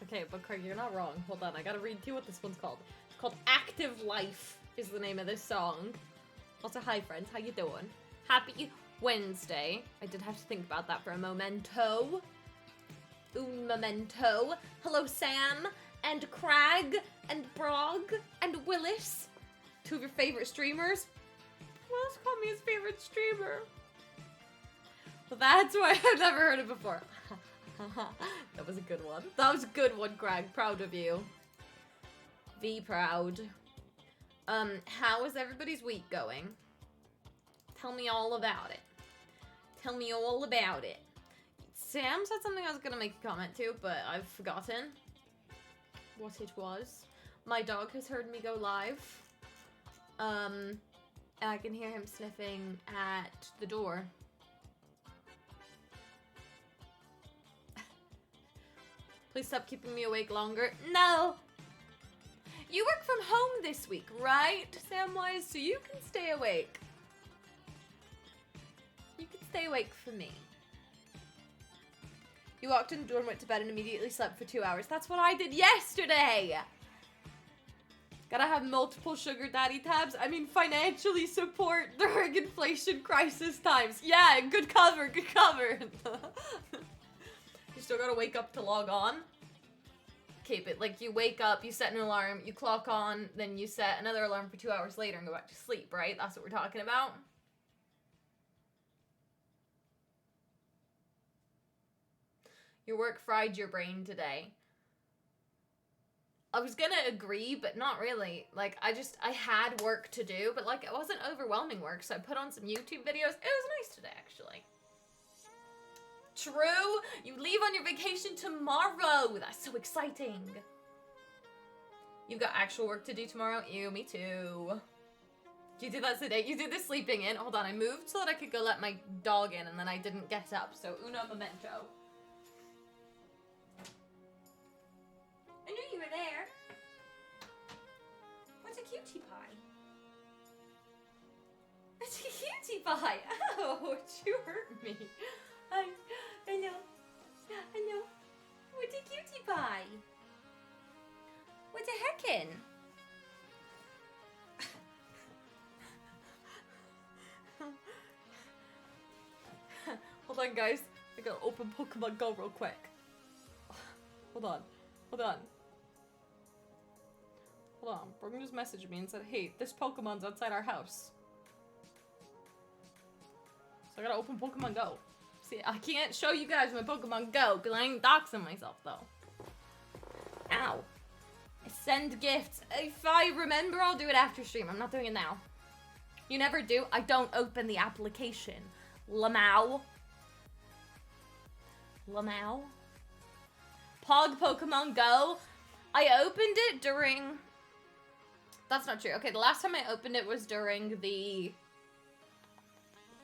Okay, but Craig, you're not wrong. Hold on, I gotta read to you what this one's called. It's called Active Life is the name of this song. Also, hi friends, how you doing? Happy Wednesday. I did have to think about that for a momento. Un momento. Hello, Sam, and Crag, and Brog, and Willis. Two of your favorite streamers. Willis called me his favorite streamer. Well, that's why I've never heard it before. That was a good one. That was a good one, Crag. Proud of you. Be proud. How is everybody's week going? Tell me all about it. Tell me all about it. Sam said something I was gonna make a comment to, but I've forgotten what it was. My dog has heard me go live. And I can hear him sniffing at the door. Please stop keeping me awake longer. No! You work from home this week, right, Samwise? So you can stay awake. You can stay awake for me. You walked in the door and went to bed and immediately slept for 2 hours. That's what I did yesterday! Gotta have multiple sugar daddy tabs. I mean, financially support during inflation crisis times. Yeah, good cover, good cover. You still gotta wake up to log on. Keep it, like, you wake up, you set an alarm, you clock on, then you set another alarm for 2 hours later and go back to sleep, right? That's what we're talking about. Your work fried your brain today. I was gonna agree, but not really. Like, I had work to do, but, like, it wasn't overwhelming work, so I put on some YouTube videos. It was nice today, actually. True! You leave on your vacation tomorrow! That's so exciting! You've got actual work to do tomorrow? Ew, me too. You did that today? You did the sleeping in? Hold on, I moved so that I could go let my dog in, and then I didn't get up, so uno momento. I knew you were there. What's a cutie pie? It's a cutie pie! Ouch, you hurt me. I know. I know. What's a cutie pie? What's a heckin'? Hold on, guys. I gotta open Pokemon Go real quick. Hold on. Hold on. Hold on. Brogan just messaged me and said, hey, this Pokemon's outside our house. So I gotta open Pokemon Go. See, I can't show you guys my Pokemon Go because I ain't doxing myself, though. Ow. I send gifts. If I remember, I'll do it after stream. I'm not doing it now. You never do. I don't open the application. Lamau. Lamau. Pog Pokemon Go. I opened it during... That's not true. Okay, the last time I opened it was during the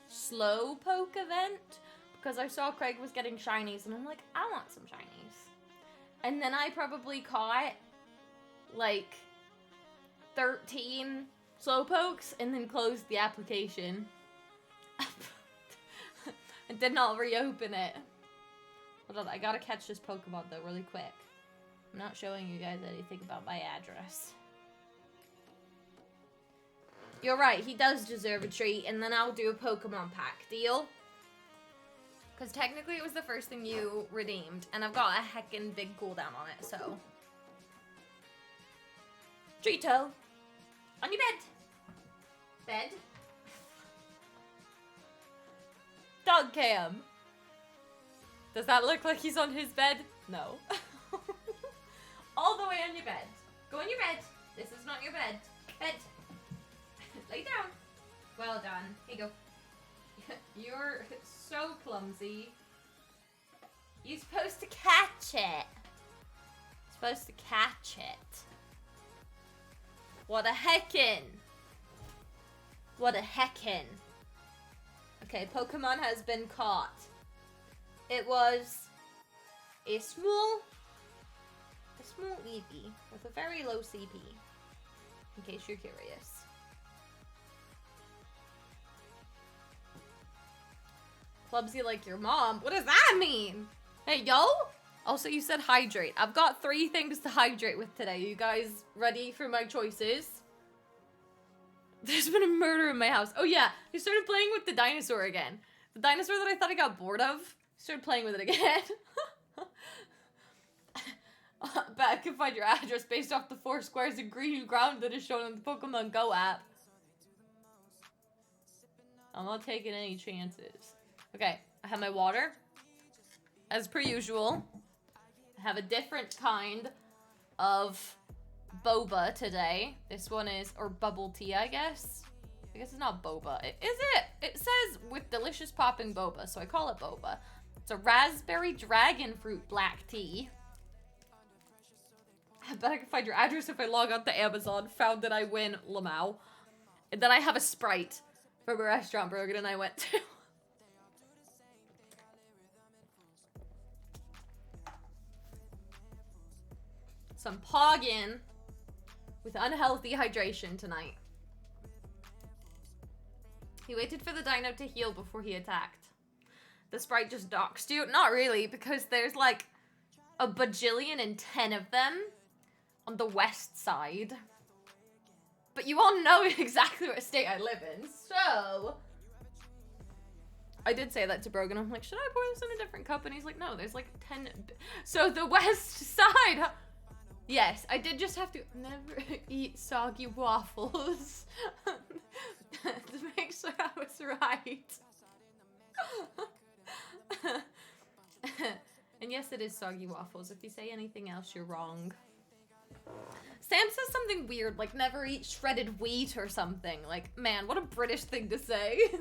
Slowpoke event. Because I saw Craig was getting shinies, and I'm like, I want some shinies. And then I probably caught, like, 13 Slowpokes, and then closed the application. And did not reopen it. Hold on, I gotta catch this Pokemon, though, really quick. I'm not showing you guys anything about my address. You're right, he does deserve a treat, and then I'll do a Pokemon pack. Deal? Because technically it was the first thing you redeemed, and I've got a heckin' big cooldown on it, so. Treato! On your bed! Bed? Dog cam! Does that look like he's on his bed? No. All the way on your bed. Go on your bed. This is not your bed. Bed. Lay down. Well done. Here you go. You're so clumsy. You're supposed to catch it. Supposed to catch it. What a heckin'. What a heckin'. Okay, Pokemon has been caught. It was a small Eevee with a very low CP. In case you're curious. Clumsy like your mom? What does that mean? Hey, yo? Also, you said hydrate. I've got 3 things to hydrate with today. You guys ready for my choices? There's been a murder in my house. Oh yeah, I started playing with the dinosaur again. The dinosaur that I thought I got bored of. Started playing with it again. Bet I can find your address based off the 4 squares of green ground that is shown on the Pokemon Go app. I'm not taking any chances. Okay, I have my water. As per usual. I have a different kind of boba today. This one is, or bubble tea, I guess. I guess it's not boba. Is it? It says with delicious popping boba, so I call it boba. It's a raspberry dragon fruit black tea. I bet I can find your address if I log on to Amazon. Found that I win, Lamau. And then I have a Sprite from a restaurant Brogan and I went to. So I'm pogging with unhealthy hydration tonight. He waited for the dino to heal before he attacked. The Sprite just doxed you? Not really, because there's like a bajillion and 10 of them on the west side. But you all know exactly what state I live in, so... I did say that to Brogan. I'm like, should I pour this in a different cup? And he's like, no, there's like 10... So the west side... Yes, I did just have to never eat soggy waffles to make sure I was right. And yes, it is soggy waffles. If you say anything else, you're wrong. Sam says something weird, like never eat shredded wheat or something. Like, man, what a British thing to say.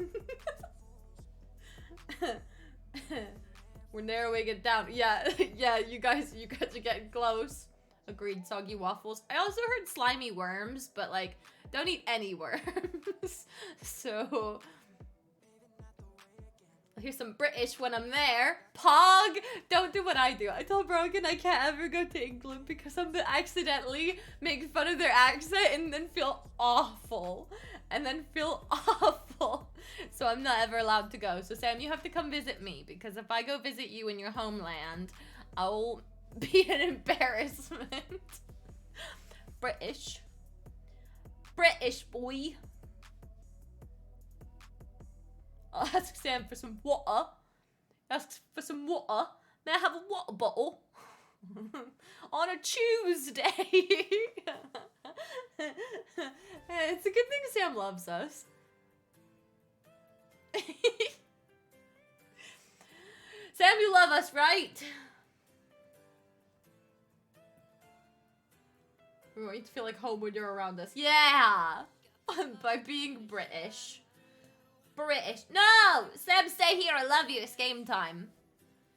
We're narrowing it down. Yeah, yeah, you guys are getting close. Agreed, soggy waffles. I also heard slimy worms, but like, don't eat any worms. So, I'll hear some British when I'm there. Pog! Don't do what I do. I told Brogan I can't ever go to England because I'm gonna accidentally make fun of their accent and then feel awful. So I'm not ever allowed to go. So Sam, you have to come visit me because if I go visit you in your homeland, I'll be an embarrassment. British boy. I'll ask Sam for some water. Ask for some water. May I have a water bottle? On a Tuesday. It's a good thing Sam loves us. Sam, you love us, right? We want you to feel like home when you're around us. Yeah! By being British. British. No! Sam, stay here. I love you. It's game time.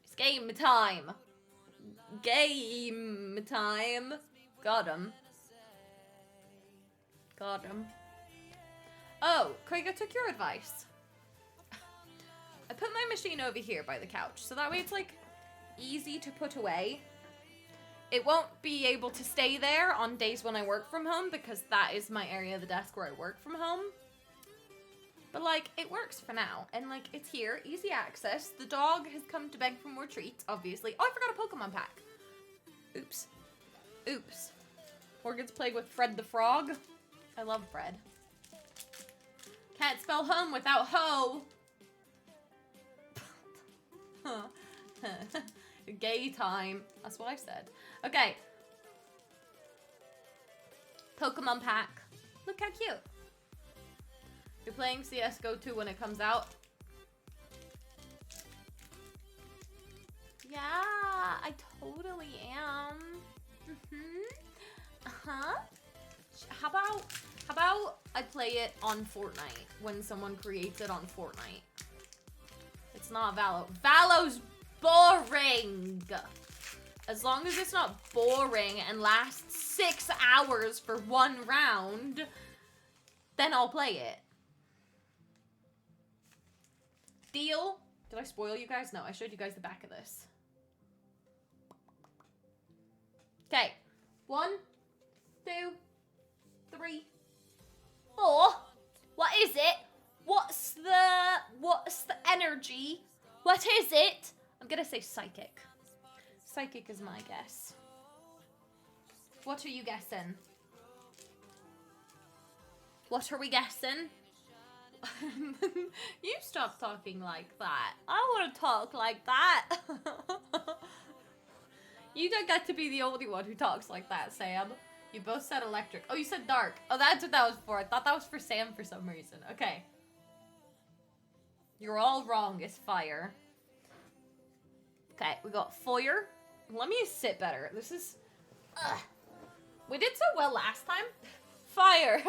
It's game time. Game time. Got him. Got him. Oh, Craig, I took your advice. I put my machine over here by the couch, so that way it's like easy to put away. It won't be able to stay there on days when I work from home because that is my area of the desk where I work from home. But like, it works for now. And like, it's here, easy access. The dog has come to beg for more treats, obviously. Oh, I forgot a Pokemon pack. Oops. Oops. Morgan's playing with Fred the Frog. I love Fred. Can't spell home without ho. Gay time. That's what I said. Okay. Pokemon pack. Look how cute. You're playing CSGO 2 when it comes out. Yeah, I totally am. Uh-huh. How about I play it on Fortnite when someone creates it on Fortnite? It's not Valo. Valo's boring. As long as it's not boring and lasts 6 hours for one round, then I'll play it. Deal? Did I spoil you guys? No, I showed you guys the back of this. Okay. 1, 2, 3, 4. What is it? What's the energy? What is it? I'm gonna say psychic. Psychic is my guess. What are you guessing? What are we guessing? You stop talking like that. I want to talk like that. You don't get to be the only one who talks like that, Sam. You both said electric. Oh, you said dark. Oh, that's what that was for. I thought that was for Sam for some reason. Okay. You're all wrong. It's fire. Okay, we got fire. Let me sit better. This is... Ugh. We did so well last time. Fire.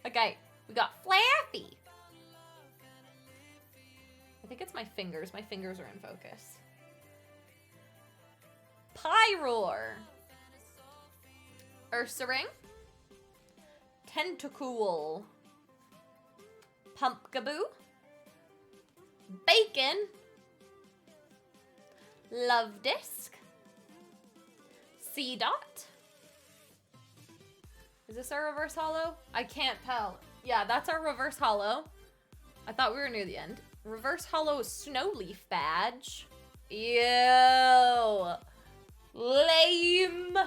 Okay, we got flappy. I think it's my fingers. My fingers are in focus. Pyroar. Ursaring. Tentacool. Pumpkaboo. Bacon. Love Disc. C-Dot. Is this our reverse hollow? I can't tell. Yeah, that's our reverse hollow. I thought we were near the end. Reverse hollow Snowleaf badge. Ew. Lame.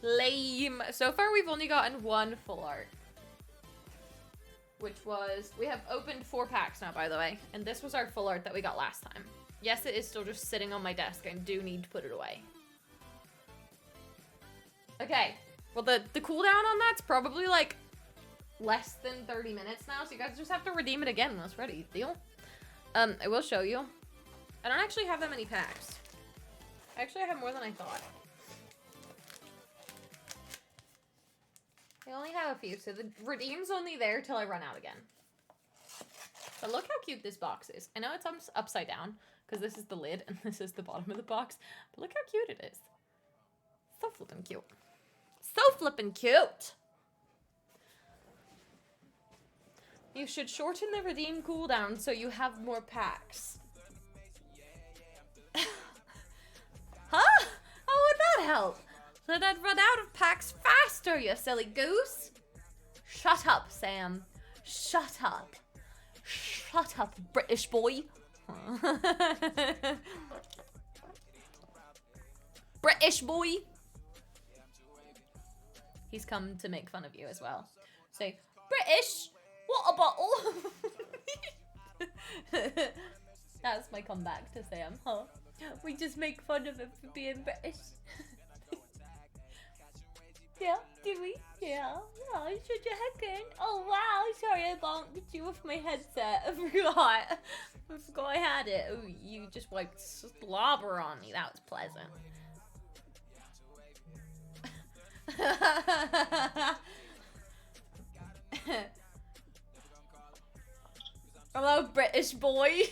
Lame. So far we've only gotten one full art. Which was, we have opened 4 packs now, by the way. And this was our full art that we got last time. Yes, it is still just sitting on my desk. I do need to put it away. Okay. Well, the cooldown on that's probably, like, less than 30 minutes now, so you guys just have to redeem it again when it's ready. Deal? I will show you. I don't actually have that many packs. Actually, I have more than I thought. I only have a few, so the redeem's only there till I run out again. But look how cute this box is. I know it's upside down, because this is the lid and this is the bottom of the box, but look how cute it is. So flippin' cute. So flippin' cute! You should shorten the redeem cooldown so you have more packs. Huh? How would that help? So that I'd run out of packs faster, you silly goose! Shut up, Sam. Shut up. Shut up, British boy. British boy. He's come to make fun of you as well. Say, British, what a bottle. That's my comeback to Sam, huh? We just make fun of him for being British. Yeah, do we? Yeah. Oh, such a heckin'. Oh, wow. Sorry, I bumped you with my headset. I forgot. I forgot I had it. Oh, you just wiped slobber on me. That was pleasant. Hello, British boy.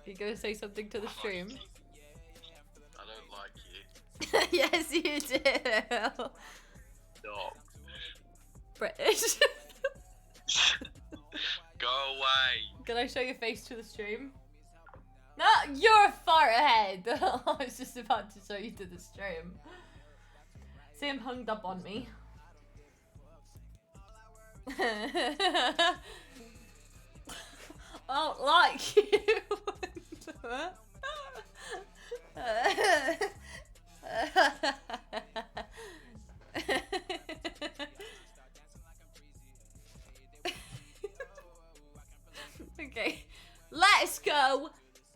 You gonna say something to the stream? I don't like you. Yes, you do. Stop. British. Go away. Can I show your face to the stream? No, you're far ahead. I was just about to show you to the stream. Sam hung up on me. I don't like you. Okay, let's go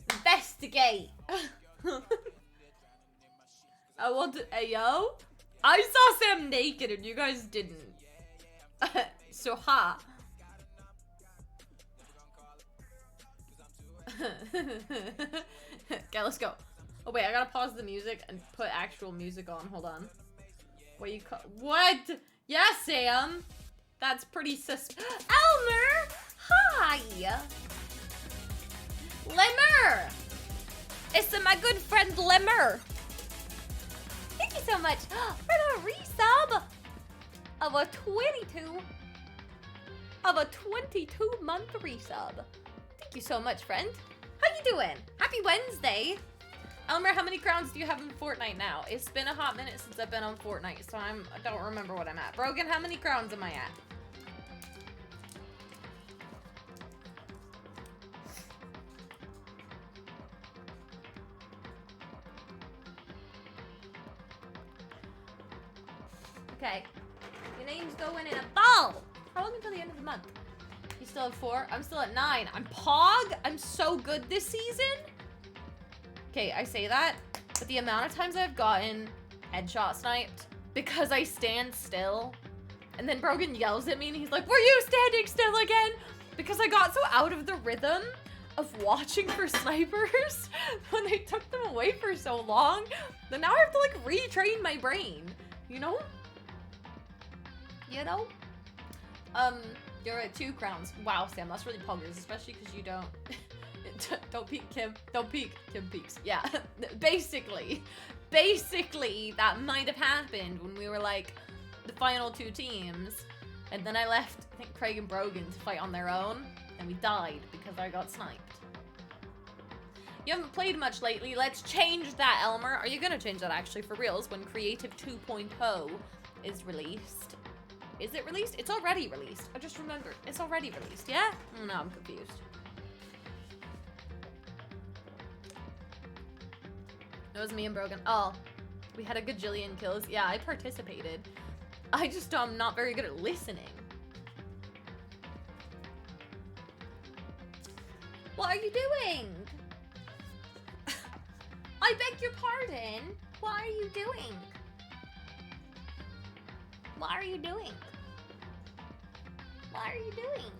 investigate. I want to. Ayo, I saw Sam naked and you guys didn't. So ha. Okay, let's go. Oh wait, I gotta pause the music and put actual music on. Hold on. What you call? What? Yeah, Sam. That's pretty Elmer. Hi. Lemmer. It's my good friend Lemmer. Thank you so much for the resub of a 22-month resub. Thank you so much, friend. How you doing? Happy Wednesday. Elmer, how many crowns do you have in Fortnite now? It's been a hot minute since I've been on Fortnite, so I don't remember what I'm at. Brogan, how many crowns am I at? Okay. Your name's going in a ball. How long until the end of the month? You still have 4? I'm still at 9. I'm Pog. I'm so good this season. Okay, I say that, but the amount of times I've gotten headshot sniped because I stand still, and then Brogan yells at me and he's like, "Were you standing still again?" Because I got so out of the rhythm of watching for snipers when they took them away for so long, that now I have to like retrain my brain, you know? You know? You're at 2 crowns. Wow, Sam, that's really poggers, especially because you don't... don't peek, Kim. Don't peek. Kim peeks. Yeah, basically, that might have happened when we were like the final 2 teams, and then I left, I think, Craig and Brogan to fight on their own, and we died because I got sniped. You haven't played much lately. Let's change that, Elmer. Are you gonna change that actually for reals when Creative 2.0 is released? Is it released? It's already released. I just remembered. It's already released, yeah? No, I'm confused. It was me and Brogan. Oh, we had a gajillion kills. Yeah, I participated. I just am not very good at listening. What are you doing? I beg your pardon. What are you doing? What are you doing? What are you doing?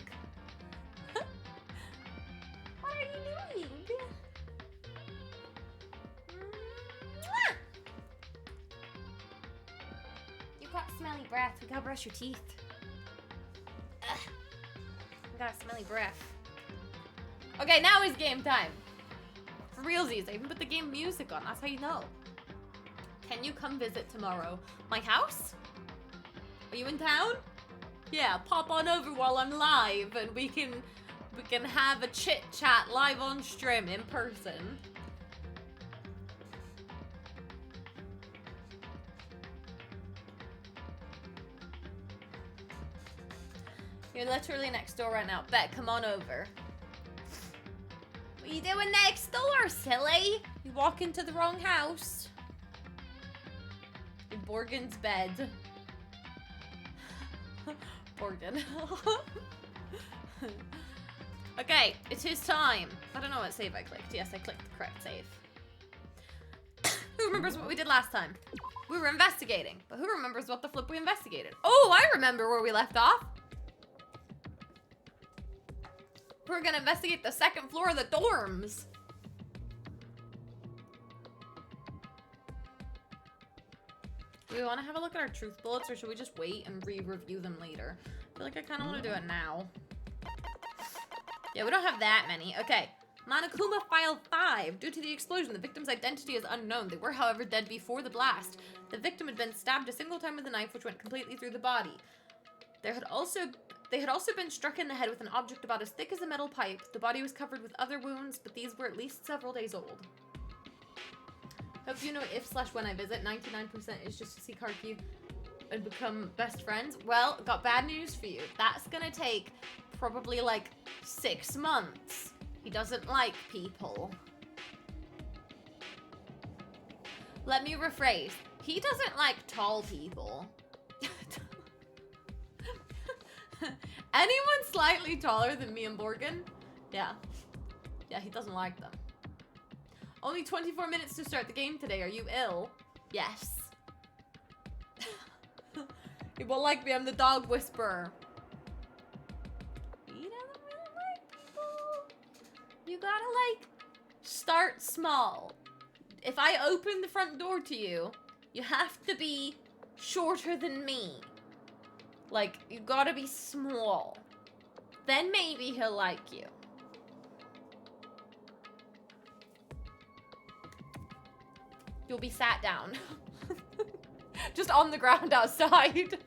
What are you doing? Mwah! You got smelly breath. We gotta brush your teeth. Ugh. We got smelly breath. Okay, now is game time. For realsies, I even put the game music on. That's how you know. Can you come visit tomorrow? My house? Are you in town? Yeah, pop on over while I'm live and we can have a chit chat live on stream in person. You're literally next door right now. Bet, come on over. What are you doing next door, silly? You walk into the wrong house. In Borgen's bed. Borgen. Okay, it is time. I don't know what save I clicked. Yes, I clicked the correct save. Who remembers what we did last time? We were investigating, but who remembers what the flip we investigated? Oh, I remember where we left off. We're gonna investigate the 2nd floor of the dorms. Do we want to have a look at our truth bullets, or should we just wait and re-review them later? I feel like I kind of want to do it now. Yeah, we don't have that many. Okay. Monokuma File 5. Due to the explosion, the victim's identity is unknown. They were, however, dead before the blast. The victim had been stabbed a single time with a knife, which went completely through the body. They had also been struck in the head with an object about as thick as a metal pipe. The body was covered with other wounds, but these were at least several days old. Hope you know if/when I visit. 99% is just to see Karki and become best friends. Well, got bad news for you. That's gonna take probably like 6 months. He doesn't like people. Let me rephrase. He doesn't like tall people. Anyone slightly taller than me and Borgen? Yeah. Yeah, he doesn't like them. Only 24 minutes to start the game today. Are you ill? Yes. He won't like me. I'm the dog whisperer. He doesn't really like people. You gotta, like, start small. If I open the front door to you, you have to be shorter than me. Like, you gotta be small. Then maybe he'll like you. You'll be sat down. Just on the ground outside.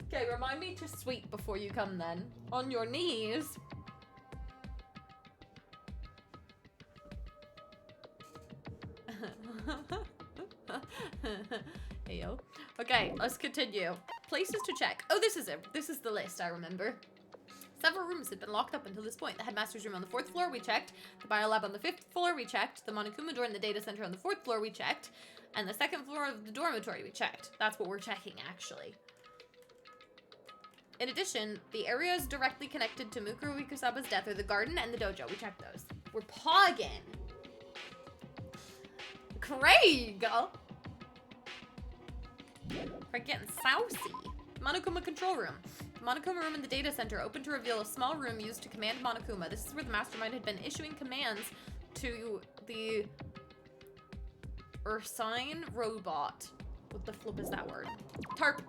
Okay, remind me to sweep before you come then. On your knees. Hey, yo. Okay, let's continue. Places to check. Oh, this is it. This is the list, I remember. Several rooms had been locked up until this point. The headmaster's room on the 4th floor, we checked. The biolab on the 5th floor, we checked. The Monokuma door in the data center on the 4th floor, we checked. And the 2nd floor of the dormitory, we checked. That's what we're checking, actually. In addition, the areas directly connected to Mukuro Ikusaba's death are the garden and the dojo. We checked those. We're pogging. Craig! We're getting saucy. Monokuma control room. The Monokuma room in the data center opened to reveal a small room used to command Monokuma. This is where the mastermind had been issuing commands to the Ursine robot. What the flip is that word? Tarp.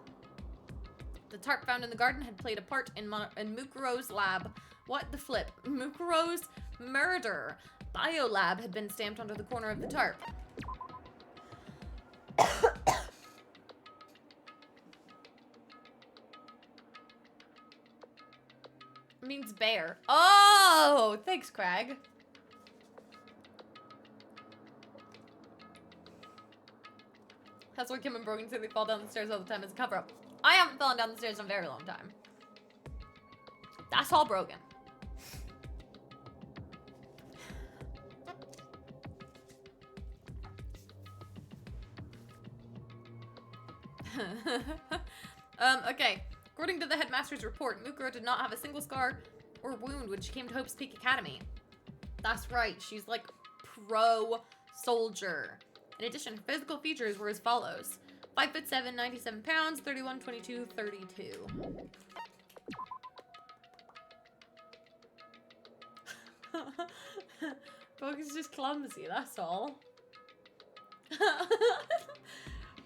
The tarp found in the garden had played a part in Mukuro's lab. What the flip? Mukuro's murder. Biolab had been stamped onto the corner of the tarp. Means bear. Oh, thanks, Craig. That's why Kim and Brogan say they fall down the stairs all the time as a cover-up. I haven't fallen down the stairs in a very long time. That's all Brogan. Okay. According to the headmaster's report, Mukuro did not have a single scar or wound when she came to Hope's Peak Academy. That's right, she's like pro-soldier. In addition, her physical features were as follows. 5'7", 97 pounds, 31, 22, 32. Brogan's just clumsy, that's all.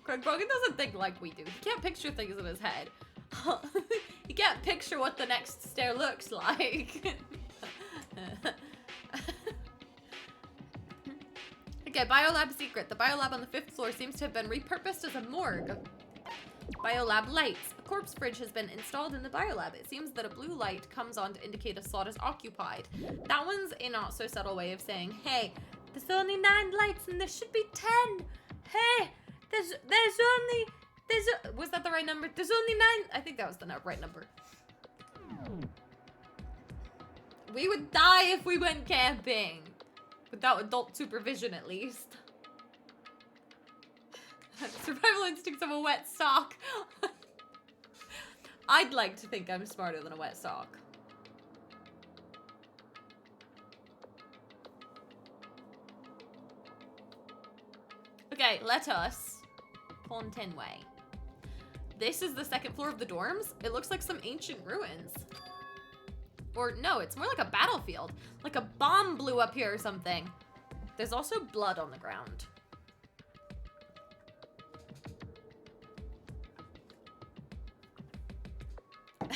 Brogan doesn't think like we do. He can't picture things in his head. You can't picture what the next stair looks like. Okay, biolab secret. The biolab on the 5th floor seems to have been repurposed as a morgue. Biolab lights. A corpse fridge has been installed in the biolab. It seems that a blue light comes on to indicate a slot is occupied. That one's a not so subtle way of saying, hey, there's only 9 lights and there should be 10. Hey, there's only... was that the right number? There's only 9. I think that was the right number. We would die if we went camping. Without adult supervision, at least. Survival instincts of a wet sock. I'd like to think I'm smarter than a wet sock. Okay, let us Fontaineway. This is the 2nd floor of the dorms. It looks like some ancient ruins. Or no, it's more like a battlefield. Like a bomb blew up here or something. There's also blood on the ground.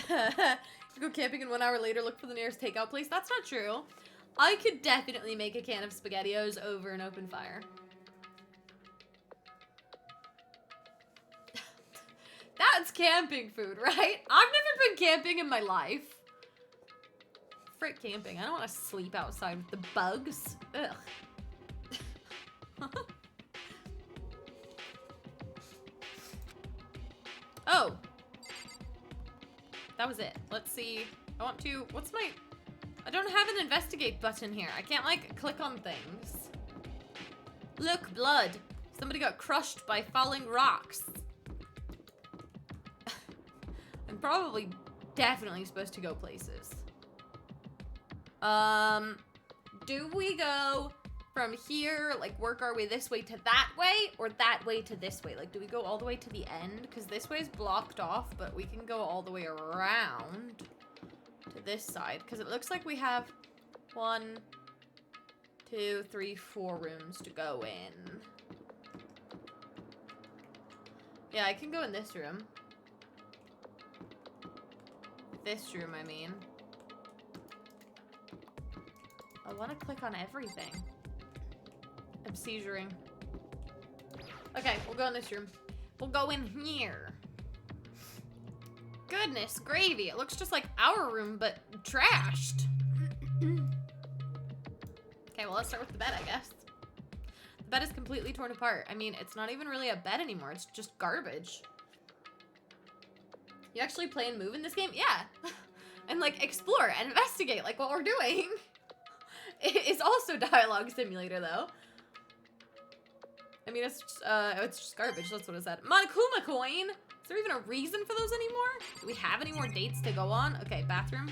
You go camping and 1 hour later look for the nearest takeout place. That's not true. I could definitely make a can of SpaghettiOs over an open fire. That's camping food, right? I've never been camping in my life. Frick camping. I don't want to sleep outside with the bugs. Ugh. Oh. That was it. Let's see. I want to... What's my... I don't have an investigate button here. I can't, like, click on things. Look, blood. Somebody got crushed by falling rocks. I'm probably definitely supposed to go places. Do we go from here, like, work our way this way to that way, or that way to this way? Like, do we go all the way to the end? Because this way is blocked off, but we can go all the way around to this side. Because it looks like we have 1, 2, 3, 4 rooms to go in. Yeah, I can go in this room. This room, I mean. I want to click on everything. I'm seizuring. Okay, we'll go in this room. We'll go in here. Goodness gravy. It looks just like our room, but trashed. Okay, well, let's start with the bed, I guess. The bed is completely torn apart. I mean, it's not even really a bed anymore. It's just garbage. You actually play and move in this game? Yeah. and like explore and investigate like what we're doing. It's also dialogue simulator though. I mean, it's just garbage. That's what it said. Monokuma coin. Is there even a reason for those anymore? Do we have any more dates to go on? Okay, bathroom.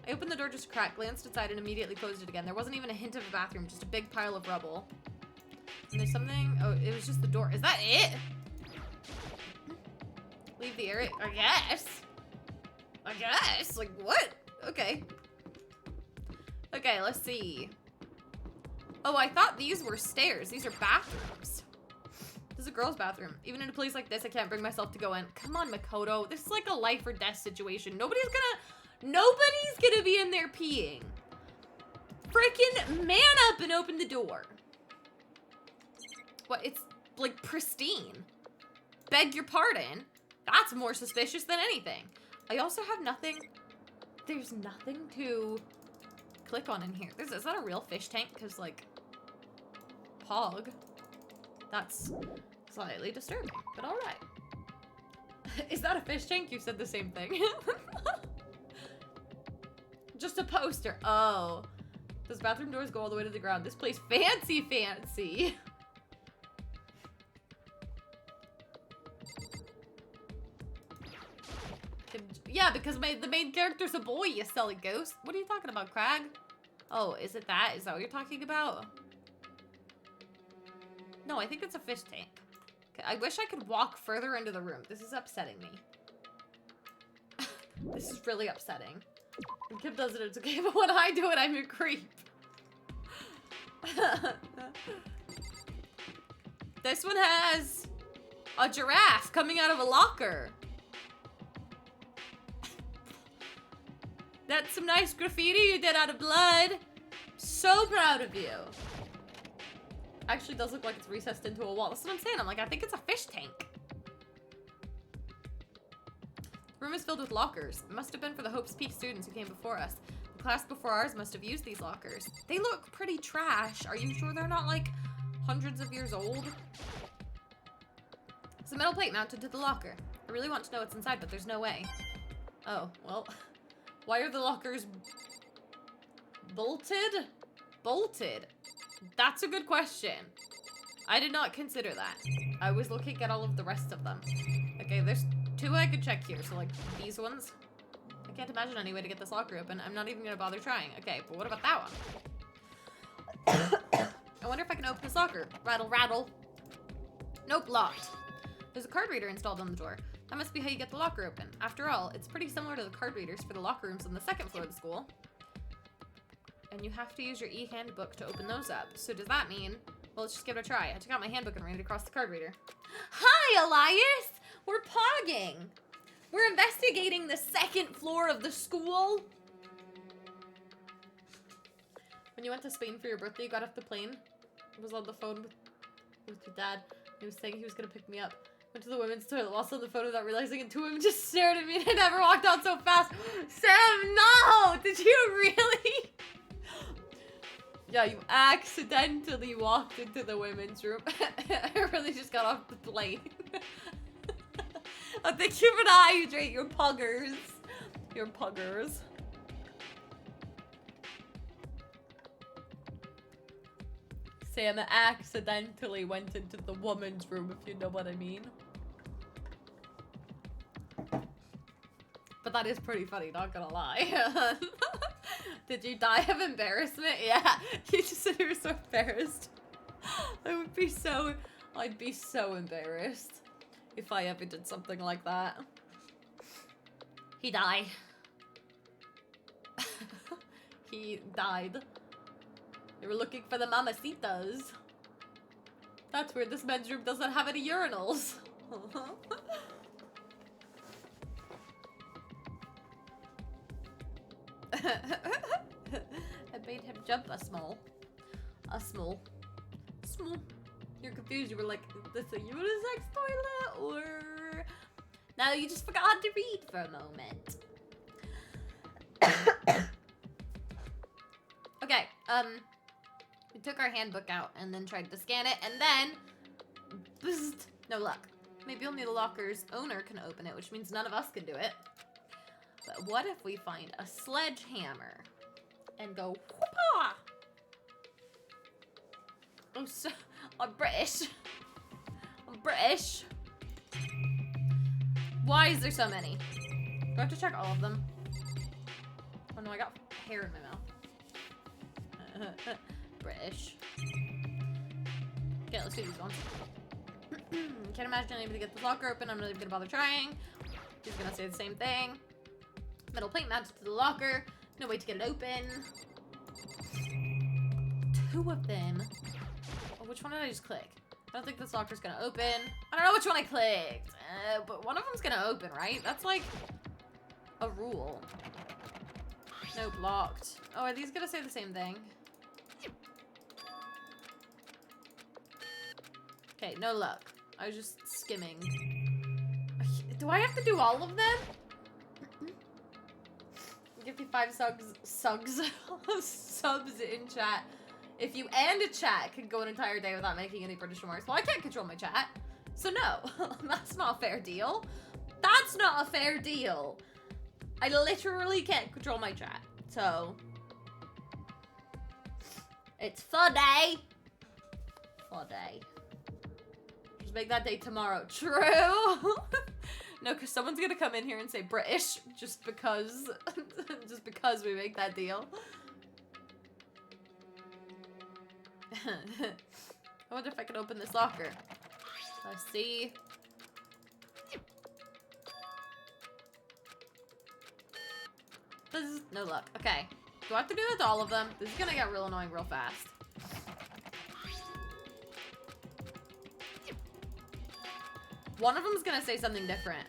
I opened the door just a crack, glanced inside, and immediately closed it again. There wasn't even a hint of a bathroom, just a big pile of rubble. And there's something. Oh, it was just the door. Is that it? Leave the area. I guess. Like, what? Okay. Okay, let's see. Oh, I thought these were stairs. These are bathrooms. This is a girl's bathroom. Even in a place like this, I can't bring myself to go in. Come on, Makoto. This is like a life or death situation. Nobody's gonna be in there peeing. Freaking man up and open the door. What? It's like pristine. Beg your pardon. That's more suspicious than anything. I also have nothing. There's nothing to click on in here. Is that a real fish tank? Because, like, Pog. That's slightly disturbing, but alright. Is that a fish tank? You said the same thing. Just a poster. Oh. Those bathroom doors go all the way to the ground. This place fancy. Yeah, because the main character's a boy, you silly ghost. What are you talking about, Crag? Oh, is it that? Is that what you're talking about? No, I think it's a fish tank. Okay, I wish I could walk further into the room. This is upsetting me. This is really upsetting. When Kim does it, it's okay, but when I do it, I'm a creep. This one has a giraffe coming out of a locker. That's some nice graffiti you did out of blood. So proud of you. Actually does look like it's recessed into a wall. That's what I'm saying. I'm like, I think it's a fish tank. The room is filled with lockers. It must have been for the Hope's Peak students who came before us. The class before ours must have used these lockers. They look pretty trash. Are you sure they're not like hundreds of years old? There's a metal plate mounted to the locker. I really want to know what's inside, but there's no way. Oh, well. Why are the lockers bolted? Bolted? That's a good question. I did not consider that. I was looking at all of the rest of them. Okay, there's two I could check here. So, like, these ones. I can't imagine any way to get this locker open. I'm not even going to bother trying. Okay, but what about that one? I wonder if I can open this locker. Rattle, rattle. Nope, locked. There's a card reader installed on the door. That must be how you get the locker open. After all, it's pretty similar to the card readers for the locker rooms on the second floor of the school. And you have to use your e-handbook to open those up. So does that mean, well, let's just give it a try. I took out my handbook and ran it across the card reader. Hi, Elias! We're pogging. We're investigating the second floor of the school. When you went to Spain for your birthday, you got off the plane. I was on the phone with your dad. He was saying he was gonna pick me up. Went to the women's toilet, lost on the phone without realizing, and two women just stared at me and I never walked out so fast. Sam, no! Did you really? Yeah, you accidentally walked into the women's room. I really just got off the plane. Oh, thank you for the hydrate, your puggers. Your puggers. Sam accidentally went into the woman's room, if you know what I mean. But that is pretty funny, not gonna lie. Did you die of embarrassment? Yeah, you just said you were so embarrassed. I'd be so embarrassed if I ever did something like that. He died. He died. They were looking for the mamacitas. That's weird. This men's room doesn't have any urinals. I made him jump a small. You're confused. You were like, is this a unisex toilet or... No, you just forgot to read for a moment. Okay, we took our handbook out and then tried to scan it and then... Bzzzt, no luck. maybe only the locker's owner can open it, which means none of us can do it. But what if we find a sledgehammer and go whoopah? I'm British. I'm British. Why is there so many? Do I have to check all of them? Oh no, I got hair in my mouth. British. Okay, let's do these ones. Can't imagine anybody get the locker open. I'm not even gonna bother trying. She's gonna say the same thing. Metal plate mounted to the locker. No way to get it open. 2 of them. Oh, which one did I just click? I don't think this locker's gonna open. I don't know which one I clicked. But one of them's gonna open, right? That's like a rule. Nope, locked. Oh, are these gonna say the same thing? Okay, no luck. I was just skimming. Do I have to do all of them? Give me 5 subs in chat. If you and a chat could go an entire day without making any British remarks, well, I can't control my chat. So no, that's not a fair deal. That's not a fair deal. I literally can't control my chat. So, it's fun day. Fun day. Just make that day tomorrow. True. No, because someone's gonna come in here and say British just because, we make that deal. I wonder if I can open this locker. Let's see. This is no luck. Okay. Do I have to do that to all of them? This is gonna get real annoying real fast. One of them is gonna say something different.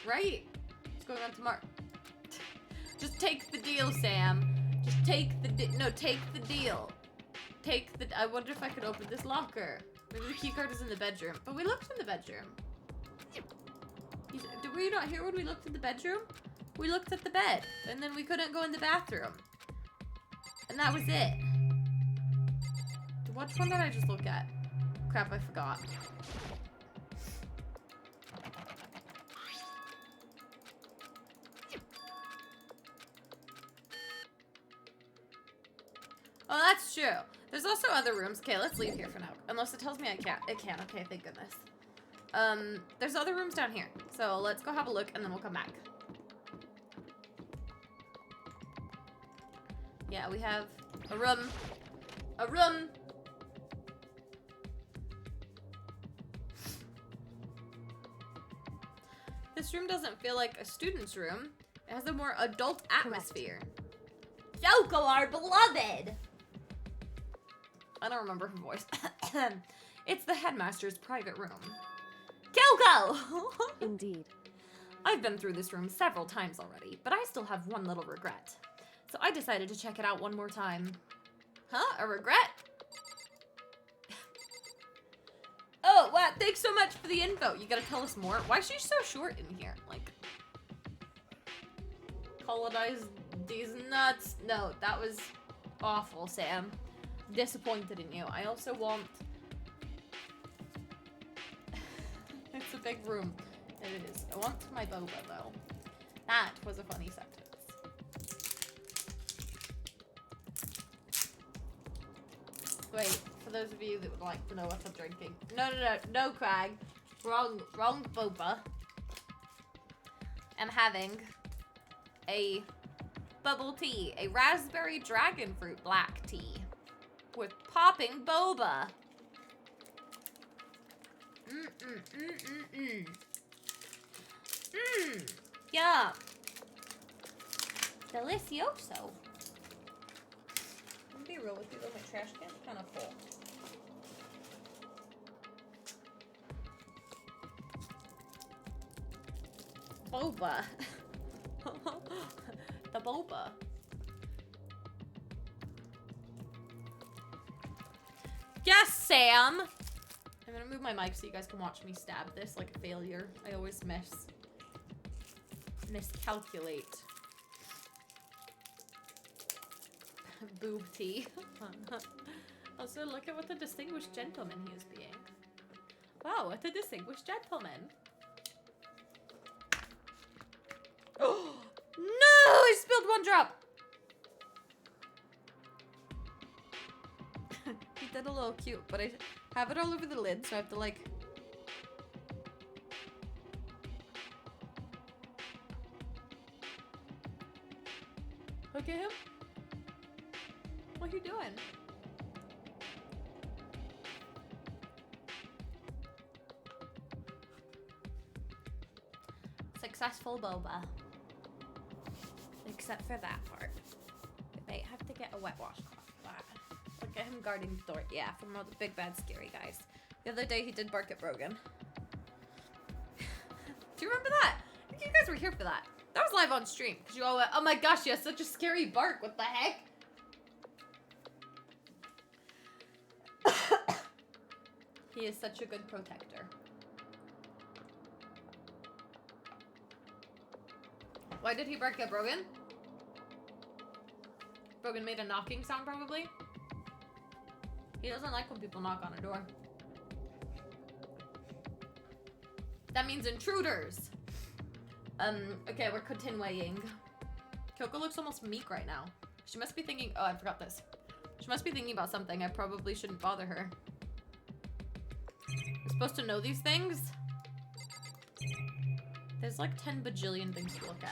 Right? It's going on tomorrow. Just take the deal, Sam. Just take the take the deal. I wonder if I could open this locker. Maybe the key card is in the bedroom. But we looked in the bedroom. Did we not hear when we looked in the bedroom? We looked at the bed. And then we couldn't go in the bathroom. And that was it. Which one did I just look at? Crap, I forgot. Oh, that's true. There's also other rooms. Okay, let's leave here for now. Unless it tells me I can't. It can. Okay, thank goodness. There's other rooms down here. So let's go have a look and then we'll come back. Yeah, we have a room. A room. This room doesn't feel like a student's room. It has a more adult atmosphere. Yoko, our beloved! I don't remember her voice. It's the headmaster's private room. Kyoko! Indeed. I've been through this room several times already, but I still have one little regret. So I decided to check it out one more time. Huh? A regret? Oh, wow, thanks so much for the info. You gotta tell us more. Why is she so short in here? Like, colonize these nuts. No, that was awful, Sam. Disappointed in you. I also want... It's a big room. It is. I want my boba, though. That was a funny sentence. Wait, for those of you that would like to know what I'm drinking. No, Craig. Wrong boba. I'm having a bubble tea. A raspberry dragon fruit black tea. With popping boba. Yeah. Delicioso. I'm gonna be real with you though, my trash can's kind of full. Boba. The boba. Yes, Sam! I'm gonna move my mic so you guys can watch me stab this like a failure. I always miscalculate. Boob tea. Also, look at what a distinguished gentleman he is being. Wow, what a distinguished gentleman. Oh, no! I spilled one drop! He did a little cute, but I have it all over the lid, so I have to, like... Look at him. What are you doing? Successful boba. Except for that part. We might have to get a wet washcloth for that. Look at him guarding the door. Yeah, from all the big bad scary guys. The other day he did bark at Brogan. Do you remember that? I think you guys were here for that. That was live on stream. Because you all went, oh my gosh, he has such a scary bark. What the heck? He is such a good protector. Why did he bark at Brogan? Brogan made a knocking sound, probably. He doesn't like when people knock on a door. That means intruders. Okay, we're continuing. Kyoko looks almost meek right now. She must be thinking, oh, I forgot this. She must be thinking about something. I probably shouldn't bother her. We're supposed to know these things? There's like 10 bajillion things to look at.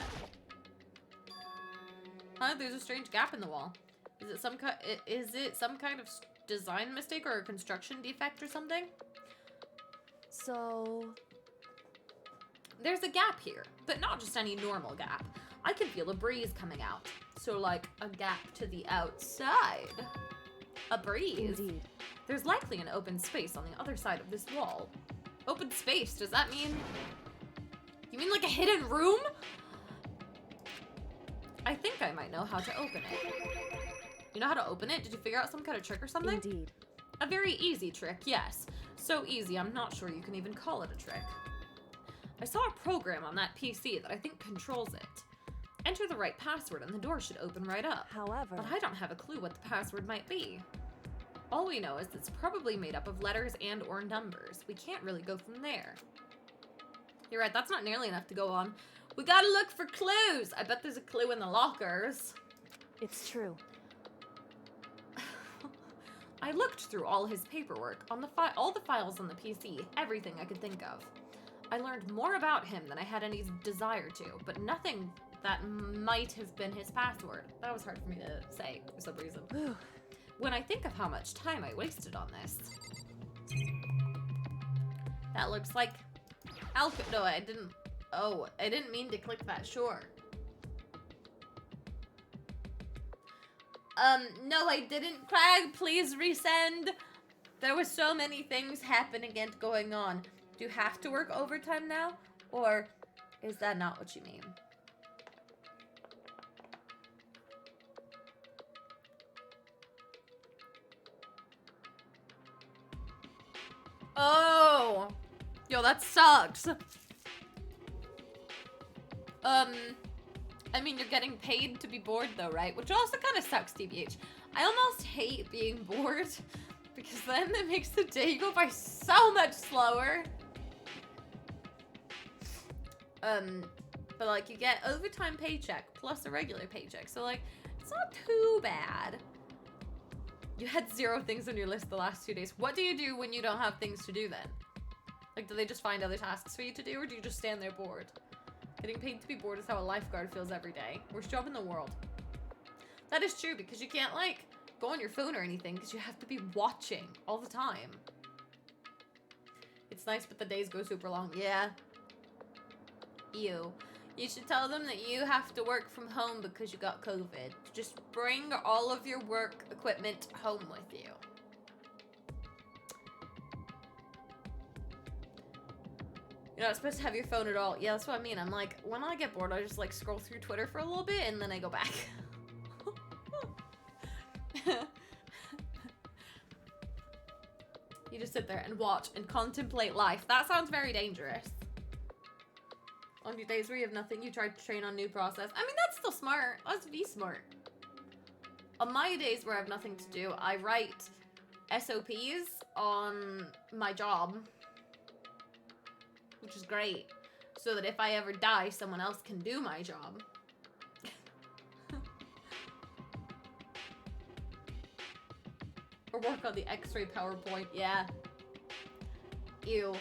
Huh? There's a strange gap in the wall. Is it some kind of design mistake or a construction defect or something? So... There's a gap here, but not just any normal gap. I can feel a breeze coming out. So like a gap to the outside. A breeze? Indeed. There's likely an open space on the other side of this wall. Open space, does that mean... You mean like a hidden room? I think I might know how to open it. You know how to open it? Did you figure out some kind of trick or something? Indeed. A very easy trick, yes. So easy, I'm not sure you can even call it a trick. I saw a program on that PC that I think controls it. Enter the right password and the door should open right up. However... But I don't have a clue what the password might be. All we know is it's probably made up of letters and or numbers. We can't really go from there. You're right, that's not nearly enough to go on. We gotta look for clues! I bet there's a clue in the lockers. It's true. I looked through all his paperwork, on the all the files on the PC, everything I could think of. I learned more about him than I had any desire to, but nothing that might have been his password. That was hard for me to say for some reason. When I think of how much time I wasted on this. That looks like... No, I didn't... Oh, I didn't mean to click that, sure. No, I didn't. Craig, please resend. There were so many things happening and going on. Do you have to work overtime now? Or is that not what you mean? Oh! Yo, that sucks. I mean, you're getting paid to be bored though, right? Which also kind of sucks, TBH. I almost hate being bored because then it makes the day go by so much slower. But like you get overtime paycheck plus a regular paycheck. So like, it's not too bad. You had 0 things on your list the last 2 days. What do you do when you don't have things to do then? Like, do they just find other tasks for you to do, or do you just stand there bored? Getting paid to be bored is how a lifeguard feels every day. Worst job in the world. That is true, because you can't, like, go on your phone or anything, because you have to be watching all the time. It's nice, but the days go super long. Yeah. Ew. You should tell them that you have to work from home because you got COVID. Just bring all of your work equipment home with you. You're not supposed to have your phone at all. Yeah, that's what I mean. I'm like, when I get bored, I just like scroll through Twitter for a little bit and then I go back. You just sit there and watch and contemplate life. That sounds very dangerous. On your days where you have nothing, you try to train on new process. I mean, that's still smart. Let's be smart. On my days where I have nothing to do, I write SOPs on my job. which is great. So that if I ever die, someone else can do my job. Or work on the X-ray PowerPoint, yeah. Ew.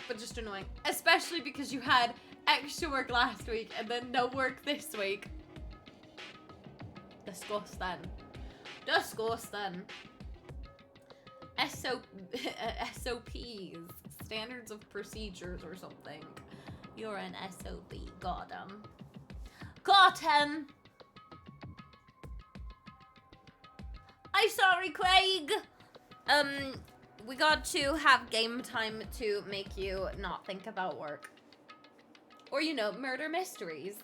But just annoying. Especially because you had extra work last week and then no work this week. Disgusting. Disgusting. SOPs. Standards of procedures or something. You're an SOP. Got him. Got him! I'm sorry, Craig! We got to have game time to make you not think about work. Or, you know, murder mysteries.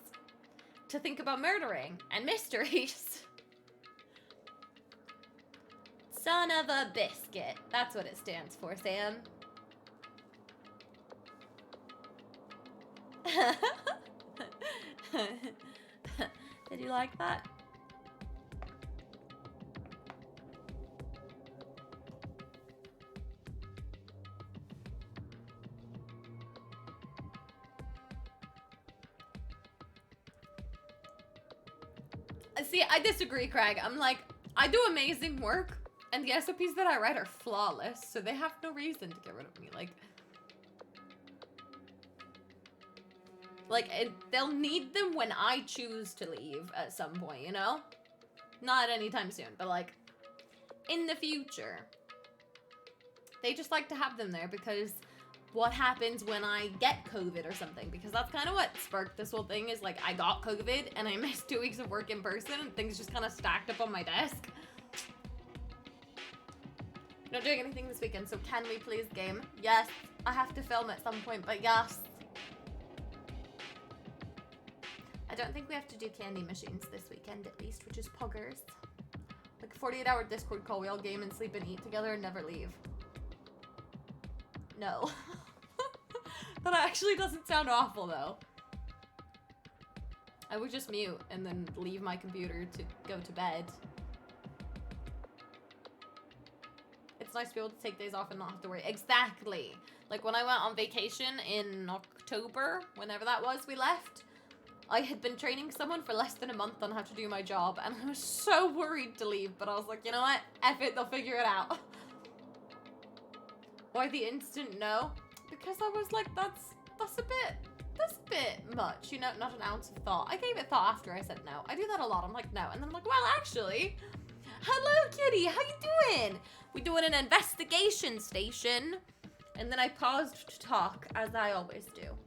To think about murdering and mysteries. Son of a biscuit. That's what it stands for, Sam. Did you like that? See, I disagree, Craig. I'm like, I do amazing work, and the SOPs that I write are flawless, so they have no reason to get rid of me. They'll need them when I choose to leave at some point, you know? Not anytime soon, but like, in the future. They just like to have them there because what happens when I get COVID or something? Because that's kind of what sparked this whole thing is like, I got COVID and I missed 2 weeks of work in person and things just kind of stacked up on my desk. Not doing anything this weekend, so can we please game? Yes, I have to film at some point, but yes. I don't think we have to do candy machines this weekend at least, which is poggers. Like a 48-hour Discord call, we all game and sleep and eat together and never leave. No. That actually doesn't sound awful though. I would just mute and then leave my computer to go to bed. It's nice to be able to take days off and not have to worry. Exactly. Like when I went on vacation in October, whenever that was, we left. I had been training someone for less than a month on how to do my job, and I was so worried to leave, but I was like, you know what? F it, they'll figure it out. Why the instant no? Because I was like, that's a bit much, you know, not an ounce of thought. I gave it thought after I said no. I do that a lot. I'm like, no. And then I'm like, well, actually, hello, kitty. How you doing? We doing an investigation station. And then I paused to talk, as I always do.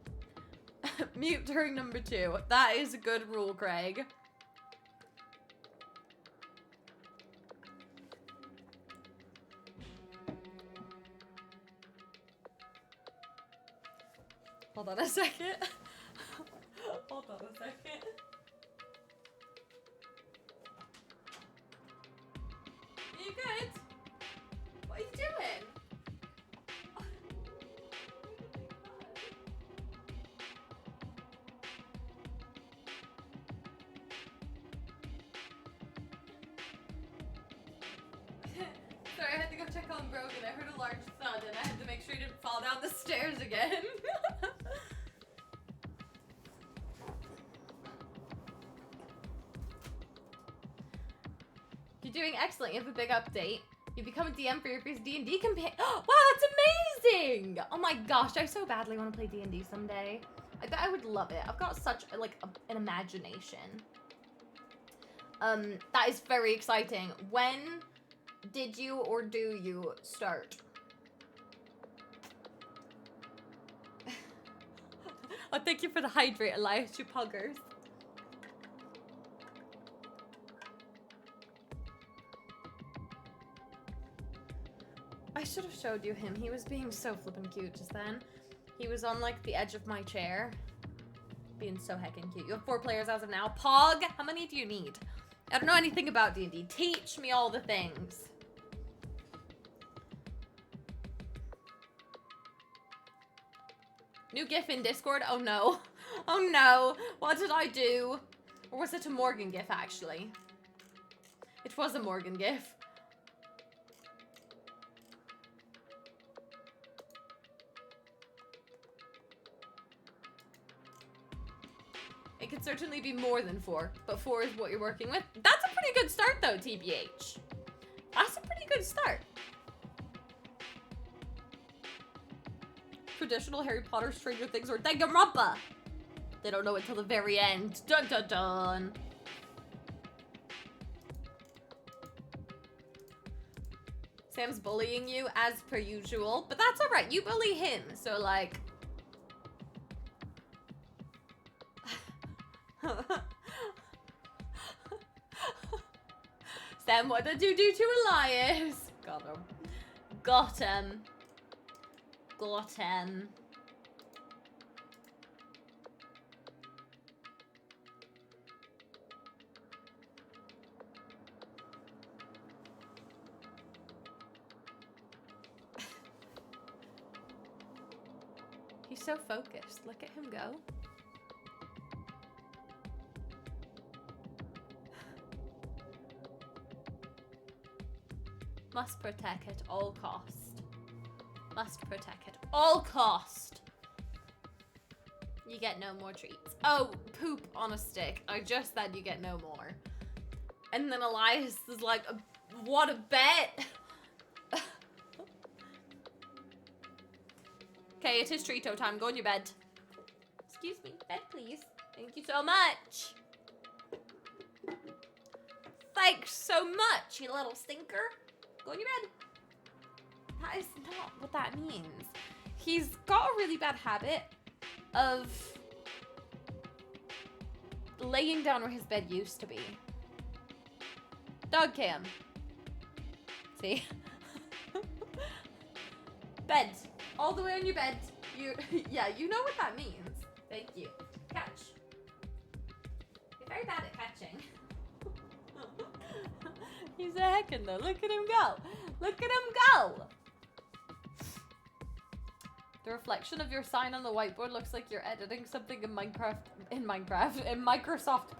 Mute during number 2. That is a good rule, Craig. Hold on a second. Hold on a second. Are you good? What are you doing? Sorry, I had to go check on Brogan. I heard a large thud and I had to make sure he didn't fall down the stairs again. You're doing excellent. You have a big update. You become a DM for your first D&D campaign. Wow, that's amazing! Oh my gosh, I so badly want to play D&D someday. I bet I would love it. I've got such an imagination. That is very exciting. When did you or do you start? Oh, thank you for the hydrate, Elias, you puggers. I should have showed you him. He was being so flippin' cute just then. He was on like the edge of my chair. Being so heckin' cute. You have 4 players as of now. Pog, how many do you need? I don't know anything about D&D. Teach me all the things. New GIF in Discord? Oh no. Oh no. What did I do? Or was it a Morgan GIF actually? It was a Morgan GIF. It could certainly be more than 4, but 4 is what you're working with. That's a pretty good start though, TBH. That's a pretty good start. Traditional Harry Potter, Stranger Things, or Danganronpa. They don't know it till the very end. Dun dun dun. Sam's bullying you as per usual, but that's alright. You bully him, so like... Sam, what did you do to Elias? Got him. Got him. Got him. He's so focused. Look at him go. Must protect at all cost. Must protect at all cost. You get no more treats. Oh, poop on a stick. I just said you get no more. And then Elias is like, what a bet. Okay, it is treato time. Go in your bed. Excuse me, bed please. Thank you so much. Thanks so much, you little stinker. Go in your bed. That is not what that means. He's got a really bad habit of laying down where his bed used to be. Dog cam. See? Bed. All the way on your bed. Yeah, you know what that means. Thank you. Catch. You're very bad at catching. He's a heckin' though. Look at him go. Look at him go. The reflection of your sign on the whiteboard looks like you're editing something in Microsoft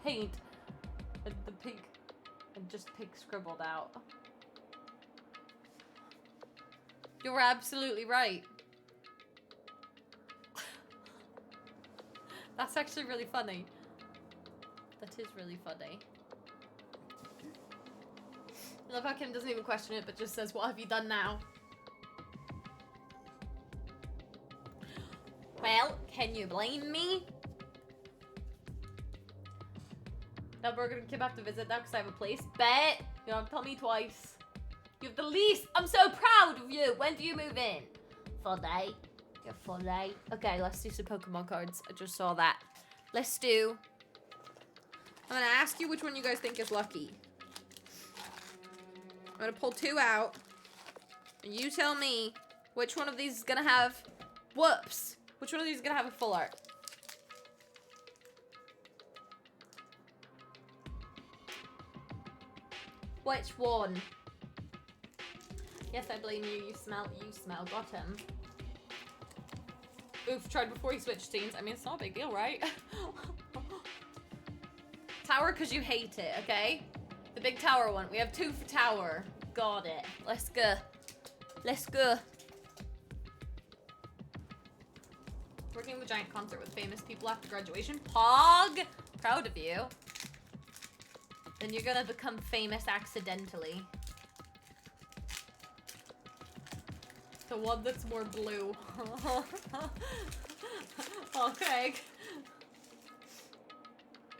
Paint. And the pink, and just pink scribbled out. You're absolutely right. That's actually really funny. That is really funny. I love how Kim doesn't even question it, but just says, what have you done now? Well, can you blame me? Now Burger and Kim have to visit now because I have a place. Bet! You don't have to tell me twice. You have the lease! I'm so proud of you! When do you move in? Friday. Yeah, Friday. Okay, let's do some Pokemon cards. I just saw that. Let's do... I'm gonna ask you which one you guys think is lucky. I'm gonna pull 2 out. And you tell me which one of these is gonna have... Whoops! Which one of these is gonna have a full art? Which one? Yes, I blame you. You smell. Got him. Oof, tried before he switched scenes. I mean, it's not a big deal, right? Tower, because you hate it, okay? The big tower one. We have 2 for tower. Got it. Let's go. Let's go. Working the giant concert with famous people after graduation. Pog! Proud of you. Then you're gonna become famous accidentally. The one that's more blue. Okay.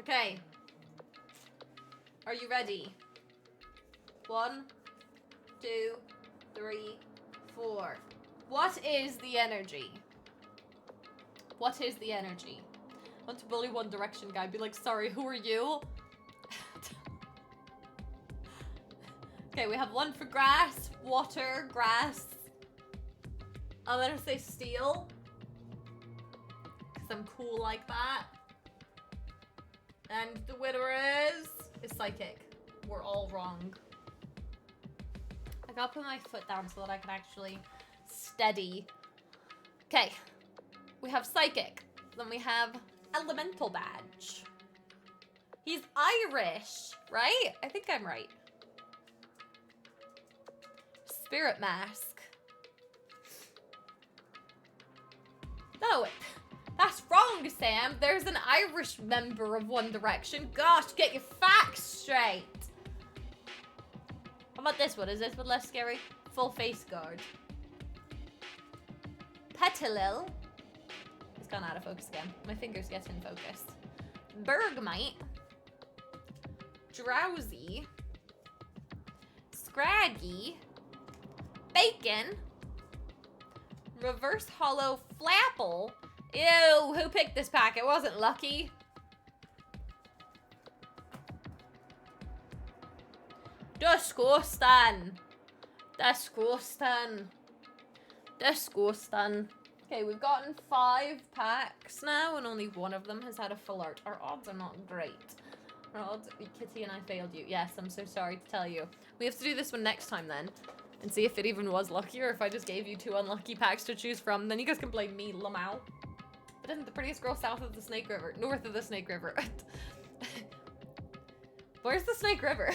Okay. Are you ready? 1, 2, 3, 4. What is the energy? What is the energy? I want to bully One Direction guy. Be like, sorry, who are you? Okay, we have 1 for grass, water, grass. I'm gonna say steel. Because I'm cool like that. And the winner is psychic. We're all wrong. I gotta put my foot down so that I can actually steady. Okay. We have psychic. Then we have elemental badge. He's Irish, right? I think I'm right. Spirit mask. No, that's wrong. wrong, Sam. There's an Irish member of One Direction. Gosh, get your facts straight. How about this one? Is this one less scary? Full face guard. Petalil. It's gone out of focus again. My fingers get in focus. Bergmite. Drowsy. Scraggy. Bacon. Reverse hollow flapple. Ew, who picked this pack? It wasn't lucky. Disgusting. Disgusting. Disgusting. Okay, we've gotten 5 packs now, and only one of them has had a full art. Our odds are not great. Our odds, Kitty and I failed you. Yes, I'm so sorry to tell you. We have to do this one next time then, and see if it even was lucky, or if I just gave you 2 unlucky packs to choose from. Then you guys can blame me, Lamau. But isn't the prettiest girl south of the Snake River? North of the Snake River. Where's the Snake River?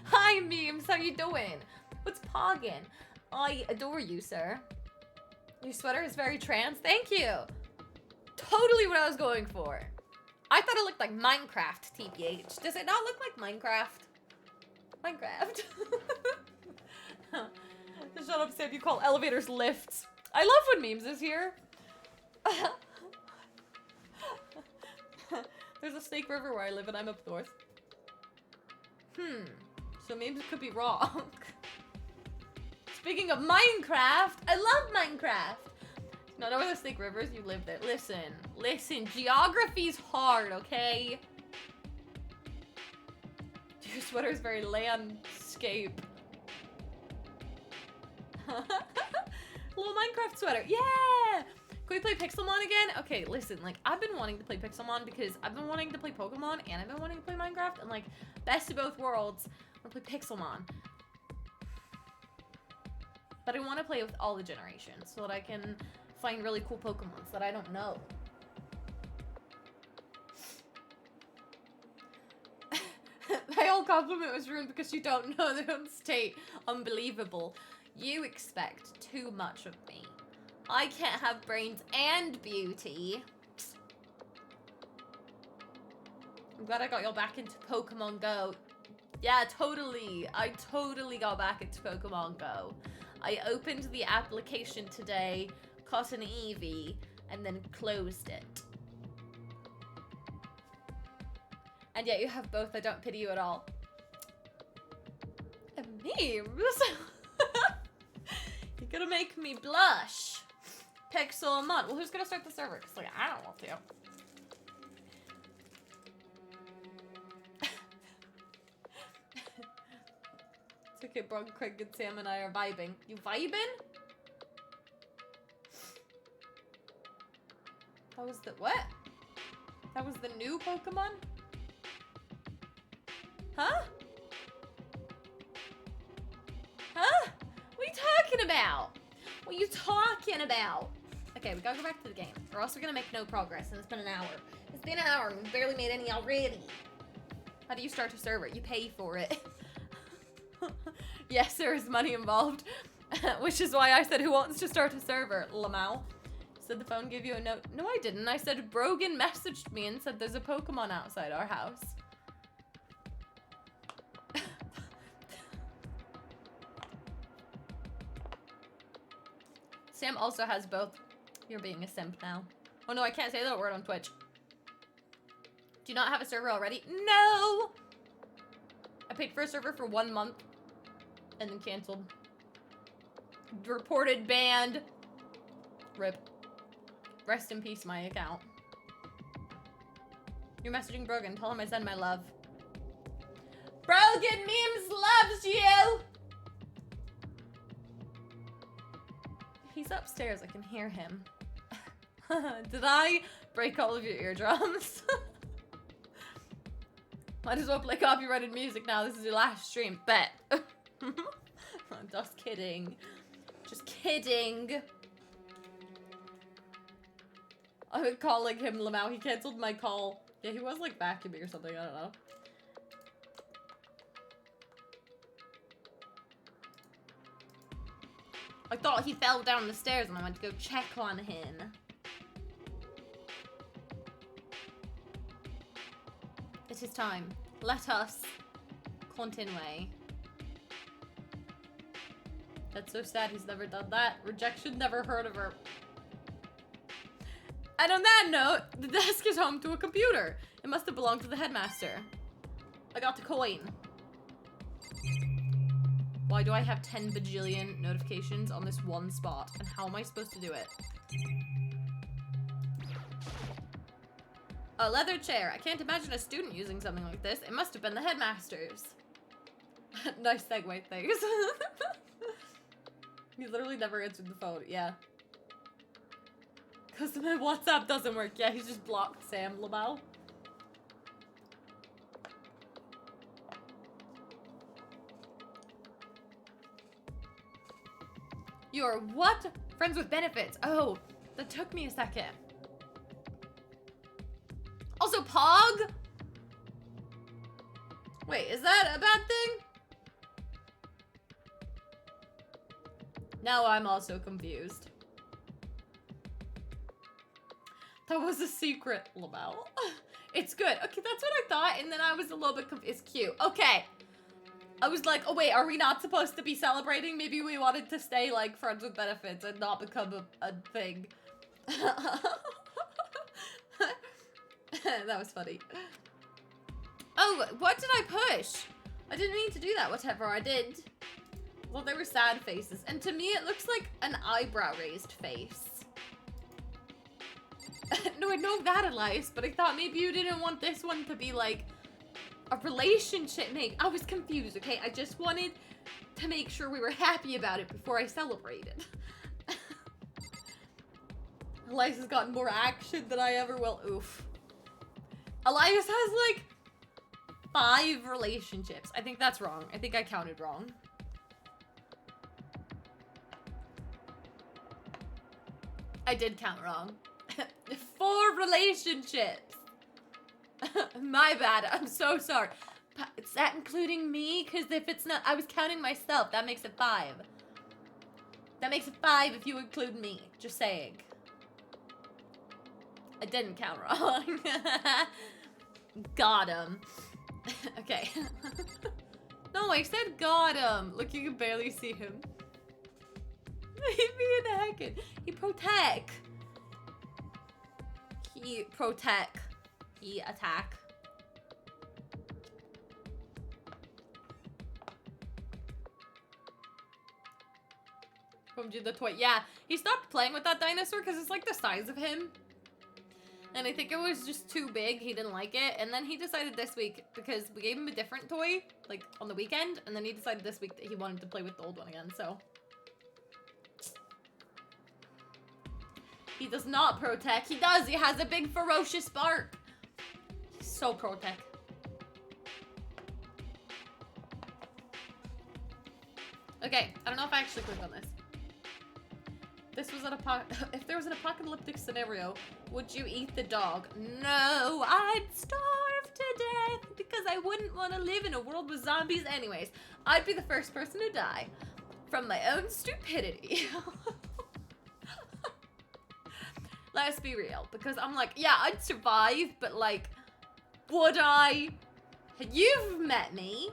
Hi, memes. How you doing? What's poggin? I adore you, sir. Your sweater is very trans. Thank you. Totally what I was going for. I thought it looked like Minecraft, TBH. Does it not look like Minecraft? Minecraft. Shut up, Sam. You call elevators lifts. I love when memes is here. There's a Snake River where I live and I'm up north. So memes could be wrong. Speaking of Minecraft, I love Minecraft. No, know where the Snake River is? You live there. Listen, geography's hard, okay? Your sweater's very landscape. Little Minecraft sweater, yeah! Can we play Pixelmon again? Okay, listen, like, I've been wanting to play Pixelmon because I've been wanting to play Pokemon and I've been wanting to play Minecraft, and like, best of both worlds, I want to play Pixelmon. But I want to play with all the generations so that I can find really cool Pokemons that I don't know. My whole compliment was ruined because you don't know their own state. Unbelievable. You expect too much of me. I can't have brains and beauty. I'm glad I got y'all back into Pokemon Go. Yeah, totally. I totally got back into Pokemon Go. I opened the application today, caught an Eevee, and then closed it. And yet you have both. I don't pity you at all. Memes? You're gonna make me blush. Pixelmon. Well, who's gonna start the server? Because, like, I don't want to. It's okay, bro. Craig and Sam and I are vibing. You vibing? That was the what? That was the new Pokemon? Huh? Huh? What are you talking about? What are you talking about? Okay, we gotta go back to the game, or else we're gonna make no progress, and it's been an hour. It's been an hour, and we barely made any already. How do you start a server? You pay for it. Yes, there is money involved, which is why I said, who wants to start a server? Lamau. Said the phone gave you a note. No, I didn't. I said Brogan messaged me and said there's a Pokemon outside our house. Sam also has both. You're being a simp now. Oh no, I can't say that word on Twitch. Do you not have a server already? No! I paid for a server for 1 month and then canceled. Reported banned. RIP. Rest in peace, my account. You're messaging Brogan. Tell him I send my love. Brogan Memes loves you! He's upstairs. I can hear him. Did I break all of your eardrums? Might as well play copyrighted music now. This is your last stream. Bet. Just kidding. Just kidding. I'm calling him Lamau. He canceled my call. Yeah, he was like vacuuming or something. I don't know. I thought he fell down the stairs and I went to go check on him. is time. Let us continue. That's so sad he's never done that. Rejection, never heard of her. And on that note, the desk is home to a computer. It must have belonged to the headmaster. I got the coin. Why do I have 10 bajillion notifications on this one spot? And how am I supposed to do it? A leather chair. I can't imagine a student using something like this. It must have been the headmaster's. Nice segue, thanks. He literally never answered the phone. Yeah. Because my WhatsApp doesn't work. Yeah, he's just blocked Sam Lamau. You're what? Friends with benefits. Oh, that took me a second. Also, Pog? Wait, is that a bad thing? Now I'm also confused. That was a secret, Lamau. It's good. Okay, that's what I thought, and then I was a little bit confused. It's cute. Okay. I was like, oh wait, are we not supposed to be celebrating? Maybe we wanted to stay like friends with benefits and not become a thing. That was funny. Oh, what did I push? I didn't mean to do that. Whatever, I did. Well, they were sad faces. And to me, it looks like an eyebrow raised face. No, I know that, Elias, but I thought maybe you didn't want this one to be like a relationship make. I was confused, okay? I just wanted to make sure we were happy about it before I celebrated. Elias has gotten more action than I ever will. Oof. Elias has like 5 relationships. I think that's wrong. I think I counted wrong. I did count wrong. 4 relationships. My bad. I'm so sorry. Is that including me? Because if it's not, I was counting myself. That makes it 5. That makes it 5 if you include me. Just saying. I didn't count wrong. Got him. Okay. No, I said got him. Look, you can barely see him. He'd be in a heckin'. He protect. He protect. He attack. From the toy. Yeah, he stopped playing with that dinosaur because it's like the size of him. And I think it was just too big. He didn't like it. And then he decided this week, because we gave him a different toy, like on the weekend. And then he decided this week that he wanted to play with the old one again, so. He does not protect. He does. He has a big ferocious bark. He's so protect. Okay, I don't know if I actually clicked on this. This was if there was an apocalyptic scenario, would you eat the dog? No, I'd starve to death because I wouldn't want to live in a world with zombies anyways. I'd be the first person to die from my own stupidity. Let's be real, because I'm like, yeah, I'd survive, but like, would I? You've met me.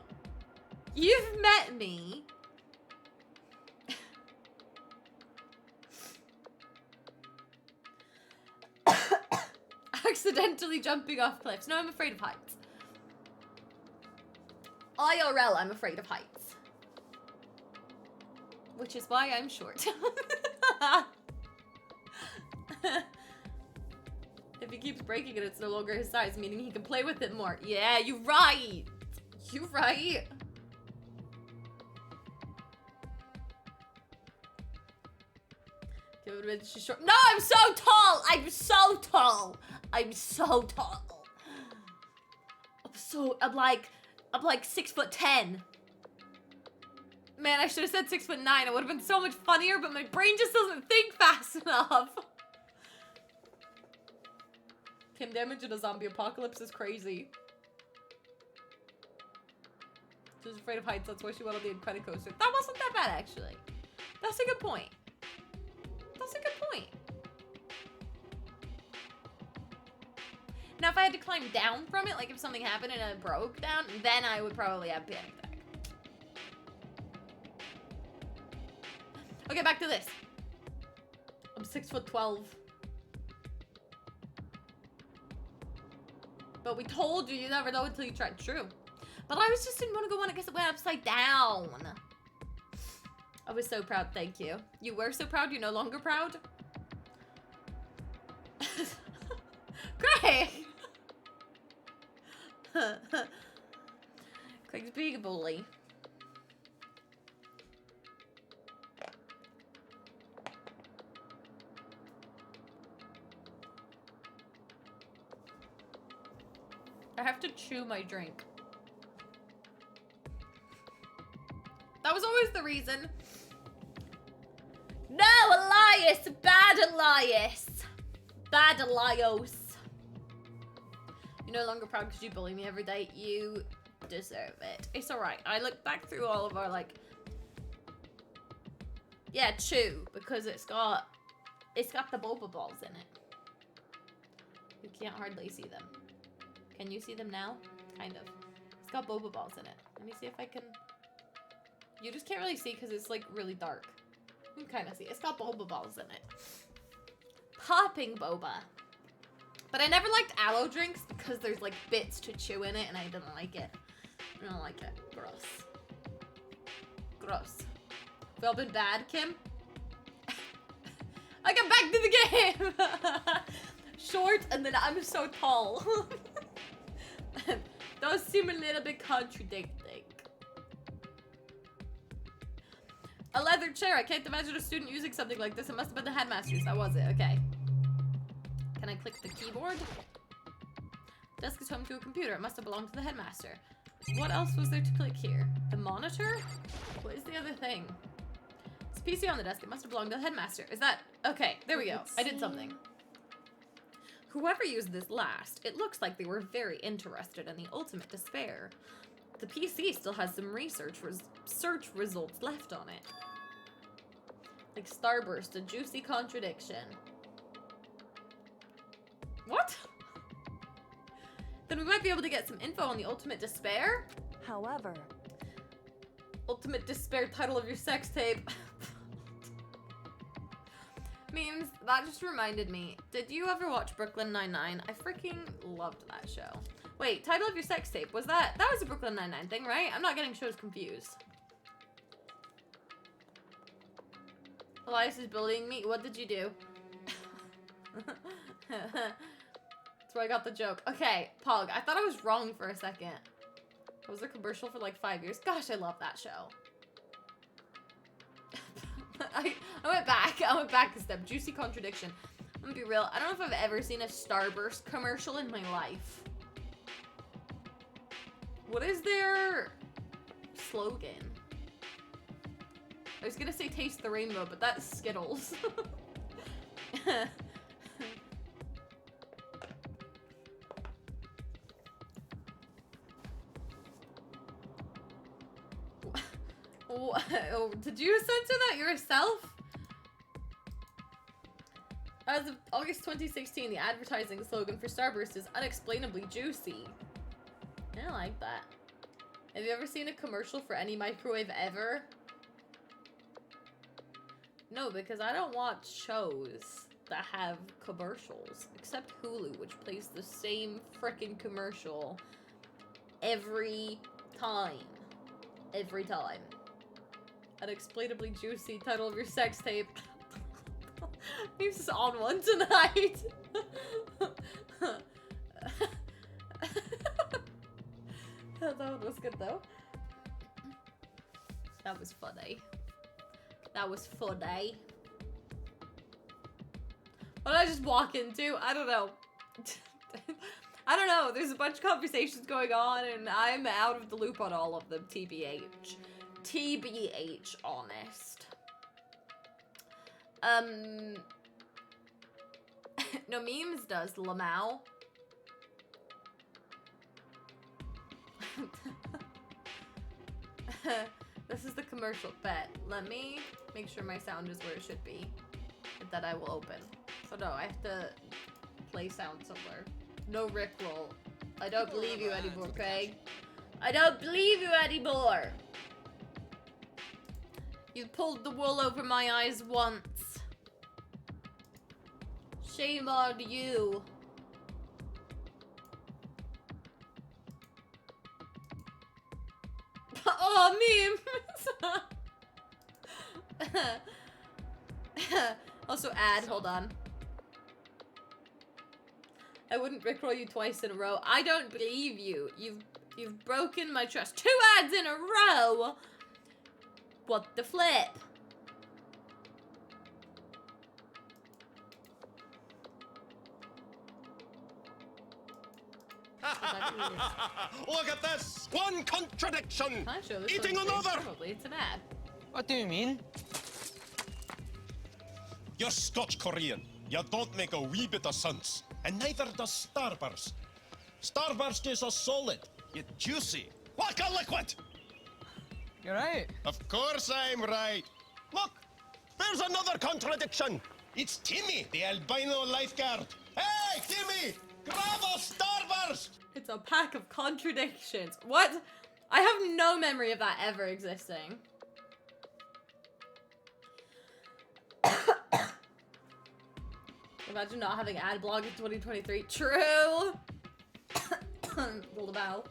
You've met me. Accidentally jumping off cliffs. No, I'm afraid of heights. IRL, I'm afraid of heights. Which is why I'm short. If he keeps breaking it, it's no longer his size, meaning he can play with it more. Yeah, you're right. You're right. She's short. No, I'm so tall. I'm so tall. I'm so tall. I'm like 6'10". Man, I should have said 6'9". It would have been so much funnier, but my brain just doesn't think fast enough. Kim damage in a zombie apocalypse is crazy. She's afraid of heights, that's why she went on the Incredicoaster. That wasn't that bad, actually. That's a good point. That's a good point. Now, if I had to climb down from it, like if something happened and it broke down, then I would probably have panic attack. Okay, back to this. I'm 6'12". But we told you never know until you try. True. But I just didn't want to go on it because it went upside down. I was so proud, thank you. You were so proud, you're no longer proud? Craig! Craig's being a bully. I have to chew my drink. That was always the reason. No, Elias! Bad Elias! Bad Elios. You're no longer proud because you bully me every day. You deserve it. It's alright. I look back through all of our, like... Yeah, chew. Because it's got the boba balls in it. You can't hardly see them. Can you see them now? Kind of. It's got boba balls in it. Let me see if I can... You just can't really see because it's like really dark. You can kind of see. It's got boba balls in it. Popping boba. But I never liked aloe drinks because there's like bits to chew in it and I didn't like it. I don't like it. Gross. Gross. We all been bad, Kim? I got back to the game! Short and then I'm so tall. Those seem a little bit contradicting. A leather chair. I can't imagine a student using something like this. It must have been the headmaster's. That was it. Okay. Can I click the keyboard? Desk is home to a computer. It must have belonged to the headmaster. What else was there to click here? The monitor? What is the other thing? It's a PC on the desk. It must have belonged to the headmaster. Is that... Okay, there we go. I did something. Whoever used this last, it looks like they were very interested in the ultimate despair. The PC still has some search results left on it. Like Starburst, a juicy contradiction. What? Then we might be able to get some info on the ultimate despair? However... Ultimate despair title of your sex tape. Memes, that just reminded me. Did you ever watch Brooklyn Nine-Nine? I freaking loved that show. Wait, title of your sex tape. Was that was a Brooklyn Nine-Nine thing, right? I'm not getting shows confused. Elias is bullying me. What did you do? That's where I got the joke. Okay, Pog, I thought I was wrong for a second. It was a commercial for like 5 years. Gosh, I love that show. I went back a step. Juicy contradiction. I'm gonna be real. I don't know if I've ever seen a Starburst commercial in my life. What is their slogan? I was gonna say taste the rainbow, but that's Skittles. Oh, did you censor that yourself? As of August 2016, the advertising slogan for Starburst is unexplainably juicy. I like that. Have you ever seen a commercial for any microwave ever? No, because I don't watch shows that have commercials. Except Hulu, which plays the same frickin' commercial every time. Every time. Unexplainably juicy title of your sex tape. He's just on one tonight. That one was good though. That was funny. That was funny. What did I just walk into? I don't know. I don't know. There's a bunch of conversations going on and I'm out of the loop on all of them, TBH. TBH, honest. No, Memes does. Lamau. This is the commercial bet. Let me make sure my sound is where it should be. That I will open. So no, I have to play sound somewhere. No Rickroll. I don't believe you anymore, Craig. I don't believe you anymore. You pulled the wool over my eyes once. Shame on you. Oh, memes. Also, hold on. I wouldn't rickroll you twice in a row. I don't believe you. You've broken my trust. 2 ads in a row. What the flip? Look at this! One contradiction! Can I show this Eating on screen? another! Probably, it's an ad. What do you mean? You're Scotch Korean. You don't make a wee bit of sense. And neither does Starburst. Starburst is a solid, yet juicy, like a liquid. You're right. Of course I'm right. Look, there's another contradiction. It's Timmy, the albino lifeguard. Hey, Timmy, grab a Starburst! It's a pack of contradictions. What? I have no memory of that ever existing. Imagine not having ad blog in 2023. True! Roll the bow.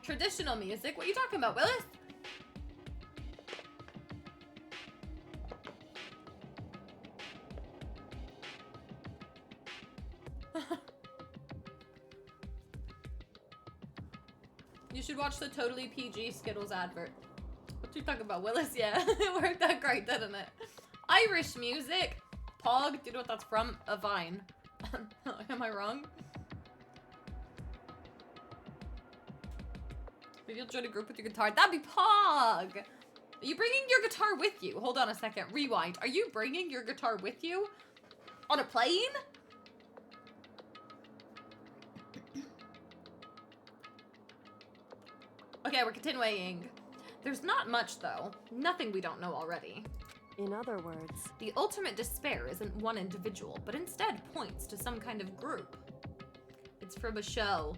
Traditional music? What are you talking about, Willis? You should watch the Totally PG Skittles advert. What you talking about, Willis? Yeah, it worked out great, didn't it? Irish music. Pog. Do you know what that's from? A Vine. Am I wrong? Maybe you'll join a group with your guitar. That'd be Pog! Are you bringing your guitar with you? Hold on a second. Rewind. Are you bringing your guitar with you? On a plane? Okay, we're continuing. There's not much, though. Nothing we don't know already. In other words, The ultimate despair isn't one individual, but instead points to some kind of group. It's from a show.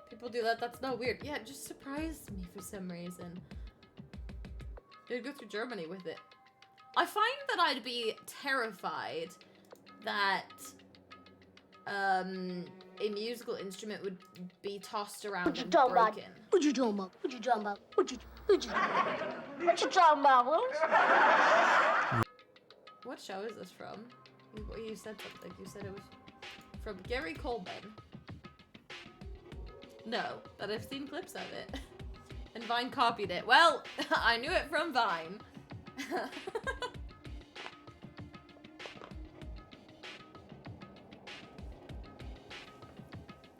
People do that, that's not weird. Yeah, it just surprised me for some reason. They'd go through Germany with it. I find that I'd be terrified that a musical instrument would be tossed around and broken. What you talking about? What you talking about? What you talking about, Willis? What show is this from? You said something. You said it was from Gary Coleman. No, but I've seen clips of it. And Vine copied it. Well, I knew it from Vine.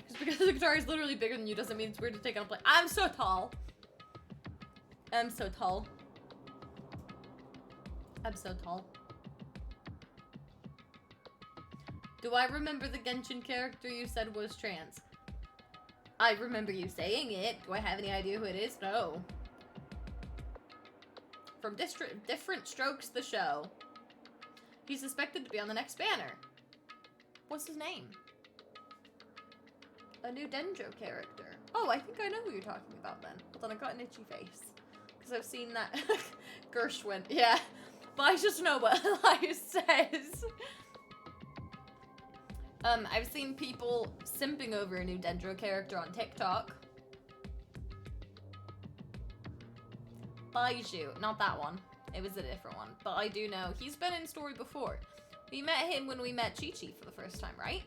Just because the guitar is literally bigger than you doesn't mean it's weird to take on a plane. I'm so tall. I'm so tall. I'm so tall. Do I remember the Genshin character you said was trans? I remember you saying it. Do I have any idea who it is? No. From Different Strokes, the show. He's suspected to be on the next banner. What's his name? A new Dendro character. Oh, I think I know who you're talking about then. Hold on, I got an itchy face. Because I've seen that. Gershwin. Yeah. But I just know what Elias says. I've seen people simping over a new Dendro character on TikTok. Baiju, not that one. It was a different one. But I do know he's been in story before. We met him when we met Chi-Chi for the first time, right?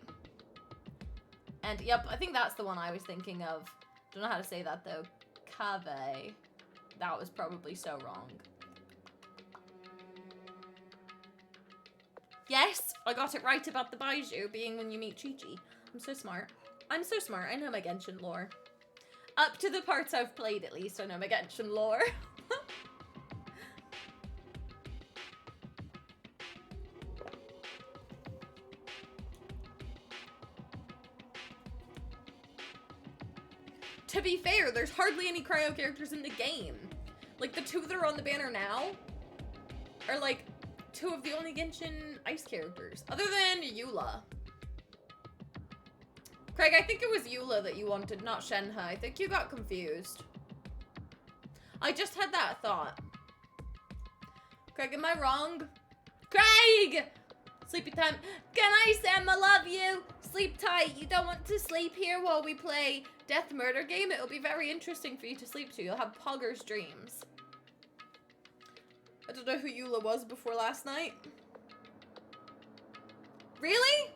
And yep, I think that's the one I was thinking of. Don't know how to say that though. Kave. That was probably so wrong. Yes, I got it right about the Baiju being when you meet Chi-Chi. I'm so smart. I'm so smart. I know my Genshin lore. Up to the parts I've played, at least, I know my Genshin lore. To be fair, there's hardly any cryo characters in the game. Like, the two that are on the banner now are, like, two of the only Genshin Ice characters. Other than Eula. Craig, I think it was Eula that you wanted, not Shenhe. I think you got confused. I just had that thought. Craig, am I wrong? Craig! Sleepy time. Can I, Sam? I love you. Sleep tight. You don't want to sleep here while we play Death Murder game. It'll be very interesting for you to sleep to. You'll have Pogger's dreams. I don't know who Eula was before last night. Really?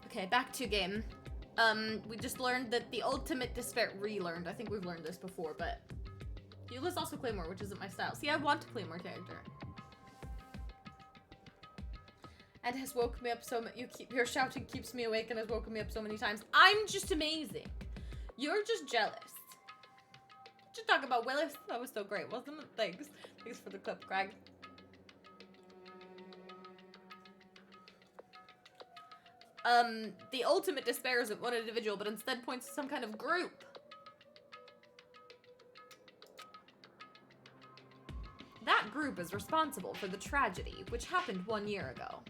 Okay, back to game. We just learned that the ultimate despair relearned. I think we've learned this before, but Eula's also Claymore, which isn't my style. See, I want a Claymore character. And has woken me up so much. Your shouting keeps me awake and has woken me up so many times. I'm just amazing. You're just jealous. Just talk about Willis. That was so great, wasn't it? Thanks. Thanks for the clip, Greg. The ultimate despair isn't one individual, but instead points to some kind of group. That group is responsible for the tragedy, which happened 1 year ago.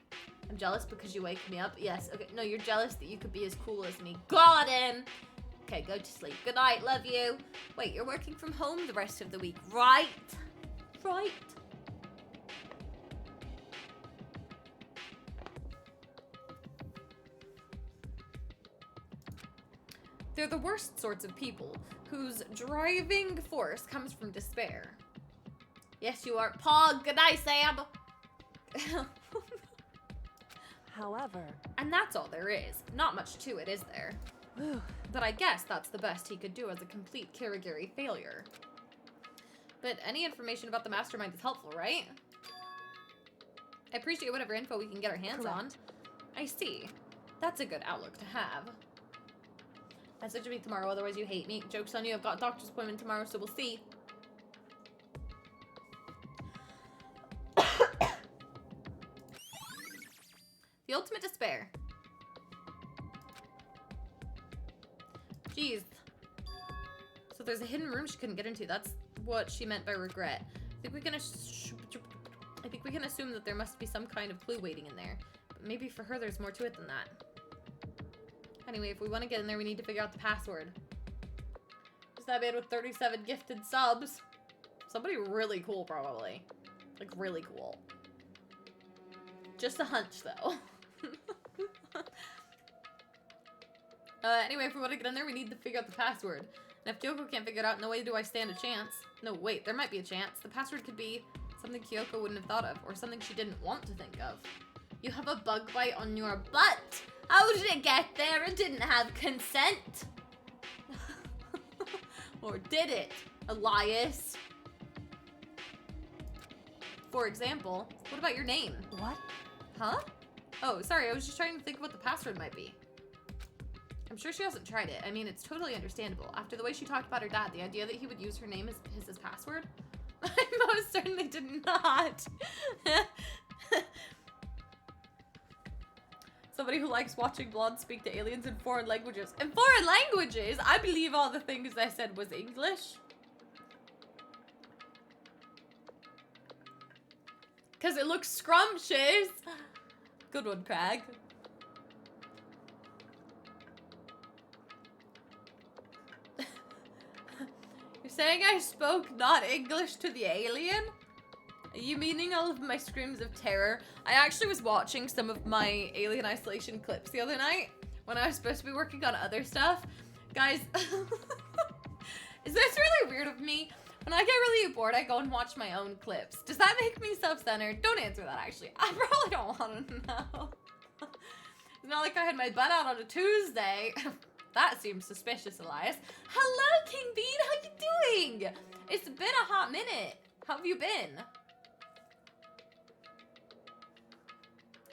I'm jealous because you wake me up. Yes, okay. No, you're jealous that you could be as cool as me. Got him! Okay, go to sleep. Good night, love you. Wait, you're working from home the rest of the week, right? Right. They're the worst sorts of people, whose driving force comes from despair. Yes, you are. Pog, good night, Sam! However... And that's all there is. Not much to it, is there? But I guess that's the best he could do as a complete Kirigiri failure. But any information about the mastermind is helpful, right? I appreciate whatever info we can get our hands on. I see. That's a good outlook to have. Message me tomorrow, otherwise you hate me. Joke's on you, I've got a doctor's appointment tomorrow, so we'll see. The ultimate despair. Jeez. So there's a hidden room she couldn't get into. That's what she meant by regret. I think we can assume that there must be some kind of clue waiting in there. But maybe for her there's more to it than that. Anyway, if we want to get in there, we need to figure out the password. Is that man with 37 gifted subs? Somebody really cool, probably. Like, really cool. Just a hunch, though. Anyway, if we want to get in there, we need to figure out the password. And if Kyoko can't figure it out, no way do I stand a chance. No, wait, there might be a chance. The password could be something Kyoko wouldn't have thought of, or something she didn't want to think of. You have a bug bite on your butt! How did it get there? It didn't have consent! Or did it, Elias? For example, what about your name? What? Huh? Oh, sorry, I was just trying to think what the password might be. I'm sure she hasn't tried it. I mean, it's totally understandable. After the way she talked about her dad, the idea that he would use her name as his password? I most certainly did not. Somebody who likes watching blondes speak to aliens in foreign languages. In foreign languages? I believe all the things I said was English. Because it looks scrumptious. Good one, Craig. You're saying I spoke not English to the alien? Are you meaning all of my screams of terror? I actually was watching some of my Alien Isolation clips the other night when I was supposed to be working on other stuff. Guys, is this really weird of me? When I get really bored, I go and watch my own clips. Does that make me self-centered? Don't answer that, actually. I probably don't want to know. It's not like I had my butt out on a Tuesday. That seems suspicious, Elias. Hello, King Bean. How you doing? It's been a hot minute. How have you been?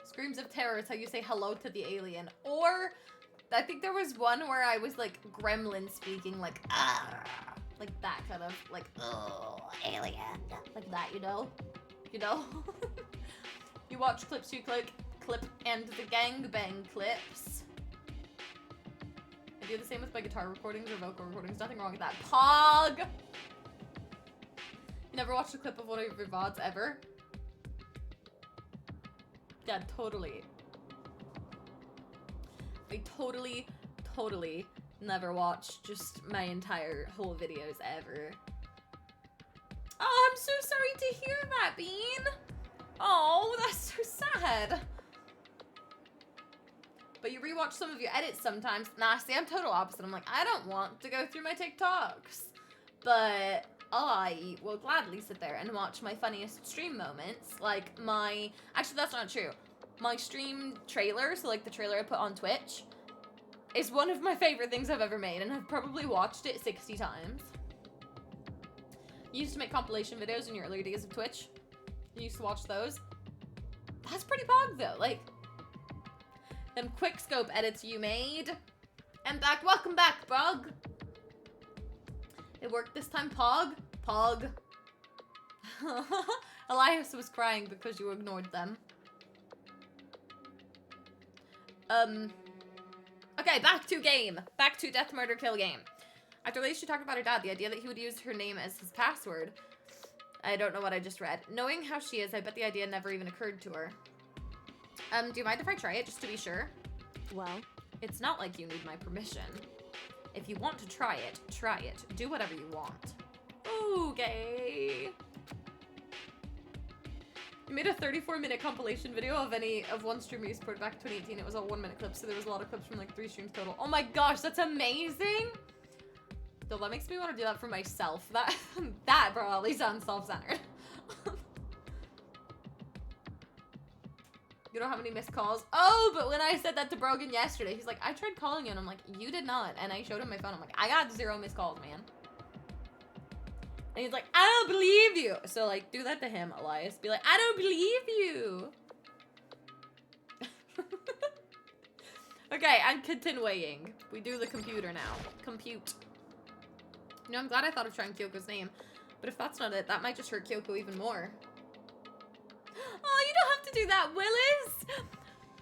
Screams of terror is how you say hello to the alien. Or, I think there was one where I was like gremlin speaking, like, ah, like that kind of, like, oh, alien. Like that, you know? You know? You watch clips, you click. clip and the gangbang clips. I do the same with my guitar recordings or vocal recordings. Nothing wrong with that. Pog! You never watched a clip of one of your VODs ever? Yeah, totally. I totally never watched just my entire whole videos ever. Oh, I'm so sorry to hear that, Bean. Oh, that's so sad. But you rewatch some of your edits sometimes. Nah, see, I'm total opposite. I'm like, I don't want to go through my TikToks. But I will gladly sit there and watch my funniest stream moments. Like my... Actually, that's not true. My stream trailer, so like the trailer I put on Twitch, is one of my favorite things I've ever made, and I've probably watched it 60 times. You used to make compilation videos in your earlier days of Twitch. You used to watch those. That's pretty pog, though. Like, them quick scope edits you made. And back. Welcome back, Bug. It worked this time, Pog. Pog. Elias was crying because you ignored them. Okay, back to game. Back to Death, Murder, Kill game. After Lacey talked about her dad, the idea that he would use her name as his password. I don't know what I just read. Knowing how she is, I bet the idea never even occurred to her. Do you mind if I try it, just to be sure? Well, It's not like you need my permission. If you want to try it, try it. Do whatever you want. Okay. You made a 34-minute compilation video of one stream you supported back in 2018. It was all 1-minute clips, so there was a lot of clips from like 3 streams total. Oh my gosh, that's amazing! Though that makes me want to do that for myself. That probably sounds self-centered. You don't have any missed calls? Oh, but when I said that to Brogan yesterday, he's like, I tried calling you, and I'm like, you did not. And I showed him my phone. I'm like, I got 0 missed calls, man. And he's like, I don't believe you. So, like, do that to him, Elias. Be like, I don't believe you. Okay, I'm continuing. We do the computer now. Compute. You know, I'm glad I thought of trying Kyoko's name. But if that's not it, that might just hurt Kyoko even more. Oh, you don't have to do that, Willis!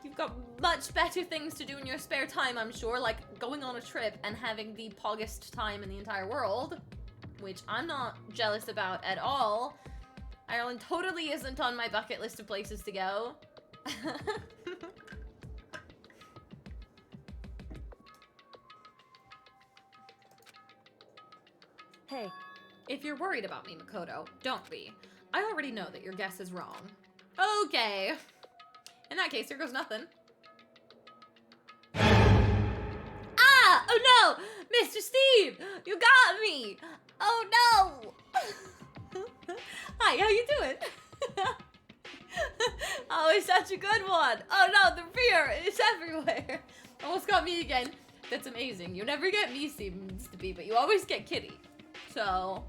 You've got much better things to do in your spare time, I'm sure, like going on a trip and having the poggest time in the entire world, which I'm not jealous about at all. Ireland totally isn't on my bucket list of places to go. hey, If you're worried about me, Makoto, don't be. I already know that your guess is wrong. Okay. In that case, here goes nothing. Ah! Oh no! Mr. Steve! You got me! Oh no! Hi, how you doing? Oh, it's such a good one! Oh no, the fear is everywhere! Almost got me again. That's amazing. You never get me, seems to be, but you always get Kitty. So...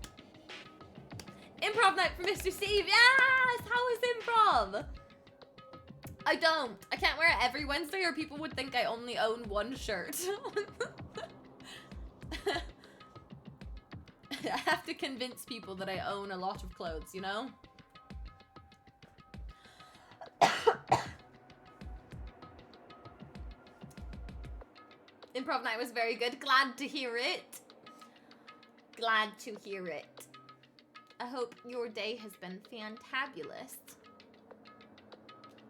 Improv night for Mr. Steve! Yes! How is improv? I don't. I can't wear it every Wednesday or people would think I only own one shirt. I have to convince people that I own a lot of clothes, you know? Improv night was very good. Glad to hear it. Glad to hear it. I hope your day has been fantabulous.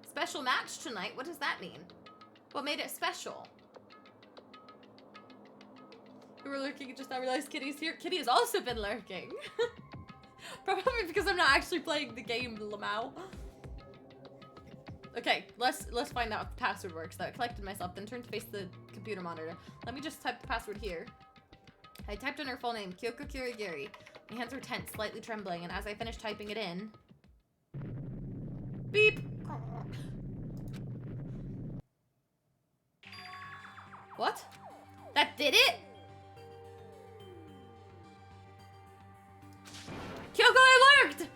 Special match tonight? What does that mean? What made it special? You were lurking and just now realized Kitty's here. Kitty has also been lurking. Probably because I'm not actually playing the game, Lamau. Okay, let's find out if the password works. So I collected myself, then turned to face the computer monitor. Let me just type the password here. I typed in her full name, Kyoko Kirigiri. My hands were tense, slightly trembling, and as I finished typing it in... Beep! What? That did it? Kyoko, it worked!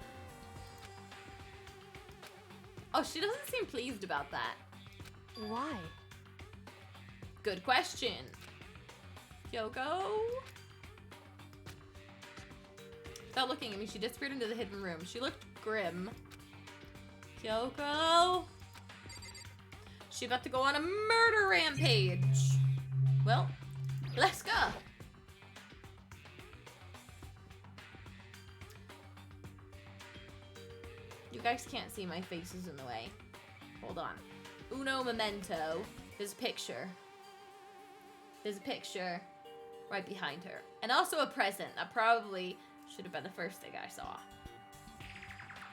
Oh, she doesn't seem pleased about that. why? Good question. Kyoko? Without looking at me, she disappeared into the hidden room. She looked grim. Kyoko? She about to go on a murder rampage. Well, let's go. You guys can't see my faces in the way. Hold on. Uno memento. There's a picture. There's a picture right behind her. And also a present that probably should have been the first thing I saw.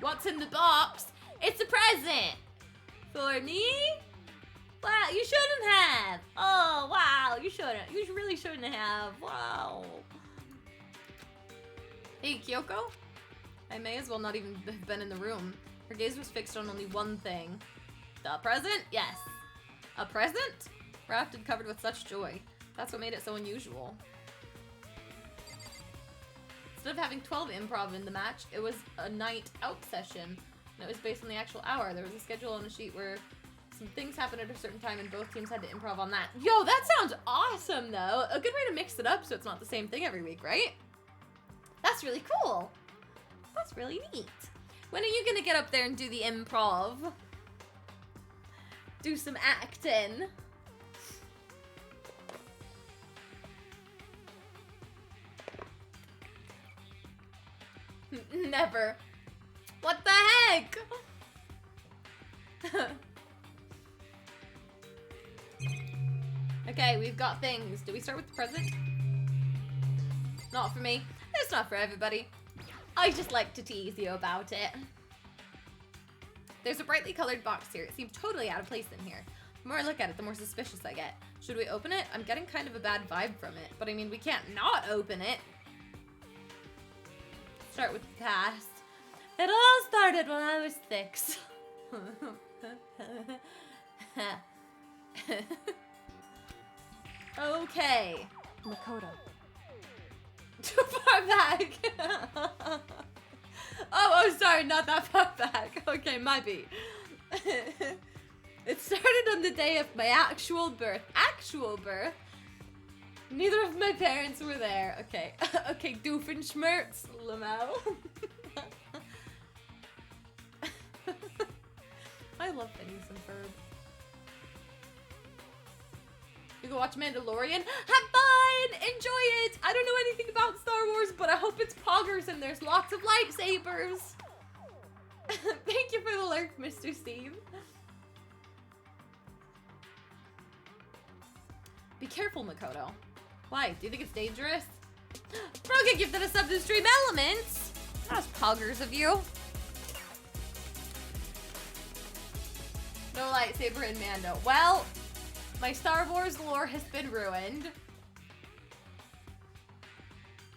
What's in the box? It's a present! For me? Wow, you shouldn't have! Oh, wow, you shouldn't. You really shouldn't have. Wow. Hey, Kyoko? I may as well not even have been in the room. Her gaze was fixed on only one thing. The present? Yes. A present? Wrapped and covered with such joy. That's what made it so unusual. Instead of having 12 improv in the match, it was a night out session. And it was based on the actual hour. There was a schedule on a sheet where some things happened at a certain time and both teams had to improv on that. Yo, that sounds awesome though. A good way to mix it up so it's not the same thing every week, right? That's really cool. That's really neat. When are you gonna get up there and do the improv? Do some acting. Never. What the heck? Okay, we've got things. Do we start with the present? Not for me. It's not for everybody. I just like to tease you about it. There's a brightly colored box here. It seemed totally out of place in here. The more I look at it, the more suspicious I get. Should we open it? I'm getting kind of a bad vibe from it, but I mean, we can't not open it. Start with the past. It all started when I was 6. Okay. Makoto. Too far back. oh, sorry, not that far back. Okay, might be. It started on the day of my actual birth. Actual birth? Neither of my parents were there. Okay. Okay, Doofenshmirtz, Lamau. I love Phineas and Ferb. You go watch Mandalorian? Have fun! Enjoy it! I don't know anything about Star Wars, but I hope it's poggers and there's lots of lightsabers. Thank you for the lurk, Mr. Steve. Be careful, Makoto. Why? Do you think it's dangerous? Brogan gifted us sub to Stream Elements! That was poggers of you. No lightsaber in Mando. Well, my Star Wars lore has been ruined.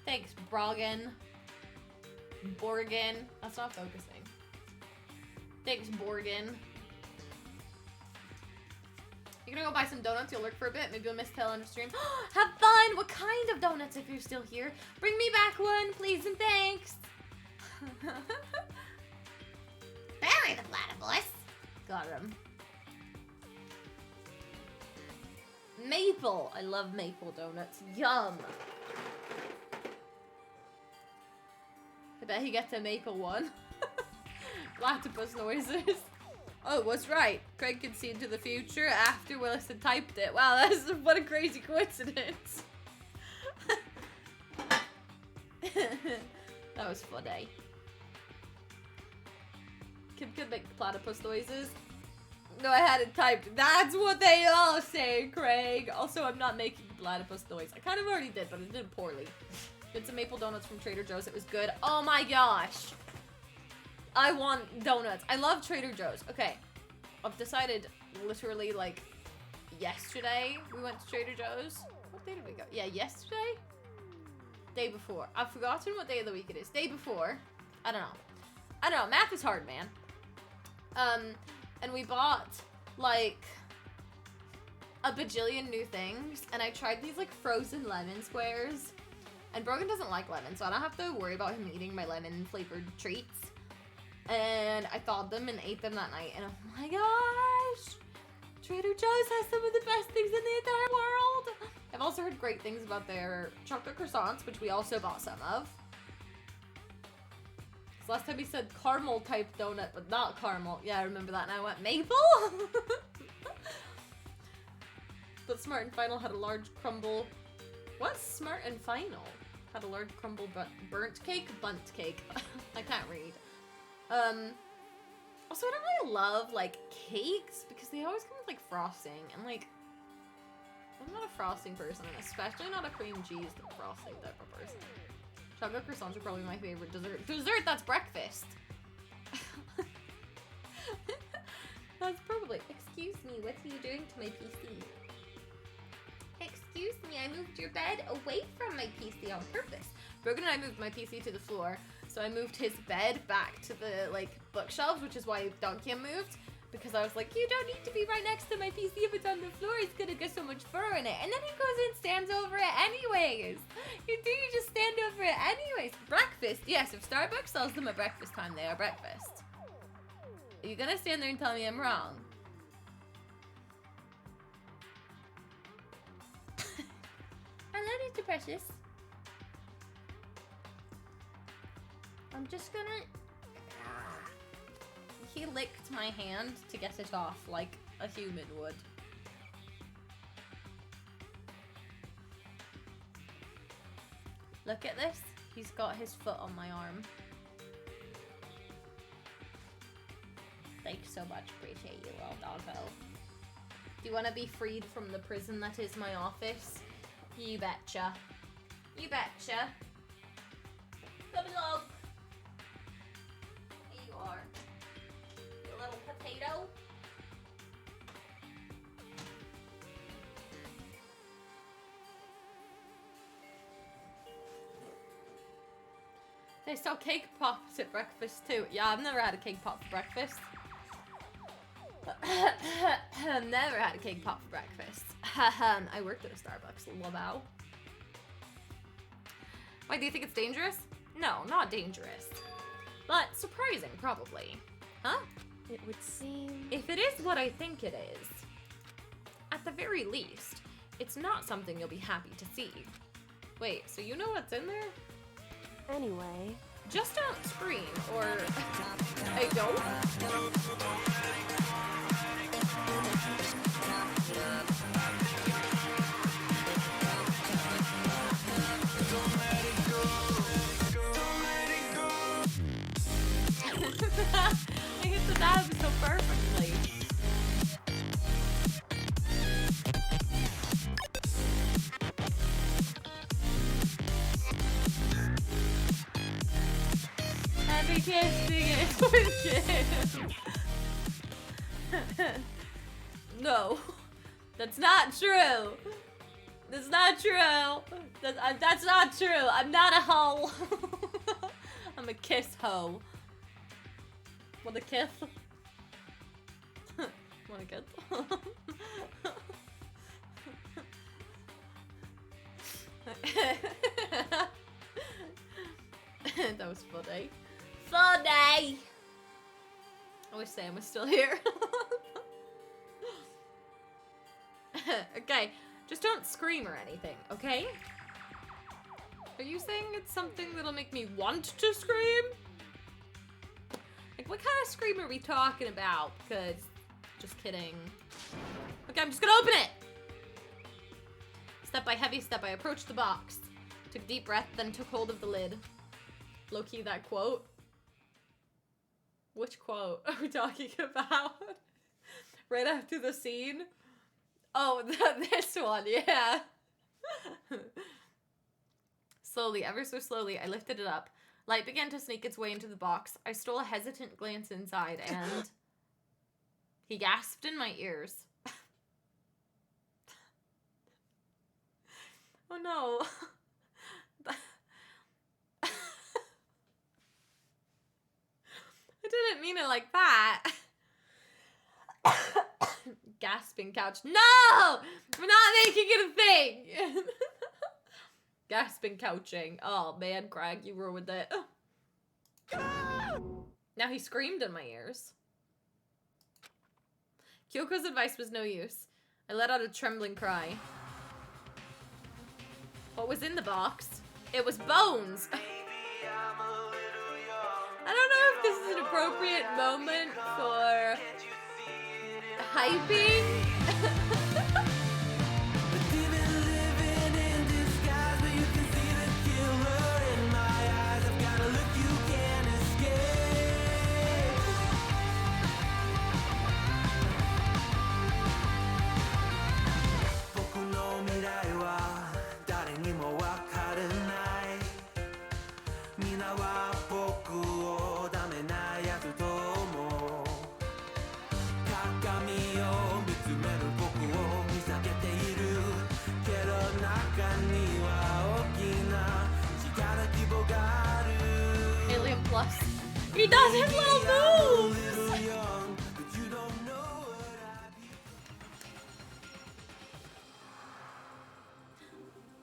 Thanks, Brogan. Borgin. That's not focusing. Thanks, Borgin. You're gonna go buy some donuts, you'll lurk for a bit, maybe you'll miss tail on the stream. Have fun! What kind of donuts if you're still here? Bring me back one, please and thanks! Barry the platypus! Got him. Maple! I love maple donuts. Yum! I bet he gets a maple one. Platypus noises. Oh, what's right? Craig could see into the future after Willis had typed it. Wow, that's what a crazy coincidence. That was funny. Kid could make platypus noises. No, I had it typed. That's what they all say, Craig. Also, I'm not making platypus noise. I kind of already did, but I did poorly. Did some maple donuts from Trader Joe's. It was good. Oh my gosh. I want donuts. I love Trader Joe's. Okay. I've decided literally like yesterday we went to Trader Joe's. What day did we go? Yeah, yesterday? Day before. I've forgotten what day of the week it is. Day before. I don't know. Math is hard, man. And we bought like a bajillion new things, and I tried these like frozen lemon squares, and Brogan doesn't like lemon, so I don't have to worry about him eating my lemon flavored treats. And I thawed them and ate them that night, and oh my gosh, Trader Joe's has some of the best things in the entire world. I've also heard great things about their chocolate croissants, which we also bought some of. Last time he said caramel type donut, but not caramel. Yeah, I remember that, and I went, maple? but Smart and Final had a large crumble. What's Smart and Final? Had a large crumble burnt cake? Bunt cake. I can't read. Also, I don't really love, like, cakes, because they always come with, like, frosting, and, like, I'm not a frosting person, especially not a cream cheese frosting type of person. Chocolate croissants are probably my favorite dessert. Dessert, that's breakfast! That's probably... Excuse me, what are you doing to my PC? Excuse me, I moved your bed away from my PC on purpose. Brogan and I moved my PC to the floor, so I moved his bed back to the, like, bookshelves, which is why Donkey Moved, because I was like, you don't need to be right next to my PC if it's on the floor, it's gonna get so much fur in it. And then he goes and stands over it anyways. You just stand over it anyways. Breakfast, yes, if Starbucks sells them at breakfast time, they are breakfast. Are you gonna stand there and tell me I'm wrong? I love you, too precious. I'm just gonna... He licked my hand to get it off like a human would. Look at this. He's got his foot on my arm. Thanks so much. Appreciate you, all doggo. Do you want to be freed from the prison that is my office? You betcha. You betcha. Come along. Here you are. You little potato. They sell cake pops at breakfast too. Yeah, I've never had a cake pop for breakfast. I've never had a cake pop for breakfast. I worked at a Starbucks. Wow. Why, do you think it's dangerous? No, not dangerous. But surprising, probably. Huh? It would seem... If it is what I think it is, at the very least, it's not something you'll be happy to see. Wait, so you know what's in there? Anyway... Just don't scream, or... I don't? I hit the dab so perfectly. Happy testing it with Jim. No, that's not true. That's not true. That's not true. I'm not a hoe. I'm a kiss hoe. Want a kiss? Want a kiss? That was funny. Funny! I wish Sam was still here. Okay, just don't scream or anything, okay? Are you saying it's something that'll make me want to scream? Like, what kind of scream are we talking about? Because, just kidding. Okay, I'm just gonna open it! Step by heavy step, I approached the box. Took a deep breath, then took hold of the lid. Low-key, that quote. Which quote are we talking about? Right after the scene? Oh, this one, yeah. Slowly, ever so slowly, I lifted it up. Light began to sneak its way into the box. I stole a hesitant glance inside, and... he gasped in my ears. Oh no. I didn't mean it like that. Gasping couch. No! We're not making it a thing! Gasping couching. Oh man, Greg, you ruined it. Now he screamed in my ears. Kyoko's advice was no use. I let out a trembling cry. What was in the box? It was bones! I don't know if this is an appropriate moment for hyping. him plus. He does his little moves!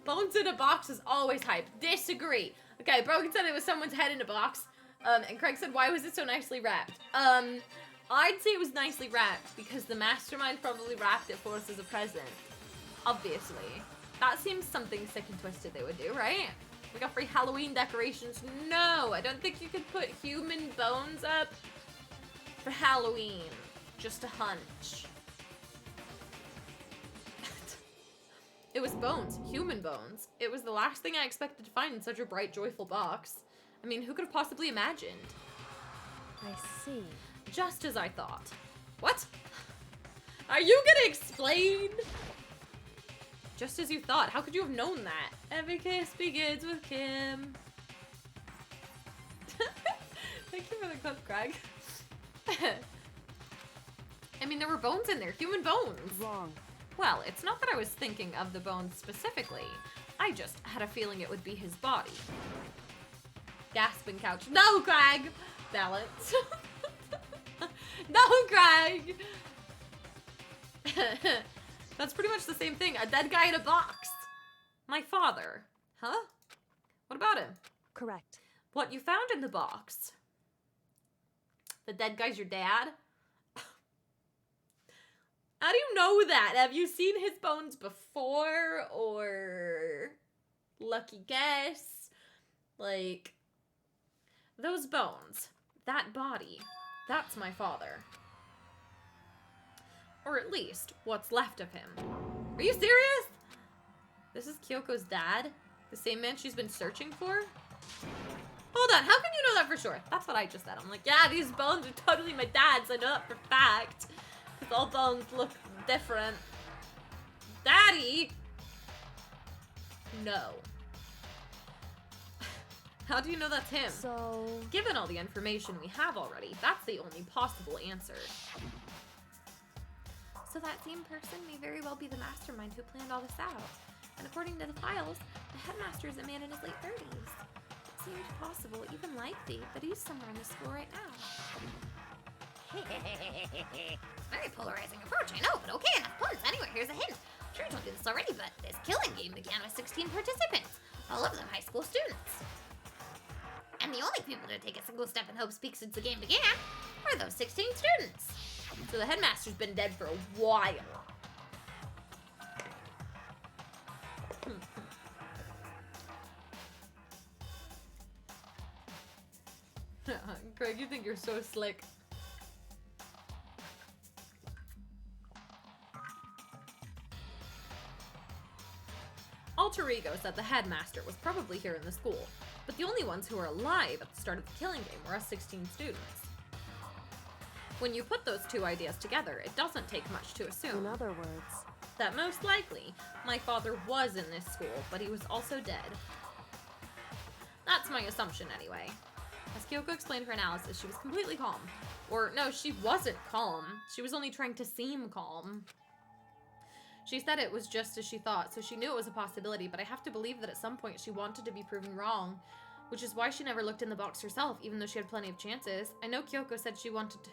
Bones in a box is always hype. Disagree. Okay, Brogan said it was someone's head in a box. And Craig said, why was it so nicely wrapped? I'd say it was nicely wrapped because the mastermind probably wrapped it for us as a present. Obviously. That seems something sick and twisted they would do, right? We got free Halloween decorations. No, I don't think you could put human bones up for Halloween. Just a hunch. It was bones. Human bones. It was the last thing I expected to find in such a bright, joyful box. I mean, who could have possibly imagined? I see. Just as I thought. What? Are you gonna explain? Just as you thought. How could you have known that? Every kiss begins with Kim. Thank you for the clip, Craig. I mean, there were bones in there. Human bones. Wrong. Well, it's not that I was thinking of the bones specifically. I just had a feeling it would be his body. Gasping couch. No, Craig! Balance. No, Craig! That's pretty much the same thing. A dead guy in a box. My father. Huh? What about him? Correct. What you found in the box. The dead guy's your dad? How do you know that? Have you seen his bones before? Or lucky guess? Like, those bones, that body, that's my father. Or at least, what's left of him. Are you serious? This is Kyoko's dad? The same man she's been searching for? Hold on, how can you know that for sure? That's what I just said. I'm like, yeah, these bones are totally my dad's. I know that for fact. Because all bones look different. Daddy? No. How do you know that's him? So... Given all the information we have already, that's the only possible answer. So that same person may very well be the mastermind who planned all this out. And according to the files, the headmaster is a man in his late 30s. It seems possible, even likely, that he's somewhere in the school right now. Very polarizing approach, I know, but okay, enough puns. Anyway, here's a hint. I'm sure I told you this already, but this killing game began with 16 participants. All of them high school students. And the only people to take a single step in Hope's Peak since the game began are those 16 students. So the headmaster's been dead for a while. Craig, you think you're so slick. Alter Ego said the headmaster was probably here in the school, but the only ones who were alive at the start of the killing game were us 16 students. When you put those two ideas together, it doesn't take much to assume In other words... that most likely my father was in this school, but he was also dead. That's my assumption anyway. As Kyoko explained her analysis, she was completely calm. Or no, she wasn't calm. She was only trying to seem calm. She said it was just as she thought, so she knew it was a possibility, but I have to believe that at some point she wanted to be proven wrong, which is why she never looked in the box herself, even though she had plenty of chances. I know Kyoko said she wanted to...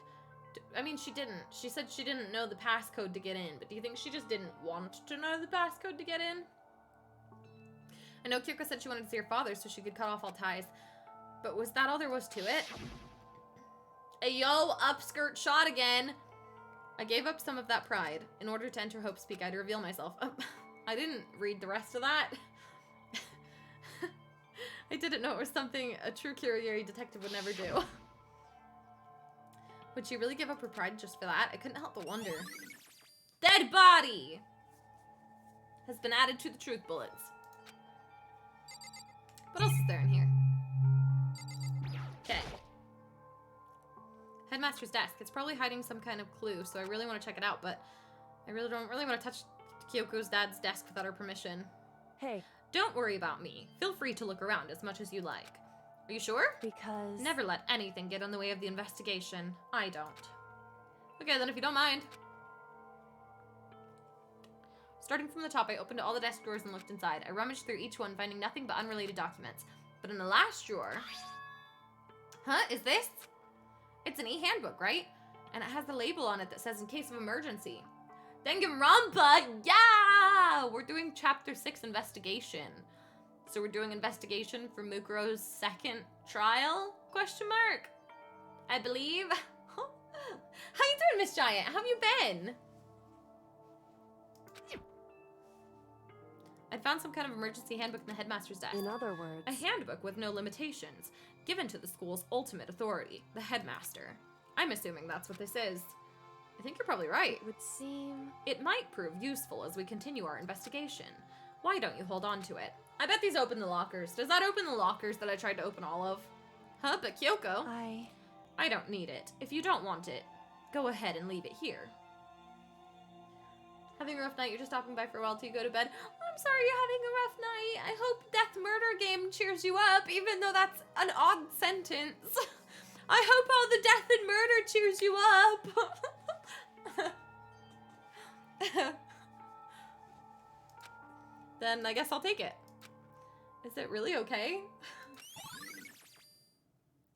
I mean, she didn't. She said she didn't know the passcode to get in, but do you think she just didn't want to know the passcode to get in? I know Kyoko said she wanted to see her father so she could cut off all ties, but was that all there was to it? Hey, yo, upskirt shot again! I gave up some of that pride. In order to enter Hope's Peak, I had to reveal myself. I didn't read the rest of that. I didn't know it was something a true Kyogre detective would never do. Would she really give up her pride just for that? I couldn't help but wonder. Dead body! Has been added to the truth bullets. What else is there in here? Okay. Headmaster's desk. It's probably hiding some kind of clue, so I really want to check it out, but I really don't want to touch Kyoko's dad's desk without her permission. Hey, Don't worry about me. Feel free to look around as much as you like. Are you sure? because... Never let anything get in the way of the investigation. I don't. Okay, then if you don't mind. Starting from the top, I opened all the desk drawers and looked inside. I rummaged through each one, finding nothing but unrelated documents. But in the last drawer, Huh? Is this? It's an e-handbook, right? And it has the label on it that says in case of emergency. Danganronpa! Yeah! We're doing chapter 6 investigation. So we're doing investigation for Mukuro's second trial? Question mark? I believe. How you doing, Miss Giant? How have you been? I found some kind of emergency handbook in the headmaster's desk. In other words, A handbook with no limitations, given to the school's ultimate authority, the headmaster. I'm assuming that's what this is. I think you're probably right. it would seem... It might prove useful as we continue our investigation. Why don't you hold on to it? I bet these open the lockers. Does that open the lockers that I tried to open all of? Huh, but Kyoko? I don't need it. If you don't want it, go ahead and leave it here. Having a rough night, you're just stopping by for a while till you go to bed. I'm sorry you're having a rough night. I hope Death Murder Game cheers you up, even though that's an odd sentence. I hope all the death and murder cheers you up. Then I guess I'll take it. Is it really okay?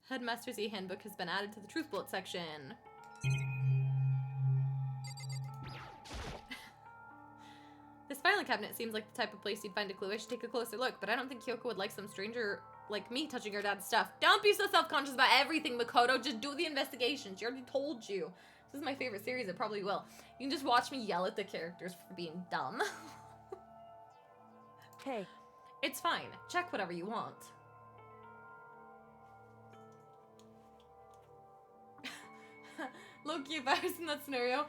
Headmaster's e-handbook has been added to the truth bullet section. This filing cabinet seems like the type of place you'd find a clue. I should take a closer look, but I don't think Kyoko would like some stranger like me touching her dad's stuff. Don't be so self-conscious about everything, Makoto. Just do the investigation. She already told you. This is my favorite series. It probably will. You can just watch me yell at the characters for being dumb. Hey, It's fine. Check whatever you want. Loki, if I was in that scenario,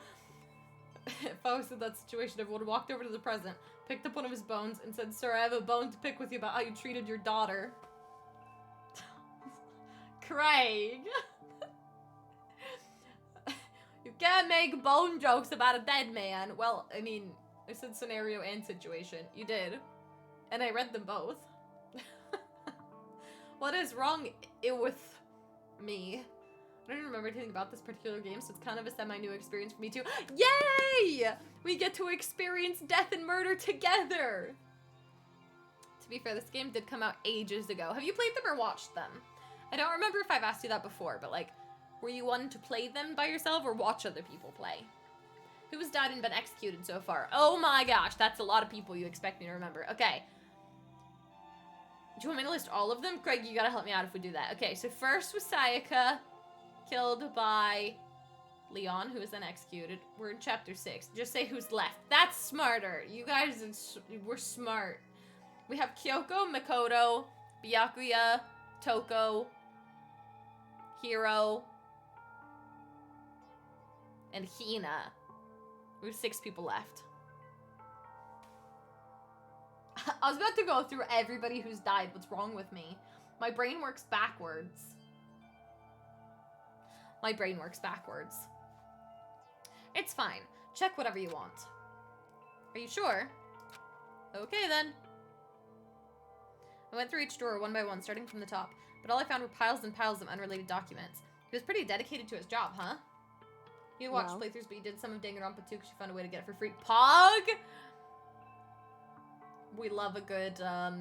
if I was in that situation, I would have walked over to the president, picked up one of his bones, and said, "Sir, I have a bone to pick with you about how you treated your daughter." Craig! You can't make bone jokes about a dead man. Well, I mean, I said scenario and situation. You did. And I read them both. What is wrong with me? I don't even remember anything about this particular game, so it's kind of a semi-new experience for me too. Yay! We get to experience death and murder together! To be fair, this game did come out ages ago. Have you played them or watched them? I don't remember if I've asked you that before, but like, were you one to play them by yourself or watch other people play? Who has died and been executed so far? Oh my gosh, that's a lot of people you expect me to remember. Okay. Do you want me to list all of them? Craig, you gotta help me out if we do that. Okay, so first was Sayaka, killed by Leon, who was then executed. We're in chapter 6. Just say who's left. That's smarter. You guys, we're smart. We have Kyoko, Makoto, Byakuya, Toko, Hiro, and Hina. We have 6 people left. I was about to go through everybody who's died. What's wrong with me? My brain works backwards. My brain works backwards. It's fine. Check whatever you want. Are you sure? Okay then. I went through each drawer one by one, starting from the top, but all I found were piles and piles of unrelated documents. He was pretty dedicated to his job, huh? You watched playthroughs, but you did some of Danganronpa too because you found a way to get it for free. Pog! We love a good, I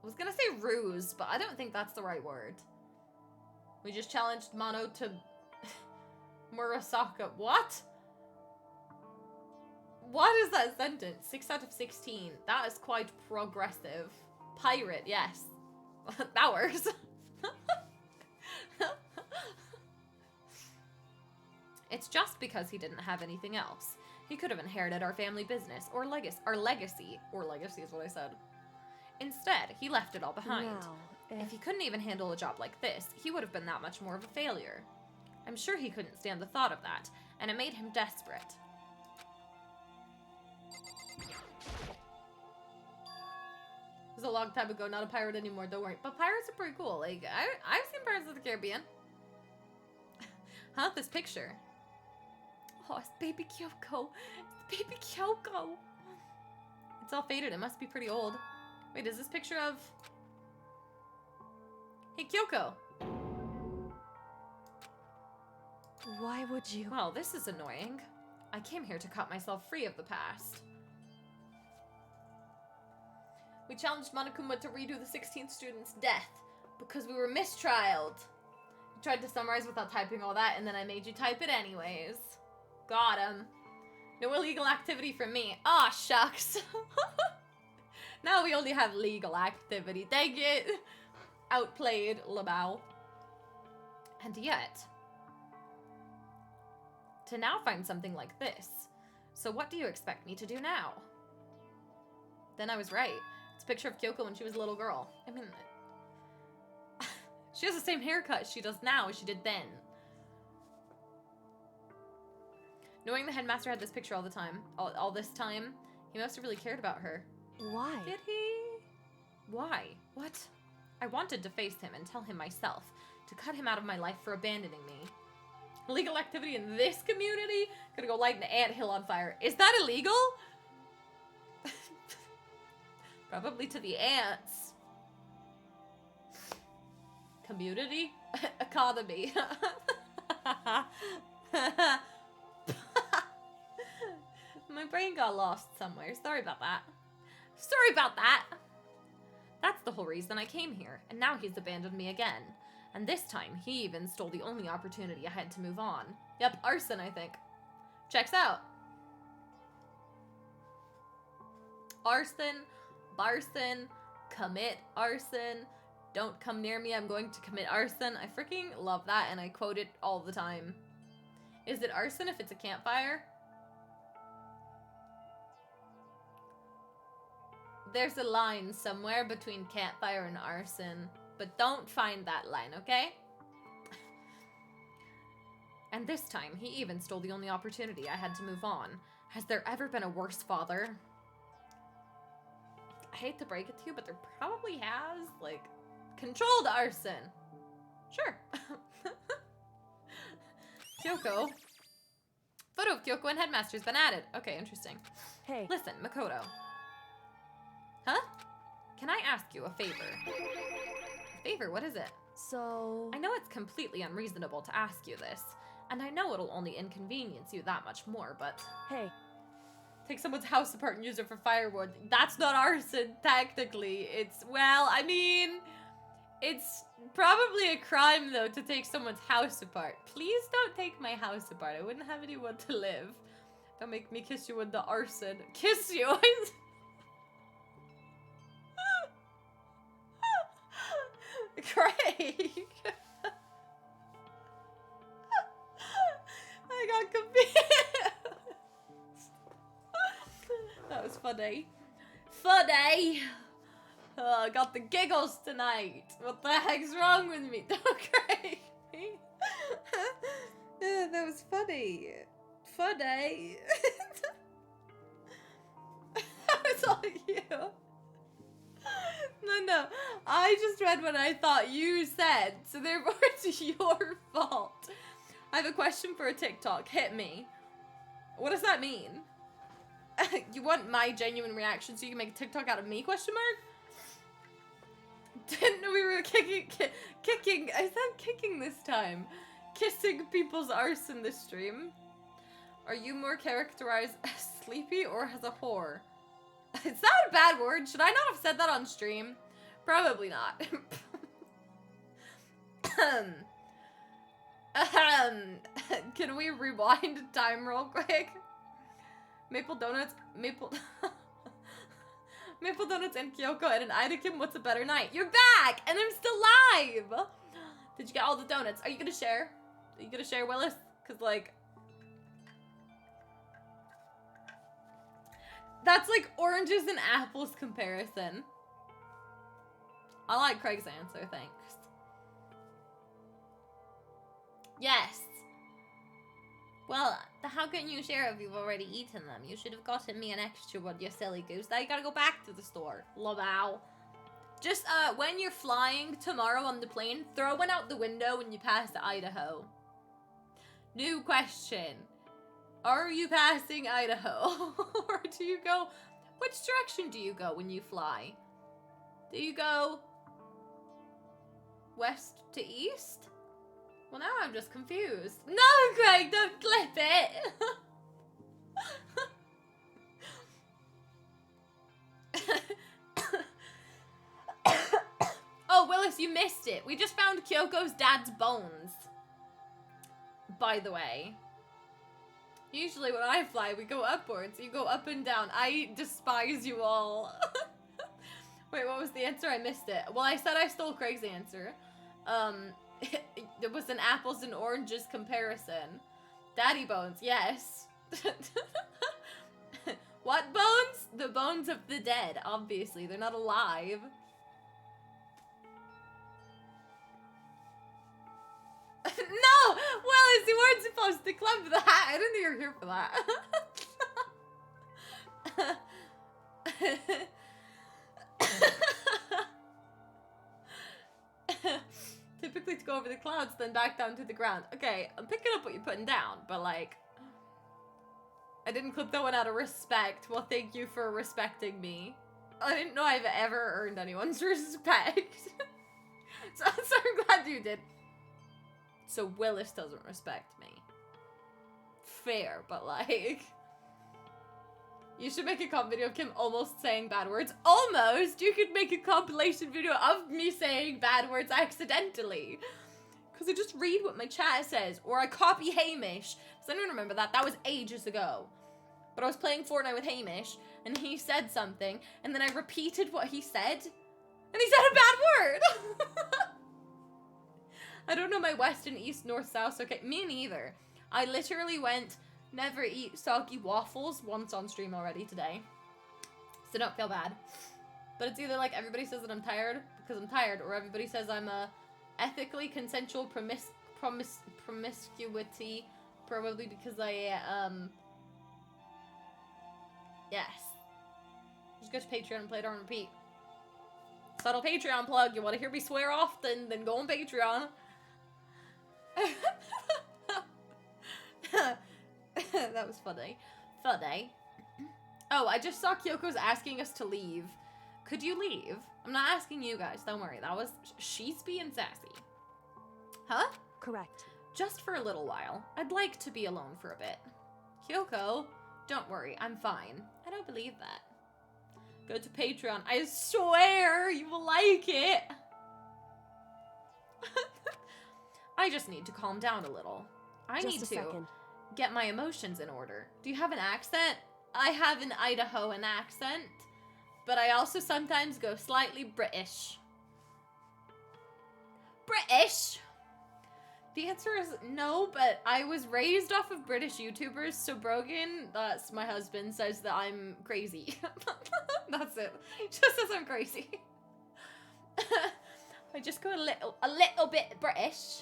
was gonna say ruse, but I don't think that's the right word. We just challenged Mono to Murasaka. What? What is that sentence? 6 out of 16. That is quite progressive. Pirate, yes. That works. It's just because he didn't have anything else. He could have inherited our family business, or legacy. Or legacy is what I said. Instead, he left it all behind. now, If he couldn't even handle a job like this, he would have been that much more of a failure. I'm sure he couldn't stand the thought of that, and it made him desperate. It was a long time ago, not a pirate anymore, don't worry. But pirates are pretty cool. Like, I've seen Pirates of the Caribbean. Huh? This picture. Oh, it's baby Kyoko. It's baby Kyoko. It's all faded. It must be pretty old. Wait, is this picture of... Hey, Kyoko. why would you? Well, this is annoying. I came here to cut myself free of the past. We challenged Monokuma to redo the 16th student's death. Because we were mistrialed. You tried to summarize without typing all that, and then I made you type it anyways. Got him. No illegal activity from me. Aw, shucks. Now we only have legal activity. Dang it. Outplayed, Lamau. And yet, to now find something like this. So what do you expect me to do now? Then I was right. It's a picture of Kyoko when she was a little girl. I mean, she has the same haircut she does now as she did then. Knowing the headmaster had this picture all the time, all this time, he must have really cared about her. Why? Did he? Why? What? I wanted to face him and tell him myself, to cut him out of my life for abandoning me. Illegal activity in this community? Gonna go light an anthill on fire. Is that illegal? Probably to the ants. Community? Economy. My brain got lost somewhere. Sorry about that. Sorry about that! That's the whole reason I came here, and now he's abandoned me again. And this time, he even stole the only opportunity I had to move on. Yep, arson, I think. Checks out. Arson, barson, commit arson. Don't come near me, I'm going to commit arson. I freaking love that, and I quote it all the time. Is it arson if it's a campfire? There's a line somewhere between campfire and arson, but don't find that line, okay? And this time, he even stole the only opportunity I had to move on. Has there ever been a worse father? I hate to break it to you, but there probably has, like, controlled arson. Sure. Kyoko. Photo of Kyoko and Headmaster's been added. Okay, interesting. Hey. Listen, Makoto. Huh? Can I ask you a favor? A favor? What is it? So... I know it's completely unreasonable to ask you this, and I know it'll only inconvenience you that much more, but... Hey. Take someone's house apart and use it for firewood. That's not arson, technically. It's, well, I mean... It's probably a crime, though, to take someone's house apart. Please don't take my house apart. I wouldn't have anyone to live. Don't make me kiss you with the arson. Kiss you? Craig! I got confused. That was funny. Funny! Oh, I got the giggles tonight. What the heck's wrong with me? Don't Craig me. That was funny. Funny. That was all you. No, I just read what I thought you said, so therefore it's your fault. I have a question for a TikTok. Hit me. What does that mean? You want my genuine reaction so you can make a TikTok out of me, question mark? Didn't know we were kicking, I said kicking this time. Kissing people's arse in this stream. Are you more characterized as sleepy or as a whore? Is that a bad word? Should I not have said that on stream? Probably not. Can we rewind time real quick? Maple Donuts and Kyoko and an Idakim, what's a better night? You're back! And I'm still live! Did you get all the donuts? Are you gonna share? Are you gonna share, Willis? Cause like... That's like oranges and apples comparison. I like Craig's answer, thanks. Yes. Well, how can you share if you've already eaten them? You should have gotten me an extra one, you silly goose. Now you gotta go back to the store. Lobao. Just, when you're flying tomorrow on the plane, throw one out the window when you pass Idaho. New question. Are you passing Idaho? Or do you go... Which direction do you go when you fly? Do you go... west to east? Well, now I'm just confused. No, Craig, don't clip it! Oh, Willis, you missed it. We just found Kyoko's dad's bones. By the way. Usually when I fly, we go upwards. You go up and down. I despise you all. Wait, what was the answer? I missed it. Well, I said I stole Craig's answer. It was an apples and oranges comparison. Daddy bones, yes. What bones? The bones of the dead, obviously. They're not alive. No! Willis, you weren't supposed to club that. I didn't think you were here for that. Typically to go over the clouds, then back down to the ground. Okay, I'm picking up what you're putting down, but like... I didn't clip that one out of respect. Well, thank you for respecting me. I didn't know I've ever earned anyone's respect. so I'm glad you did. So Willis doesn't respect me. Fair, but like... You should make a comp video of Kim almost saying bad words. Almost! You could make a compilation video of me saying bad words accidentally. Because I just read what my chat says. Or I copy Hamish. Does anyone remember that? That was ages ago. But I was playing Fortnite with Hamish. And he said something. And then I repeated what he said. And he said a bad word! I don't know my west and east, north, south. Okay, me neither. I literally went... Never eat soggy waffles once on stream already today. So don't feel bad. But it's either like everybody says that I'm tired because I'm tired, or everybody says I'm a ethically consensual promiscuity, probably because I, yes. Just go to Patreon and play it on repeat. Subtle Patreon plug. You want to hear me swear often, then go on Patreon. That was funny. Funny. Oh, I just saw Kyoko's asking us to leave. Could you leave? I'm not asking you guys, don't worry. That was... She's being sassy. Huh? Correct. Just for a little while. I'd like to be alone for a bit. Kyoko, don't worry, I'm fine. I don't believe that. Go to Patreon. I swear you will like it. I just need to calm down a little. I Just need a to second. get my emotions in order. Do you have an accent? I have an Idahoan accent, but I also sometimes go slightly British. British? The answer is no, but I was raised off of British YouTubers, so Brogan, that's my husband, says that I'm crazy. That's it. He just says I'm crazy. I just go a little bit British,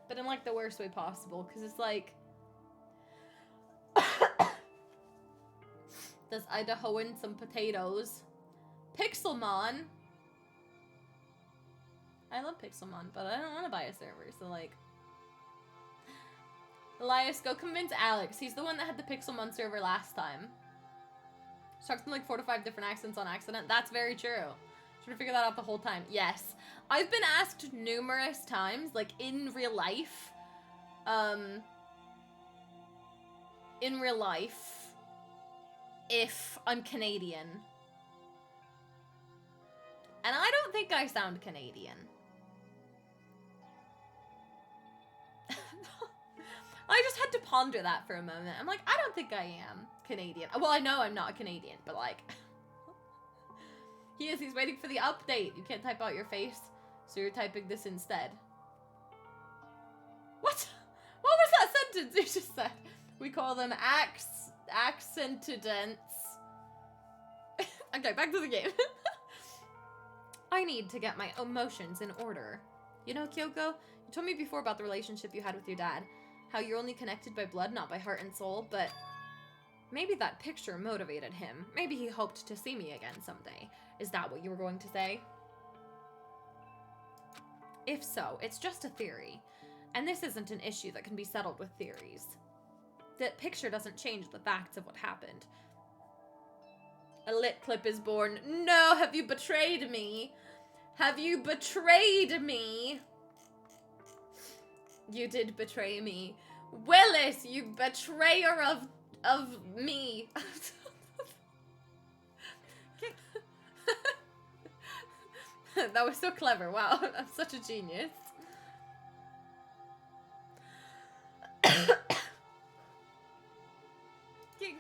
but in like the worst way possible, because it's like... Does Idahoan some potatoes? Pixelmon. I love Pixelmon, but I don't want to buy a server, so like... Elias, go convince Alex. He's the one that had the Pixelmon server last time. She talks in like 4 to 5 different accents on accident. That's very true. Should have figured that out the whole time. Yes. I've been asked numerous times, like in real life, if I'm Canadian. And I don't think I sound Canadian. I just had to ponder that for a moment. I'm like, I don't think I am Canadian. Well, I know I'm not a Canadian, but like... He is, he's waiting for the update. You can't type out your face, so you're typing this instead. What? What was that sentence you just said? We call them accentedents. Okay, back to the game. I need to get my emotions in order. You know, Kyoko, you told me before about the relationship you had with your dad. How you're only connected by blood, not by heart and soul, but maybe that picture motivated him. Maybe he hoped to see me again someday. Is that what you were going to say? If so, it's just a theory. And this isn't an issue that can be settled with theories. That picture doesn't change the facts of what happened. A lit clip is born. No, have you betrayed me? Have you betrayed me? You did betray me. Willis, you betrayer of me. That was so clever. Wow, I'm such a genius.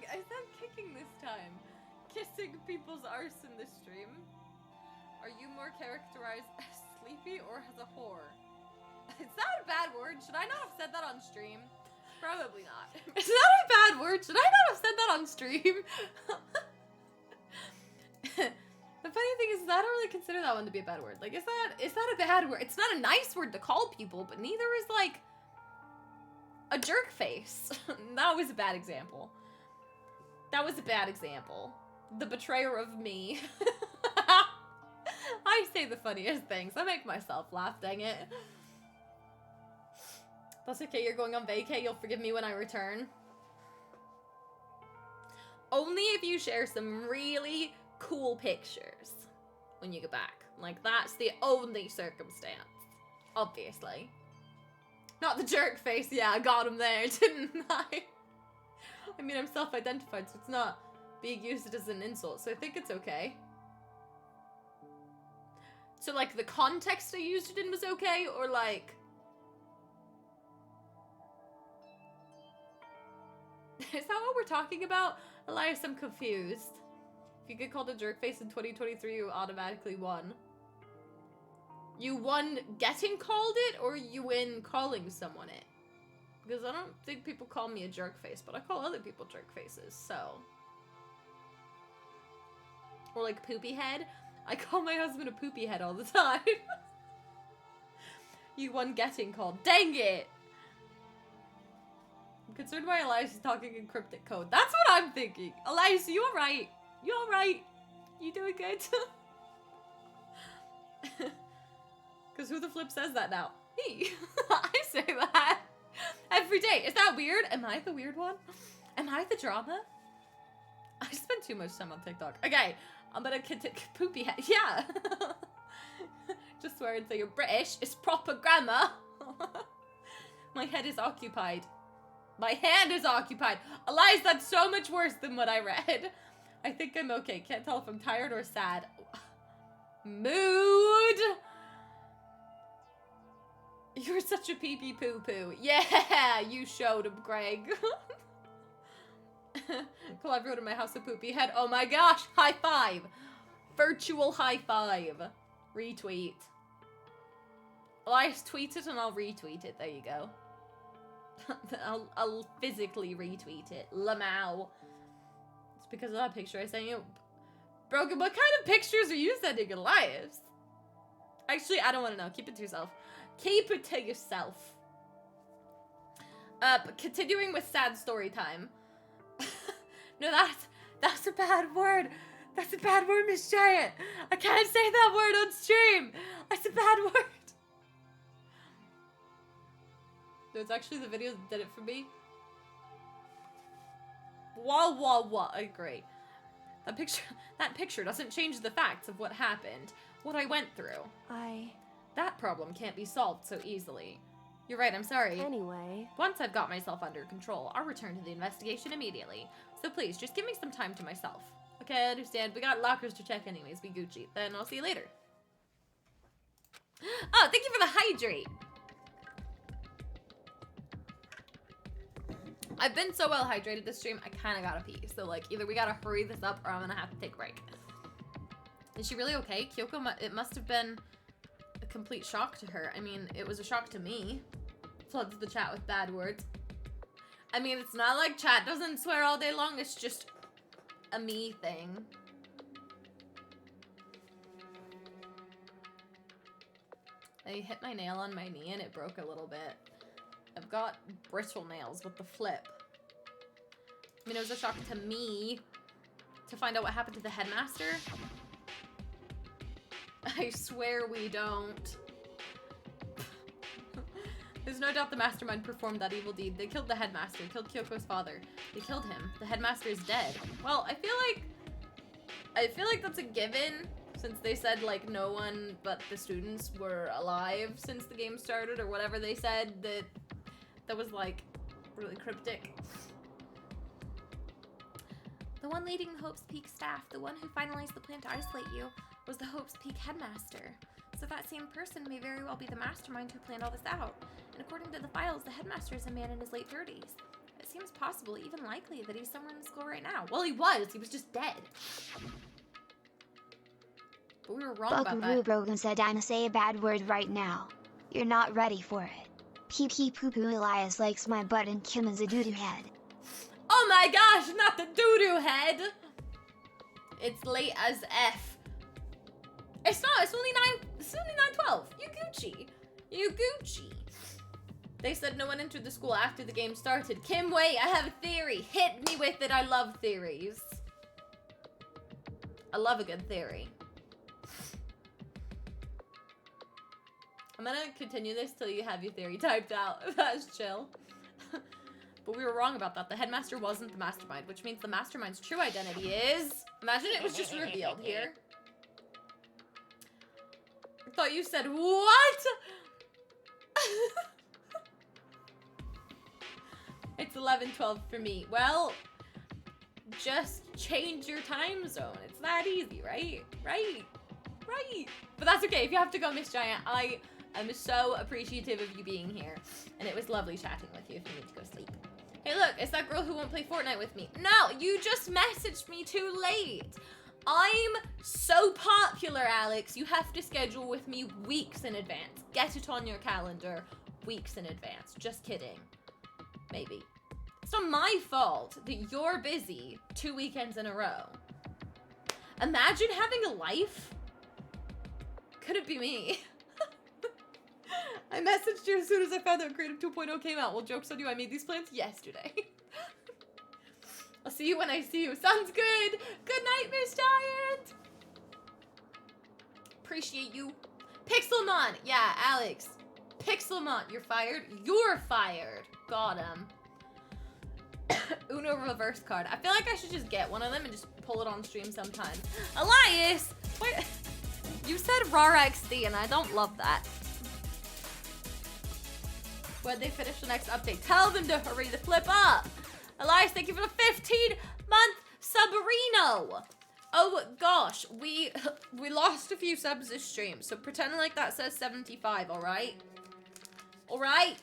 I said kicking this time. Kissing people's arse in the stream. Are you more characterized as sleepy or as a whore? Is that a bad word? Should I not have said that on stream? Probably not. Is that a bad word? Should I not have said that on stream? The funny thing is I don't really consider that one to be a bad word. Like, is that a bad word? It's not a nice word to call people, but neither is, like, a jerk face. That was a bad example. That was a bad example. The betrayer of me. I say the funniest things. I make myself laugh, dang it. That's okay, you're going on vacay. You'll forgive me when I return. Only if you share some really cool pictures when you get back. Like, that's the only circumstance. Obviously. Not the jerk face. Yeah, I got him there, didn't I? I mean, I'm self-identified, so it's not being used as an insult, so I think it's okay. So, like, the context I used it in was okay, or, like... Is that what we're talking about? Elias, I'm confused. If you get called a jerkface in 2023, you automatically won. You won getting called it, or you win calling someone it? Because I don't think people call me a jerkface, but I call other people jerkfaces, so... Or like poopy head. I call my husband a poopy head all the time. You won getting called. Dang it! I'm concerned why Elias is talking in cryptic code. That's what I'm thinking. Elias, you alright? You alright? You doing good? Because who the flip says that now? Me. I say that every day. Is that weird? Am I the weird one? Am I the drama? I spend too much time on TikTok. Okay, I'm gonna poopy head. Yeah. Just swear and say you're British. It's proper grammar. My head is occupied. My hand is occupied. Elias, that's so much worse than what I read. I think I'm okay. Can't tell if I'm tired or sad. Mood. You're such a pee-pee poo-poo. Yeah, you showed him, Greg. Collaborate in my house a poopy head. Oh my gosh, high five. Virtual high five. Retweet. Elias, tweet it and I'll retweet it. There you go. I'll physically retweet it. Lamau. It's because of that picture I sent you. Broken, what kind of pictures are you sending, Elias? Actually, I don't want to know. Keep it to yourself. Keep it to yourself. But continuing with sad story time. No, that's a bad word. That's a bad word, Miss Giant. I can't say that word on stream. That's a bad word. No, it's actually the video that did it for me. Wah. I agree. That picture doesn't change the facts of what happened, what I went through. That problem can't be solved so easily. You're right, I'm sorry. Anyway. Once I've got myself under control, I'll return to the investigation immediately. So please, just give me some time to myself. Okay, I understand. We got lockers to check anyways. Be Gucci. Then I'll see you later. Oh, thank you for the hydrate. I've been so well hydrated this stream, I kind of gotta pee. So, like, either we gotta hurry this up or I'm gonna have to take a break. Is she really okay? Kyoko, it must have been a complete shock to her. I mean, it was a shock to me. Floods the chat with bad words. I mean, it's not like chat doesn't swear all day long. It's just a me thing. I hit my nail on my knee and it broke a little bit. I've got brittle nails with the flip. I mean, it was a shock to me to find out what happened to the headmaster. I swear we don't. There's no doubt the mastermind performed that evil deed. They killed the headmaster, killed Kyoko's father. They killed him. The headmaster is dead. Well, I feel like that's a given, since they said, like, no one but the students were alive since the game started, or whatever they said, that was, like, really cryptic. The one leading Hope's Peak staff, the one who finalized the plan to isolate you. was the Hope's Peak headmaster. So that same person may very well be the mastermind who planned all this out. And according to the files, the headmaster is a man in his late 30s. It seems possible, even likely, that he's somewhere in the school right now. Well, he was just dead. But we were wrong about that. Brogan said I'ma say a bad word right now. You're not ready for it. Pee poo poo Elias likes my butt and Kim is a doo-doo head. Oh my gosh, not the doo-doo head! It's late as F. It's not, it's only 9:12. You Gucci. They said no one entered the school after the game started. Kim, wait, I have a theory. Hit me with it, I love theories. I love a good theory. I'm gonna continue this till you have your theory typed out. That's chill. But we were wrong about that. The headmaster wasn't the mastermind, which means the mastermind's true identity is... Imagine it was just revealed here. I thought you said, what? It's 11:12 for me. Well, just change your time zone. It's that easy, right? Right. But that's okay. If you have to go, Miss Giant, I am so appreciative of you being here. And it was lovely chatting with you if you need to go sleep. Hey, look, it's that girl who won't play Fortnite with me. No, you just messaged me too late. I'm so popular, Alex. You have to schedule with me weeks in advance. Get it on your calendar weeks in advance. Just kidding. Maybe. It's not my fault that you're busy 2 weekends in a row. Imagine having a life. Could it be me? I messaged you as soon as I found out Creative 2.0 came out. Well, joke's on you, I made these plans yesterday. I'll see you when I see you. Sounds good. Good night, Miss Giant. Appreciate you. Pixelmon. Yeah, Alex. Pixelmon. You're fired. You're fired. Got him. Uno reverse card. I feel like I should just get one of them and just pull it on stream sometime. Elias! Wait. You said RARXD and I don't love that. When they finish the next update, tell them to hurry the flip up. Elias, thank you for the 15-month Subarino. Oh gosh, we lost a few subs this stream, so pretend like that says 75, alright? Alright?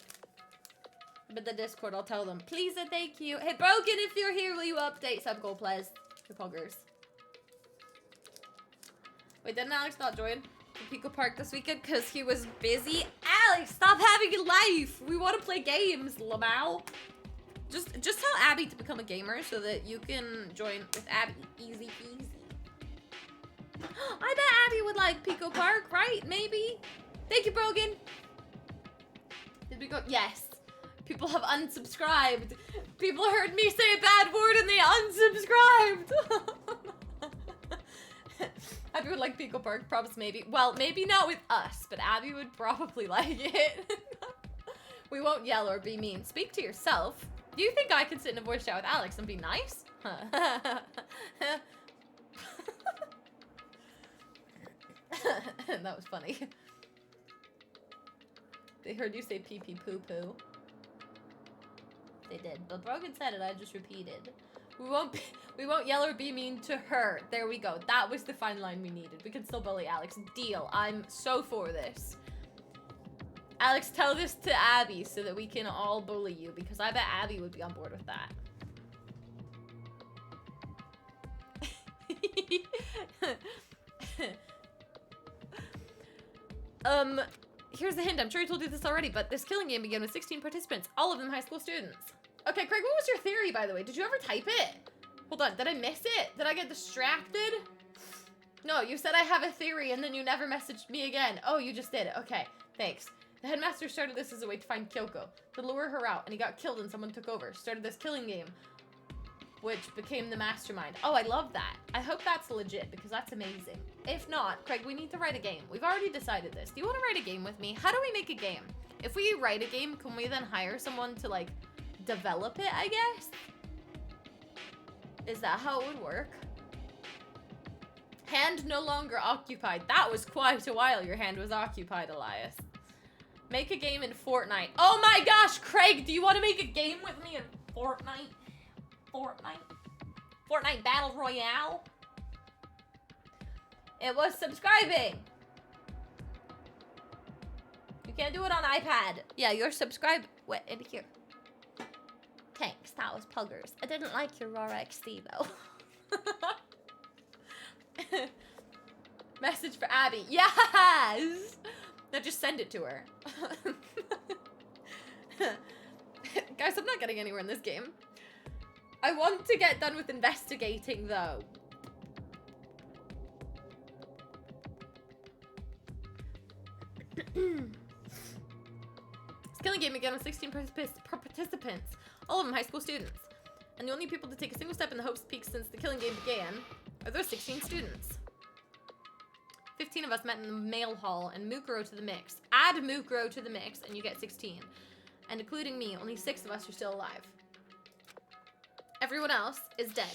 But the Discord, I'll tell them. Please and thank you. Hey, Broken, if you're here, will you update sub goal, please? The poggers. Wait, didn't Alex not join Pico Park this weekend because he was busy? Alex, stop having a life. We want to play games, Lamau. Just tell Abby to become a gamer so that you can join with Abby. Easy peasy. I bet Abby would like Pico Park, right? Maybe. Thank you, Brogan. Did we go? Yes. People have unsubscribed. People heard me say a bad word and they unsubscribed. Abby would like Pico Park, props maybe. Well, maybe not with us, but Abby would probably like it. We won't yell or be mean. Speak to yourself. Do you think I can sit in a voice chat with Alex and be nice? That was funny. They heard you say pee pee poo poo. They did, but Brogan said it, I just repeated. We won't yell or be mean to her. There we go. That was the fine line we needed. We can still bully Alex. Deal. I'm so for this. Alex, tell this to Abby so that we can all bully you, because I bet Abby would be on board with that. Here's the hint. I'm sure I told you this already, but this killing game began with 16 participants, all of them high school students. Okay, Craig, what was your theory, by the way? Did you ever type it? Hold on, did I miss it? Did I get distracted? No, you said I have a theory and then you never messaged me again. Oh, you just did it. Okay, thanks. The headmaster started this as a way to find Kyoko, to lure her out, and he got killed and someone took over. Started this killing game, which became the mastermind. Oh, I love that. I hope that's legit, because that's amazing. If not, Craig, we need to write a game. We've already decided this. Do you want to write a game with me? How do we make a game? If we write a game, can we then hire someone to, like, develop it, I guess? Is that how it would work? Hand no longer occupied. That was quite a while your hand was occupied, Elias. Make a game in Fortnite. Oh my gosh, Craig, do you want to make a game with me in Fortnite? Fortnite Battle Royale? It was subscribing. You can't do it on iPad. Yeah, you're subscribed. What, in here? Thanks, that was Puggers. I didn't like your raw XD though. Message for Abby. Yes! Now just send it to her. Guys, I'm not getting anywhere in this game. I want to get done with investigating though. Killing game again with 16 participants, all of them high school students. And the only people to take a single step in the hopes peak since the killing game began are those 16 students. 15 of us met in the mail hall and Mukuro to the mix. Add Mukuro to the mix and you get 16. And including me, only 6 of us are still alive. Everyone else is dead.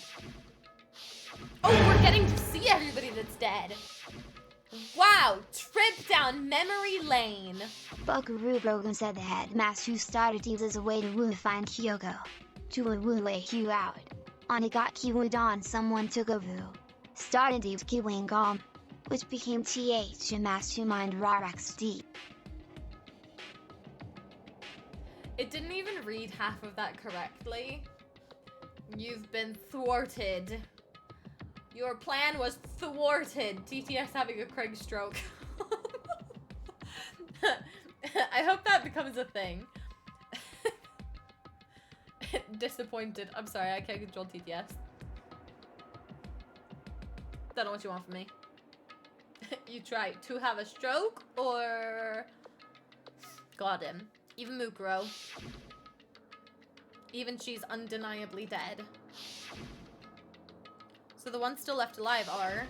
Oh, we're getting to see everybody that's dead. Wow, trip down memory lane. Buckaroo Brogan said the headmaster who started these as a way to find Kyoko. To woo you out. Onigaki Wudon someone took a voo. Started these Kiwingom. Which became TH Mastermind RRXD. It didn't even read half of that correctly. You've been thwarted. Your plan was thwarted. TTS having a Craig stroke. I hope that becomes a thing. Disappointed. I'm sorry, I can't control TTS. Don't know what you want from me. You try to have a stroke or... Got him. Even Mukuro. Even she's undeniably dead. So the ones still left alive are...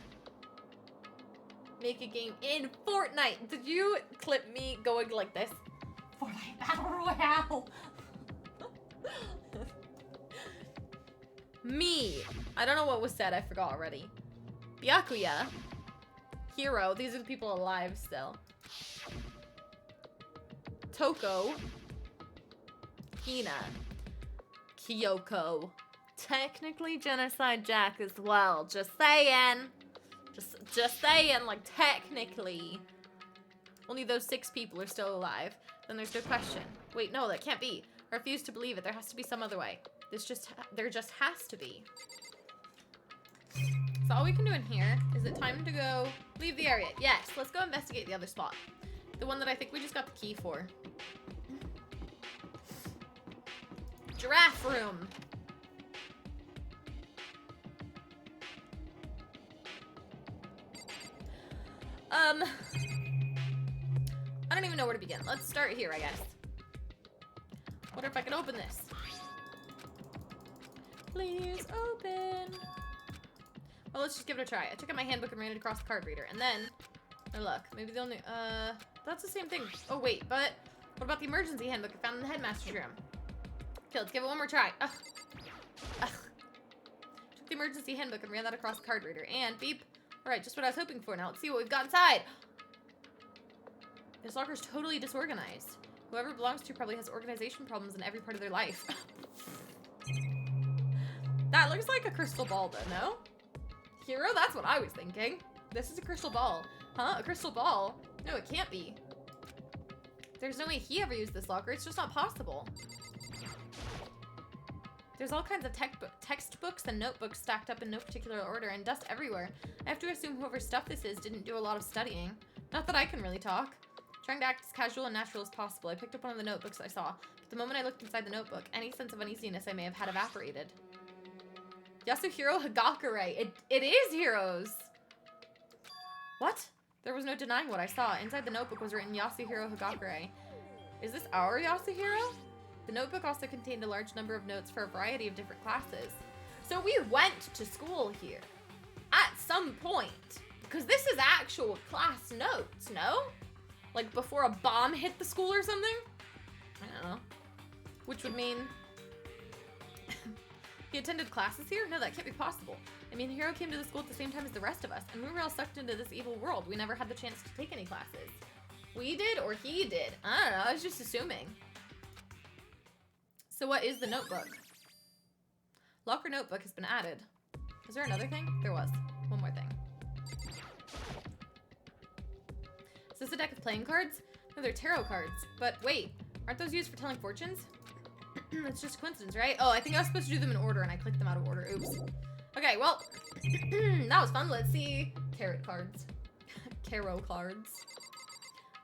Make a game in Fortnite. Did you clip me going like this? Fortnite Battle Royale. Me. I don't know what was said. I forgot already. Byakuya. Hero. These are the people alive still. Toko. Hina. Kyoko. Technically Genocide Jack as well. Just saying. Just saying, like, technically. Only those 6 people are still alive. Then there's no question. Wait, no, that can't be. I refuse to believe it. There has to be some other way. There just has to be. So all we can do in here is it time to go leave the area? Yes, let's go investigate the other spot. The one that I think we just got the key for. Giraffe room. I don't even know where to begin. Let's start here, I guess. Wonder if I can open this. Please open. Well, let's just give it a try. I took out my handbook and ran it across the card reader. And then, oh look, maybe the only, that's the same thing. Oh wait, but what about the emergency handbook I found in the headmaster's room? Okay, let's give it one more try. Ugh. Ugh. Took the emergency handbook and ran that across the card reader. And beep. All right, just what I was hoping for. Now let's see what we've got inside. This locker's totally disorganized. Whoever it belongs to probably has organization problems in every part of their life. That looks like a crystal ball though, no? Hero? That's what I was thinking. This is a crystal ball. Huh? A crystal ball? No, it can't be. There's no way he ever used this locker. It's just not possible. There's all kinds of textbooks and notebooks stacked up in no particular order and dust everywhere. I have to assume whoever's stuff this is didn't do a lot of studying. Not that I can really talk. Trying to act as casual and natural as possible, I picked up one of the notebooks I saw. But the moment I looked inside the notebook, any sense of uneasiness I may have had evaporated. Yasuhiro Hagakure. It is Heroes! What? There was no denying what I saw. Inside the notebook was written Yasuhiro Hagakure. Is this our Yasuhiro? The notebook also contained a large number of notes for a variety of different classes. So we went to school here. At some point. Because this is actual class notes, no? Like before a bomb hit the school or something? I don't know. Which would mean... He attended classes here? No, that can't be possible. I mean, Hiro came to the school at the same time as the rest of us, and we were all sucked into this evil world. We never had the chance to take any classes. We did, or he did? I don't know, I was just assuming. So what is the notebook? Locker notebook has been added. Is there another thing? There was. One more thing. Is this a deck of playing cards? No, they're tarot cards. But wait, aren't those used for telling fortunes? It's just a coincidence, right? Oh, I think I was supposed to do them in order and I clicked them out of order. Oops. Okay, well, that was fun. Let's see. Tarot cards. Tarot cards.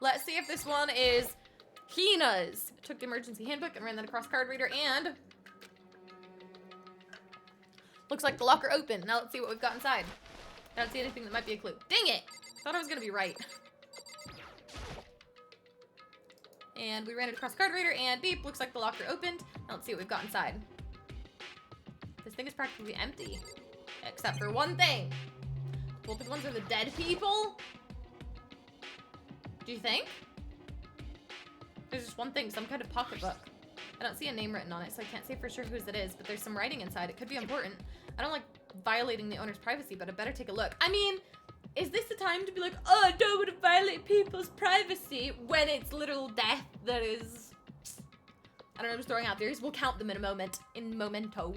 Let's see if this one is Hina's. Took the emergency handbook and ran that across card reader and... Looks like the locker opened. Now let's see what we've got inside. I don't see anything that might be a clue. Dang it! Thought I was gonna be right. And we ran it across card reader and beep, looks like the locker opened. Now let's see what we've got inside. This thing is practically empty. Except for one thing. Both of the ones are the dead people? Do you think? There's just one thing, some kind of pocketbook. I don't see a name written on it, so I can't say for sure whose it is, but there's some writing inside. It could be important. I don't like violating the owner's privacy, but I better take a look. I mean, is this the time to be like, oh, I don't want to violate people's privacy when it's literal death that is... I don't know, I'm just throwing out theories. We'll count them in a moment. In momento.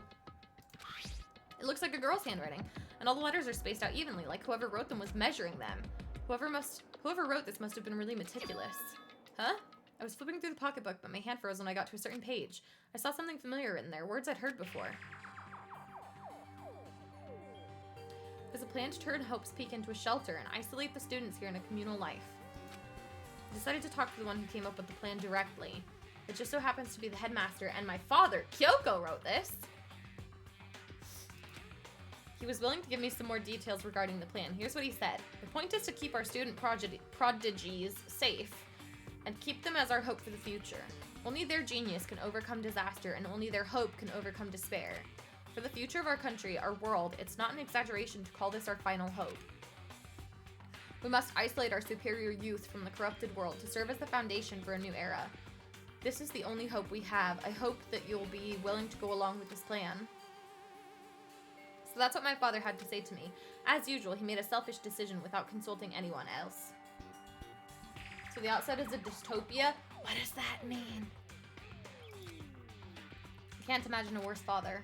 It looks like a girl's handwriting, and all the letters are spaced out evenly, like whoever wrote them was measuring them. Whoever wrote this must have been really meticulous. Huh? I was flipping through the pocketbook, but my hand froze when I got to a certain page. I saw something familiar written there, words I'd heard before. There's a plan to turn Hope's Peak into a shelter and isolate the students here in a communal life. I decided to talk to the one who came up with the plan directly. It just so happens to be the headmaster and my father, Kyoko, wrote this. He was willing to give me some more details regarding the plan. Here's what he said. The point is to keep our student prodigies safe and keep them as our hope for the future. Only their genius can overcome disaster, and only their hope can overcome despair. For the future of our country, our world, it's not an exaggeration to call this our final hope. We must isolate our superior youth from the corrupted world to serve as the foundation for a new era. This is the only hope we have. I hope that you'll be willing to go along with this plan. So that's what my father had to say to me. As usual, he made a selfish decision without consulting anyone else. So the outside is a dystopia? What does that mean? I can't imagine a worse father.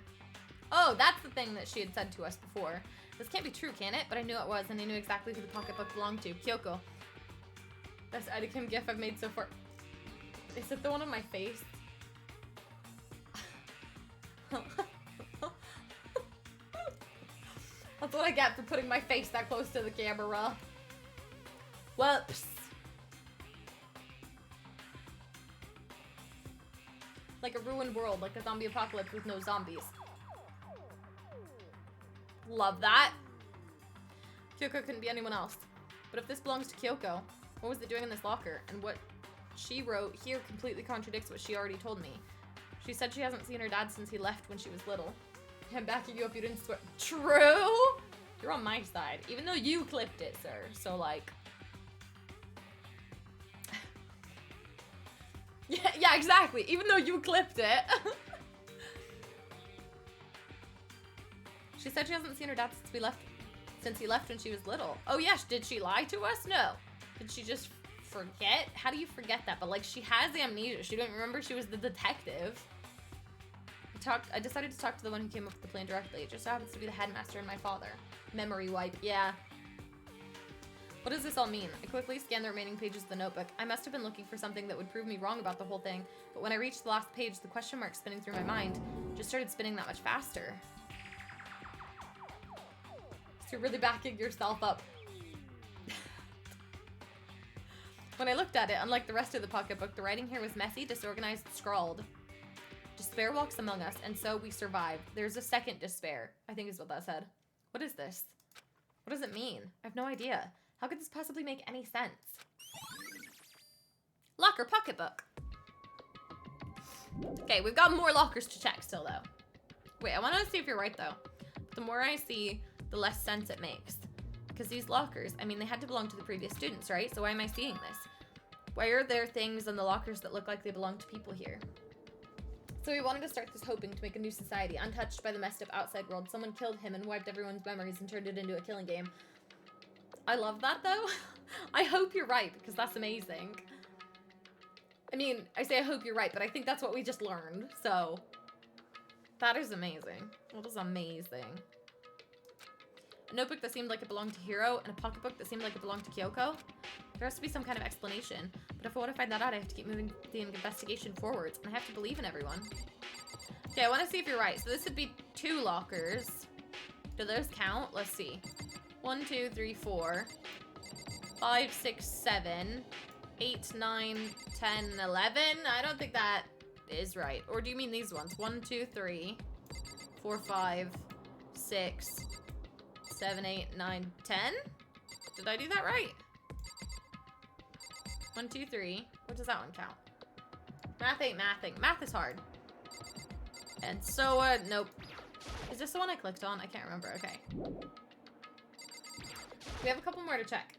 Oh, that's the thing that she had said to us before. This can't be true, can it? But I knew it was, and I knew exactly who the pocketbook belonged to. Kyoko. Best Edikim gif I've made so far. Is it the one on my face? That's what I get for putting my face that close to the camera. Whoops. Like a ruined world, like a zombie apocalypse with no zombies. Love that. Kyoko couldn't be anyone else. But if this belongs to Kyoko, what was it doing in this locker? And what she wrote here completely contradicts what she already told me. She said she hasn't seen her dad since he left when she was little. I'm backing you up, you didn't swear. True? You're on my side. Even though you clipped it, sir. So, like... yeah, exactly. Even though you clipped it. She said she hasn't seen her dad since he left when she was little. Oh, yes. Did she lie to us? No. Did she just forget? How do you forget that? But, like, she has amnesia. She didn't remember she was the detective. I decided to talk to the one who came up with the plan directly. It just happens to be the headmaster and my father. Memory wipe, yeah. What does this all mean? I quickly scanned the remaining pages of the notebook. I must have been looking for something that would prove me wrong about the whole thing, but when I reached the last page, the question mark spinning through my mind just started spinning that much faster. So you're really backing yourself up. When I looked at it, unlike the rest of the pocketbook, the writing here was messy, disorganized, scrawled. Despair walks among us, and so we survive. There's a second despair, I think is what that said. What is this? What does it mean? I have no idea. How could this possibly make any sense? Locker pocketbook. Okay, we've got more lockers to check still, though. Wait, I want to see if you're right, though. The more I see, the less sense it makes. Because these lockers, I mean, they had to belong to the previous students, right? So why am I seeing this? Why are there things in the lockers that look like they belong to people here? So we wanted to start this hoping to make a new society, untouched by the messed up outside world. Someone killed him and wiped everyone's memories and turned it into a killing game. I love that, though. I hope you're right, because that's amazing. I mean, I say I hope you're right, but I think that's what we just learned, so... That is amazing. That is amazing. A notebook that seemed like it belonged to Hiro, and a pocketbook that seemed like it belonged to Kyoko. There has to be some kind of explanation. But if I want to find that out, I have to keep moving the investigation forwards. And I have to believe in everyone. Okay, I want to see if you're right. So this would be 2 lockers. Do those count? Let's see. 1, 2, 3, 4. 5, 6, 7. 8, 9, 10, 11. I don't think that is right. Or do you mean these ones? 1, 2, 3. 4, 5. 6. 7, 8, 9, 10? Did I do that right? 1, 2, 3. What does that one count? Math ain't mathing. Math is hard. And so, nope. Is this the one I clicked on? I can't remember. Okay. We have a couple more to check.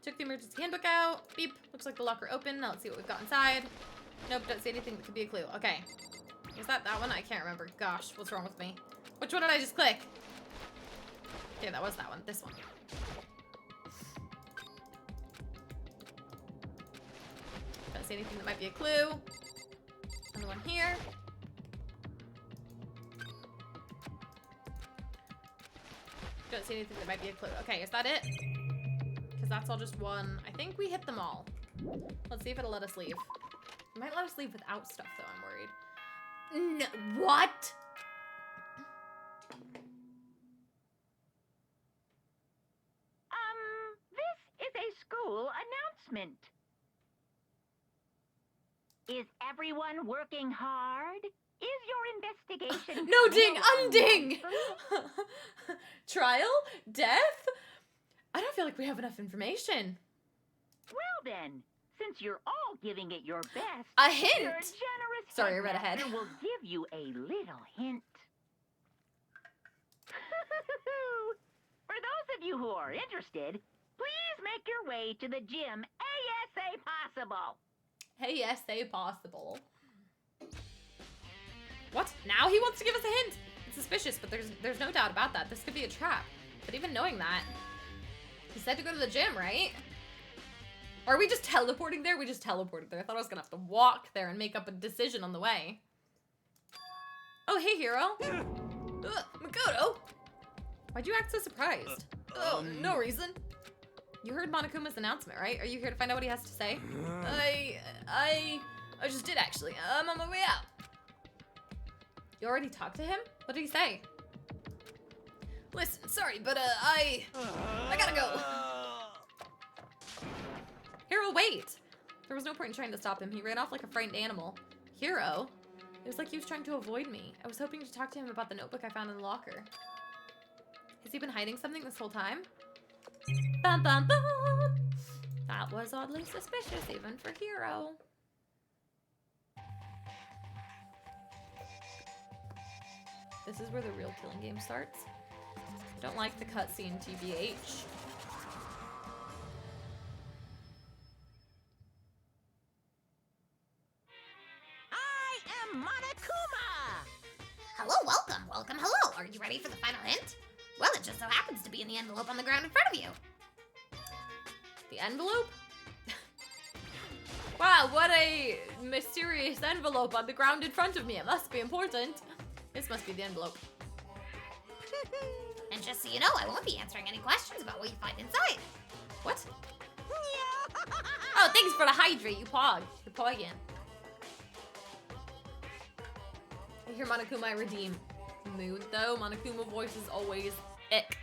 Took the emergency handbook out. Beep. Looks like the locker open. Now let's see what we've got inside. Nope, don't see anything that could be a clue. Okay. Was that one? I can't remember. Gosh, what's wrong with me? Which one did I just click? Okay, that was that one. This one. Don't see anything that might be a clue. Another one here. Don't see anything that might be a clue. Okay, is that it? Because that's all just one. I think we hit them all. Let's see if it'll let us leave. It might let us leave without stuff, though, I'm worried. No, what? This is a school announcement. Is everyone working hard? Is your investigation... No ding, unding! Trial? Death? I don't feel like we have enough information. Well then, since you're all giving it your best... A hint! Your generous Sorry, I read ahead. headmaster will give you a little hint. For those of you who are interested, please make your way to the gym ASA possible. ASA possible. What? Now he wants to give us a hint? It's suspicious, but there's no doubt about that. This could be a trap. But even knowing that, he said to go to the gym, right? Or are we just teleporting there? We just teleported there. I thought I was gonna have to walk there and make up a decision on the way. Oh, hey, hero. Makoto. Why'd you act so surprised? Oh, no reason. You heard Monokuma's announcement, right? Are you here to find out what he has to say? I just did, actually. I'm on my way out. You already talked to him? What did he say? Listen, sorry, but I gotta go. Hero, wait! There was no point in trying to stop him. He ran off like a frightened animal. Hero? It was like he was trying to avoid me. I was hoping to talk to him about the notebook I found in the locker. Has he been hiding something this whole time? Bum, bum, bum. That was oddly suspicious, even for Hero. This is where the real killing game starts. I don't like the cutscene, TBH. I am Monokuma! Hello, welcome, hello. Are you ready for the final hint? Well, it just so happens to be in the envelope on the ground in front of you. The envelope? Wow, what a mysterious envelope on the ground in front of me. It must be important. This must be the envelope. And just so you know, I won't be answering any questions about what you find inside. What? Oh, thanks for the hydrate, you pog. You're pogging. I hear Monokuma I redeem. Mood, though. Monokuma voice is always ick.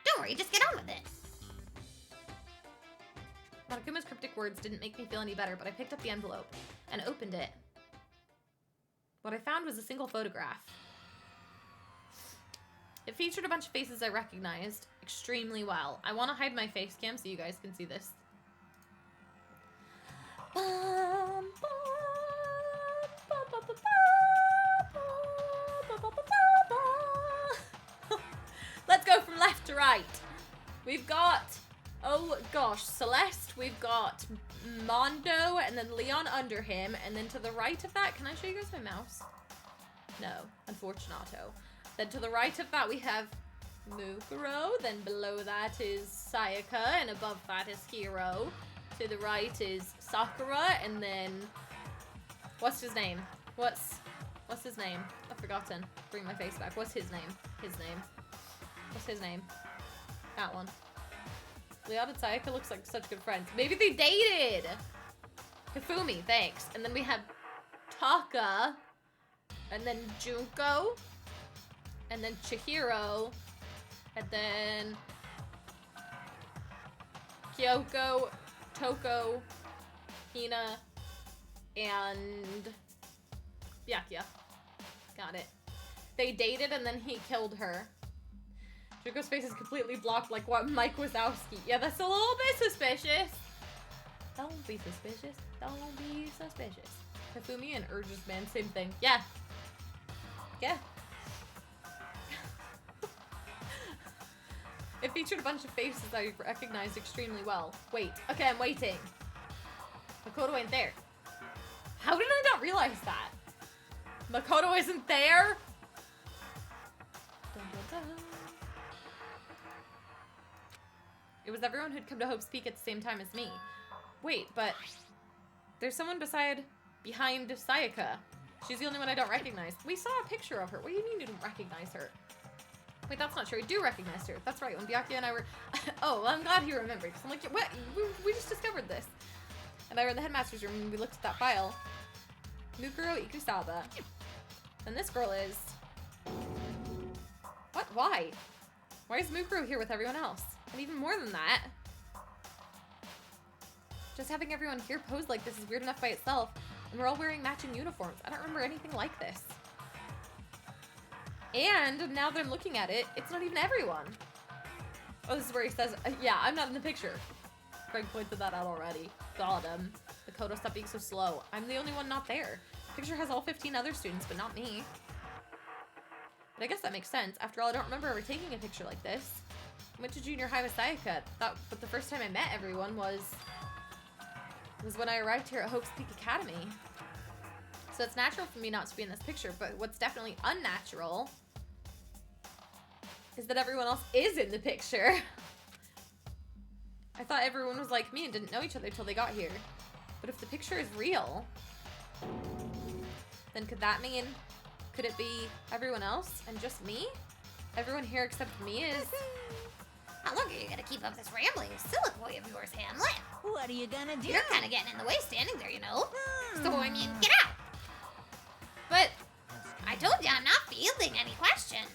Don't worry, just get on with it. Monokuma's cryptic words didn't make me feel any better, but I picked up the envelope and opened it. What I found was a single photograph. It featured a bunch of faces I recognized extremely well. I want to hide my face cam so you guys can see this. Let's go from left to right. We've got, oh gosh, Celeste, we've got Mondo, and then Leon under him, and then to the right of that, can I show you guys my mouse? No, unfortunato. Then to the right of that we have Mukuro, then below that is Sayaka, and above that is Hiro. To the right is Sakura, and then, what's his name? What's his name? I've forgotten. Bring my face back. What's his name? His name. What's his name? That one. Leon and Sayaka looks like such good friends. Maybe they dated! Hifumi, thanks. And then we have Taka. And then Junko. And then Chihiro. And then Kyoko, Toko, Hina, and Byakuya. Got it. They dated and then he killed her. Junko's face is completely blocked like what Mike Wazowski. Yeah, that's a little bit suspicious. Don't be suspicious. Don't be suspicious. Hifumi and Urge's man, same thing. Yeah. Yeah. It featured a bunch of faces I recognized extremely well. Wait. Okay, I'm waiting. Makoto ain't there. How did I not realize that? Makoto isn't there? Dun, dun, dun. It was everyone who'd come to Hope's Peak at the same time as me. Wait, but there's someone behind Sayaka. She's the only one I don't recognize. We saw a picture of her. What do you mean you didn't recognize her? Wait, that's not true. I do recognize her. That's right. When Byakuya and I were... Oh, I'm glad he remembered. Because I'm like, what? We just discovered this. And I were in the headmaster's room and we looked at that file. Mukuro Ikusaba. And this girl is... What? Why? Why is Mukuro here with everyone else? And even more than that... Just having everyone here posed like this is weird enough by itself. And we're all wearing matching uniforms. I don't remember anything like this. And now that I'm looking at it, it's not even everyone. Oh, this is where he says, yeah, I'm not in the picture. Greg pointed that out already. Got him. Makoto, stop being so slow. I'm the only one not there. The picture has all 15 other students, but not me. But I guess that makes sense. After all, I don't remember ever taking a picture like this. I went to junior high with Sayaka, but the first time I met everyone was when I arrived here at Hope's Peak Academy. So it's natural for me not to be in this picture, but what's definitely unnatural is that everyone else is in the picture. I thought everyone was like me and didn't know each other till they got here. But if the picture is real, then could it be everyone else and just me? Everyone here except me is... How long are you gonna keep up this rambling soliloquy of yours, Hamlet? What are you gonna do? You're kind of getting in the way standing there, you know? So, I mean, get out! But I told you I'm not fielding any questions.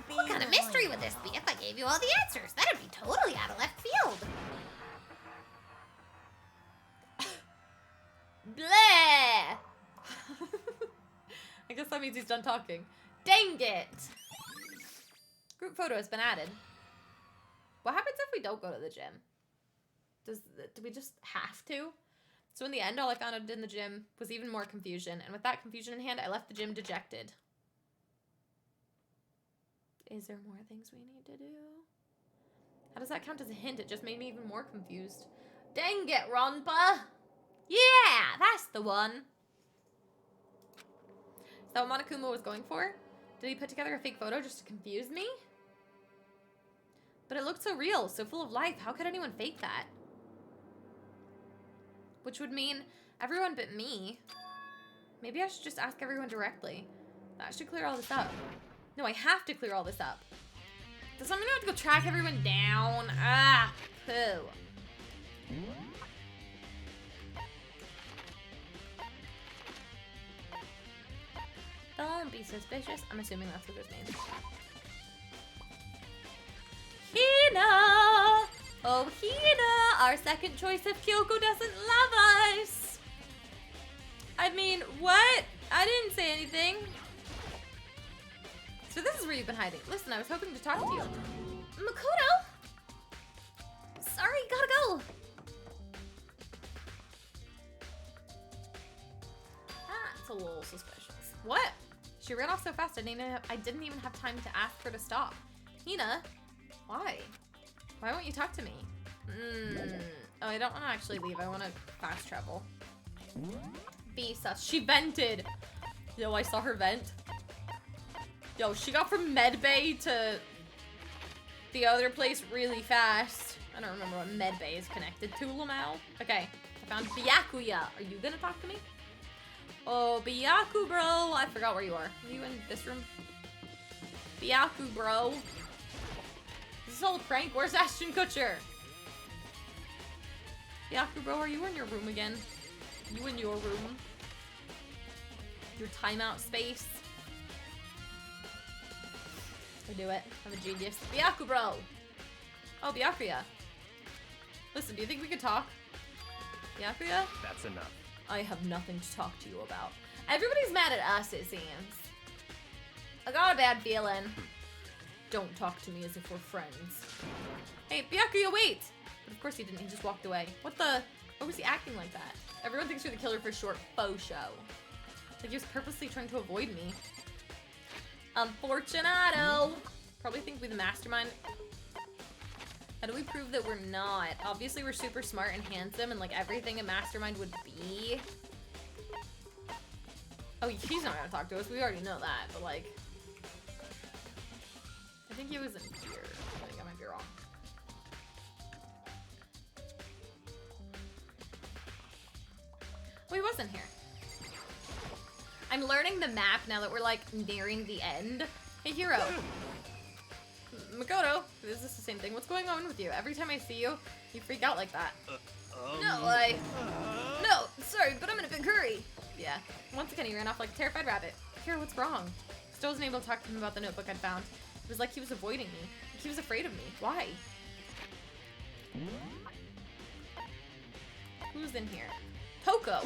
What kind of mystery would this be if I gave you all the answers? That'd be totally out of left field. Bleh! I guess that means he's done talking. Dang it! Group photo has been added. What happens if we don't go to the gym? Do we just have to? So in the end, all I found out in the gym was even more confusion. And with that confusion in hand, I left the gym dejected. Is there more things we need to do? How does that count as a hint? It just made me even more confused. Dang it, Ronpa! Yeah, that's the one. Is that what Monokuma was going for? Did he put together a fake photo just to confuse me? But it looked so real, so full of life. How could anyone fake that? Which would mean everyone but me. Maybe I should just ask everyone directly. That should clear all this up. No, I have to clear all this up. Does that mean I have to go track everyone down? Ah, poo. Don't be suspicious. I'm assuming that's what this means. Hina! Oh, Hina! Our second choice if Kyoko doesn't love us! I mean, what? I didn't say anything. So this is where you've been hiding. Listen, I was hoping to talk to you. Makoto? Sorry, gotta go. That's a little suspicious. What? She ran off so fast I didn't even have time to ask her to stop. Hina? Why? Why won't you talk to me? Oh, I don't want to actually leave. I want to fast travel. Be sus. She vented. Yo, I saw her vent. Yo, she got from medbay to the other place really fast. I don't remember what medbay is connected to, Lamau. Okay, I found Byakuya. Are you gonna talk to me? Oh, Byaku, bro. I forgot where you are. Are you in this room? Byaku, bro. This whole prank. Where's Ashton Kutcher? Byaku, bro, are you in your room again? You in your room? Your timeout space? I do it. I'm a genius. Byaku, bro! Oh, Byakuya. Listen, do you think we could talk? Byakuya? That's enough. I have nothing to talk to you about. Everybody's mad at us, it seems. I got a bad feeling. Don't talk to me as if we're friends. Hey, Byakuya, wait! But of course he didn't, he just walked away. What the? Why was he acting like that? Everyone thinks you're the killer for short faux show. Like he was purposely trying to avoid me. Unfortunato! Probably think we're the mastermind. How do we prove that we're not? Obviously we're super smart and handsome and like everything a mastermind would be. Oh, he's not gonna talk to us. We already know that, but like... I think he was in here. I think I might be wrong. Oh, he wasn't here. I'm learning the map now that we're like nearing the end. Hey, Hero. Makoto, is this the same thing? What's going on with you? Every time I see you, you freak out like that. No, sorry, but I'm in a big hurry. Yeah. Once again, he ran off like a terrified rabbit. Hero, what's wrong? Still wasn't able to talk to him about the notebook I'd found. It was like he was avoiding me. Like he was afraid of me. Why? Who's in here? Toko.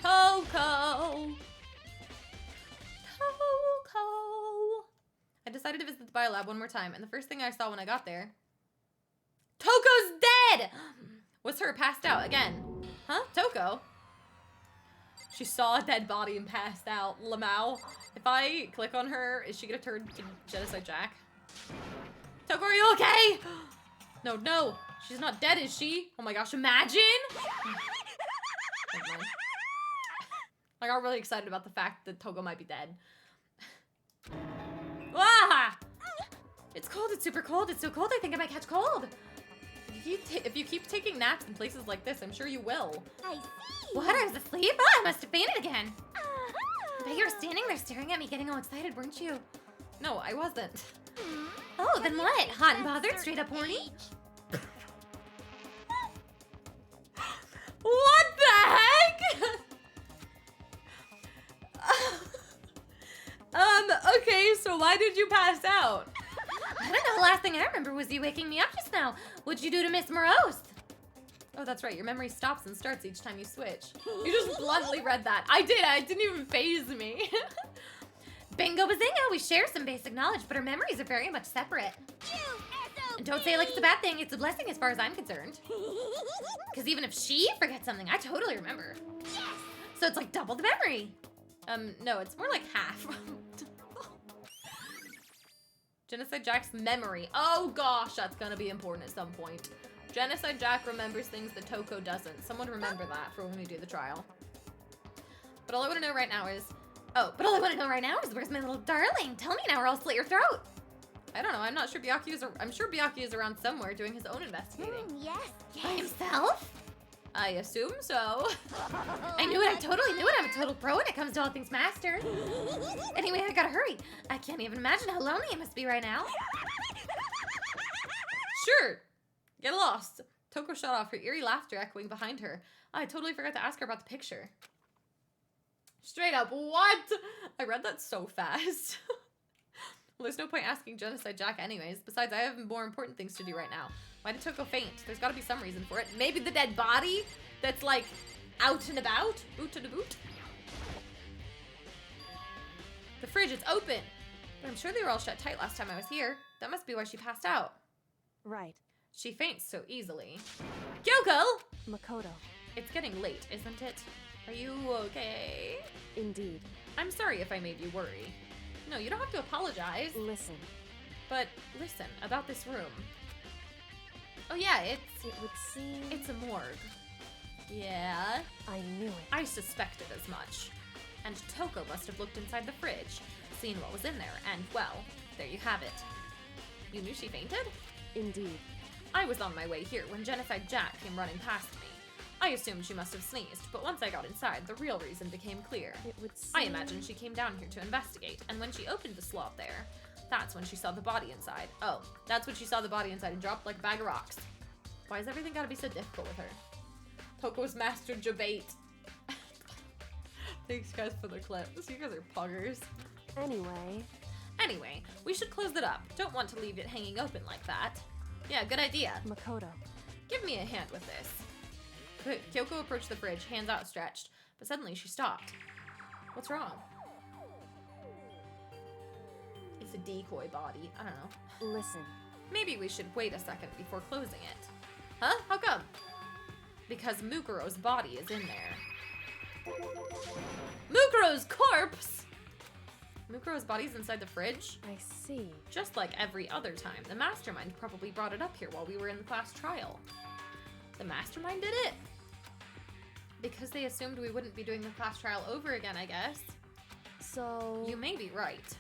Toko. I decided to visit the biolab one more time, and the first thing I saw when I got there... Toko's dead! Was her passed out again. Huh? Toko? She saw a dead body and passed out. Lamau. If I click on her, is she gonna turn to Genocide Jack? Toko, are you okay? No, no. She's not dead, is she? Oh my gosh, imagine! Never mind. I got really excited about the fact that Toko might be dead. Ah! It's cold, it's super cold, it's so cold I think I might catch cold. If you keep taking naps in places like this, I'm sure you will. I see. What? I was asleep? Oh, I must have fainted again. But you were standing there staring at me getting all excited, weren't you? No, I wasn't. Oh, then what? Hot and bothered? Straight up horny? What the heck? Okay, so why did you pass out? I don't know, the last thing I remember was you waking me up just now. What'd you do to Miss Morose? Oh, that's right, your memory stops and starts each time you switch. You just bluntly read that. I did, it didn't even faze me. Bingo bazingo, we share some basic knowledge, but our memories are very much separate. And don't say it like it's a bad thing, it's a blessing as far as I'm concerned. Because even if she forgets something, I totally remember. So it's like double the memory. No, it's more like half. Genocide Jack's memory. Oh gosh, that's gonna be important at some point. Genocide Jack remembers things that Toko doesn't. Someone remember that for when we do the trial. But all I want to know right now is... Oh, but all I want to know right now is where's my little darling? Tell me now or I'll slit your throat. I don't know, I'm not sure Byakuya is... I'm sure Byakuya is around somewhere doing his own investigating. Yes. By himself? I assume so. I knew it, I totally knew it. I'm a total pro when it comes to all things master. Anyway, I gotta hurry. I can't even imagine how lonely it must be right now. Sure. Get lost. Toko shut off, her eerie laughter echoing behind her. I totally forgot to ask her about the picture. Straight up, what? I read that so fast. Well, there's no point asking Genocide Jack anyways. Besides, I have more important things to do right now. Why did Toko faint? There's gotta be some reason for it. Maybe the dead body that's like out and about? Boot to the boot? The fridge is open. But I'm sure they were all shut tight last time I was here. That must be why she passed out. Right. She faints so easily. Kyoko! Makoto. It's getting late, isn't it? Are you okay? Indeed. I'm sorry if I made you worry. No, you don't have to apologize. Listen. But listen, about this room. Oh yeah, It would seem... it's a morgue. Yeah? I knew it. I suspected as much. And Toko must have looked inside the fridge, seen what was in there, and well, there you have it. You knew she fainted? Indeed. I was on my way here when Genocide Jack came running past me. I assumed she must have sneezed, but once I got inside, the real reason became clear. It would seem... I imagine she came down here to investigate, and when she opened the slot there, That's when she saw the body inside. Oh, that's when she saw the body inside and dropped like a bag of rocks. Why has everything gotta be so difficult with her? Toko's master debate. Thanks guys for the clip. You guys are puggers. Anyway, we should close it up. Don't want to leave it hanging open like that. Yeah, good idea. Makoto. Give me a hand with this. Kyoko approached the fridge, hands outstretched, but suddenly she stopped. What's wrong? It's a decoy body. I don't know. Listen. Maybe we should wait a second before closing it. Huh? How come? Because Mukuro's body is in there. Mukuro's corpse! Mukuro's body's inside the fridge? I see. Just like every other time, the mastermind probably brought it up here while we were in the class trial. The mastermind did it? Because they assumed we wouldn't be doing the class trial over again, I guess. So... You may be right.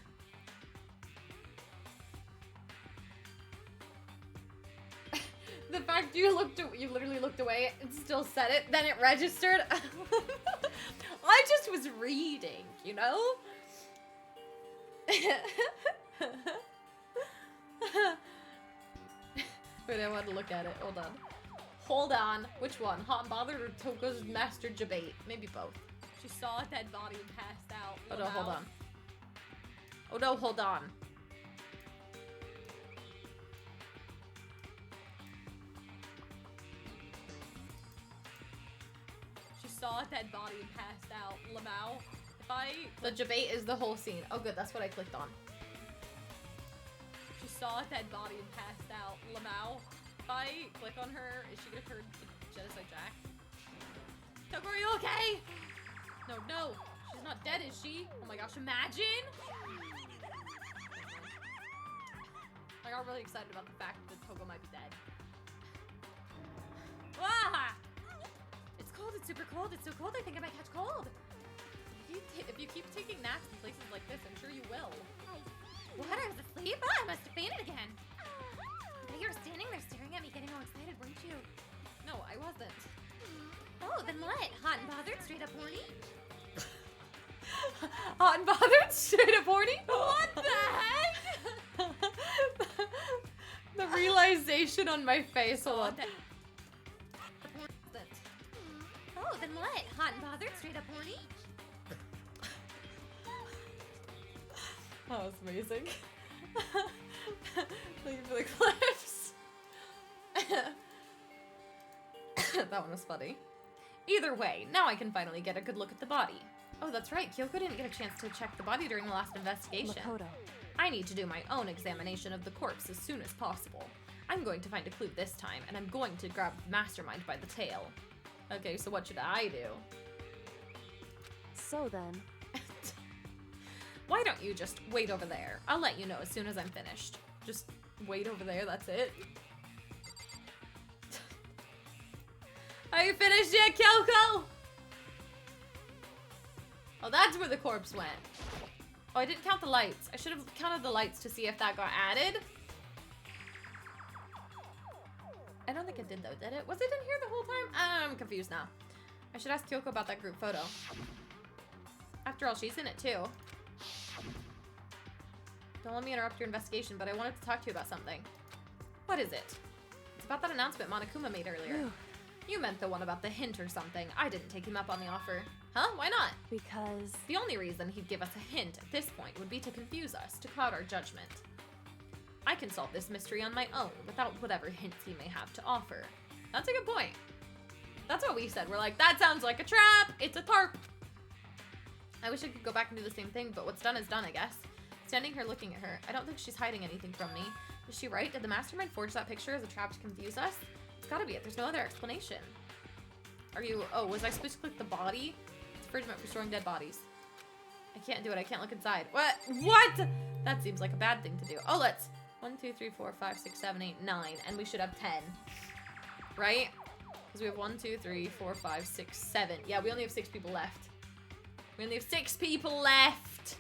The fact you literally looked away and still said it, then it registered. I just was reading, you know? Wait, I want to look at it. Hold on. Hold on. Which one? Hot and Bothered or Toko's Master Debate? Maybe both. She saw a dead body and passed out. Oh no, hold on. Oh no, hold on. She saw a dead body and passed out. Lamau. The debate is the whole scene. Oh good, that's what I clicked on. She saw a dead body and passed out. Lamau. If I click on her, is she gonna turn to Genocide Jack? Toko, are you okay? No, no. She's not dead, is she? Oh my gosh, imagine! I got really excited about the fact that Toko might be dead. Ah! It's cold, it's super cold, it's so cold I think I might catch cold. If you keep taking naps in places like this, I'm sure you will. What? I was asleep? Oh, I must have fainted again. But you were standing there staring at me getting all excited, weren't you? No, I wasn't. Oh, then what? Hot and bothered? Straight up horny? Hot and bothered? Straight up horny? What the heck? The realization on my face. Hold on. Oh, then what? Hot and bothered? Straight up horny? That was amazing. Thank you for the clips. That one was funny. Either way, now I can finally get a good look at the body. Oh, that's right. Kyoko didn't get a chance to check the body during the last investigation. Makoto. I need to do my own examination of the corpse as soon as possible. I'm going to find a clue this time, and I'm going to grab the mastermind by the tail. Okay, so what should I do? So then... Why don't you just wait over there? I'll let you know as soon as I'm finished. Just wait over there, that's it. Are you finished yet, Kyoko? Oh, that's where the corpse went. Oh, I didn't count the lights. I should have counted the lights to see if that got added. I don't think it did though, did it? Was it in here the whole time? I'm confused now. I should ask Kyoko about that group photo. After all, she's in it too. Don't let me interrupt your investigation, but I wanted to talk to you about something. What is it? It's about that announcement Monokuma made earlier. You meant the one about the hint or something. I didn't take him up on the offer. Huh? Why not? Because... The only reason he'd give us a hint at this point would be to confuse us, to cloud our judgment. I can solve this mystery on my own, without whatever hints he may have to offer. That's a good point. That's what we said. We're like, that sounds like a trap! It's a tarp! I wish I could go back and do the same thing, but what's done is done, I guess. Standing here looking at her, I don't think she's hiding anything from me. Is she right? Did the mastermind forge that picture as a trap to confuse us? It's gotta be it. There's no other explanation. Are you... Oh, was I supposed to click the body? It's a fridge meant for storing dead bodies. I can't do it. I can't look inside. What? What? That seems like a bad thing to do. Oh, let's... 1, 2, 3, 4, 5, 6, 7, 8, 9. And we should have 10. Right? Because we have 1, 2, 3, 4, 5, 6, 7. Yeah, we only have 6 people left. We only have 6 people left.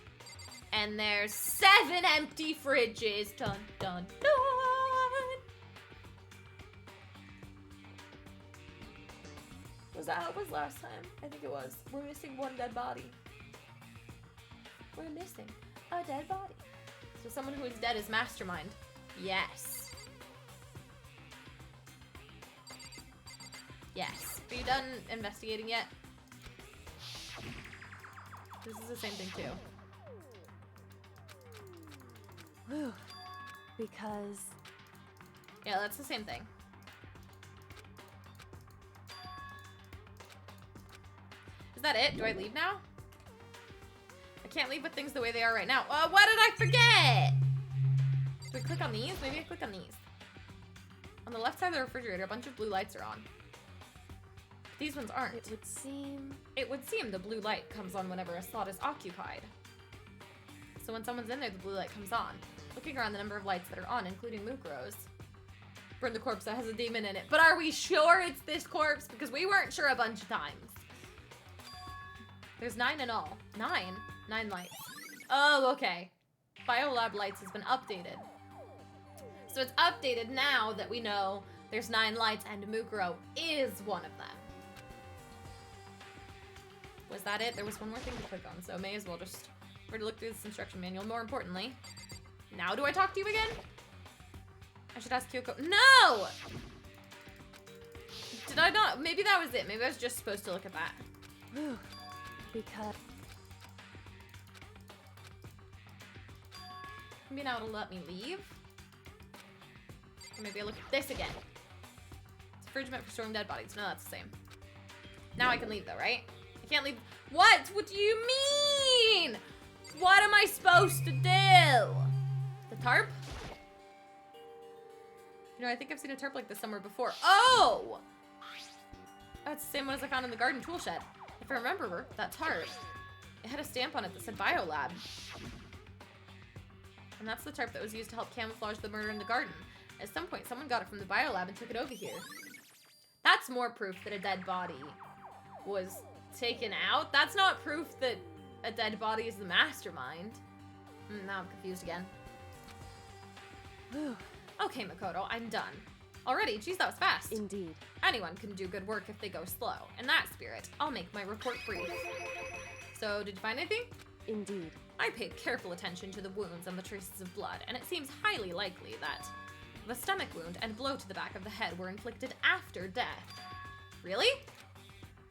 And there's 7 empty fridges. Dun, dun, dun. Was that how it was last time? I think it was. We're missing 1 dead body. We're missing a dead body. So someone who is dead is mastermind. Yes. Yes. Are you done investigating yet? This is the same thing too. Whew. Because Yeah, that's the same thing. Is that it? Do I leave now? I can't leave with things the way they are right now. What did I forget? Do I click on these? Maybe I click on these. On the left side of the refrigerator, a bunch of blue lights are on. These ones aren't. it would seem It would seem the blue light comes on whenever a slot is occupied. So when someone's in there, the blue light comes on. Looking around the number of lights that are on, including Mukuro's. Burn the corpse that has a demon in it. But are we sure it's this corpse? Because we weren't sure a bunch of times. There's 9 in all. 9? 9 lights. Oh, okay. Biolab lights has been updated. So it's updated now that we know there's 9 lights and Mukuro is one of them. Was that it? There was one more thing to click on, so may as well just look through this instruction manual. More importantly, now do I talk to you again? I should ask Kyoko. No! Did I not? Maybe that was it. Maybe I was just supposed to look at that. whew, because Maybe now it'll let me leave. Or maybe I look at this again. It's a fridge meant for storing dead bodies. No, that's the same. Now I can leave though, right? I can't leave. What? What do you mean? What am I supposed to do? The tarp? You know, I think I've seen a tarp like this somewhere before. Oh! That's the same one as I found in the garden tool shed. If I remember, that tarp, it had a stamp on it that said Biolab. And that's the tarp that was used to help camouflage the murder in the garden. At some point, someone got it from the biolab and took it over here. That's more proof that a dead body was taken out. That's not proof that a dead body is the mastermind. Now I'm confused again. whew, Okay, Makoto, I'm done. Already? Geez, that was fast. indeed. Anyone can do good work if they go slow. In that spirit, I'll make my report brief. So, did you find anything? Indeed. I paid careful attention to the wounds and the traces of blood, and it seems highly likely that the stomach wound and blow to the back of the head were inflicted after death. Really?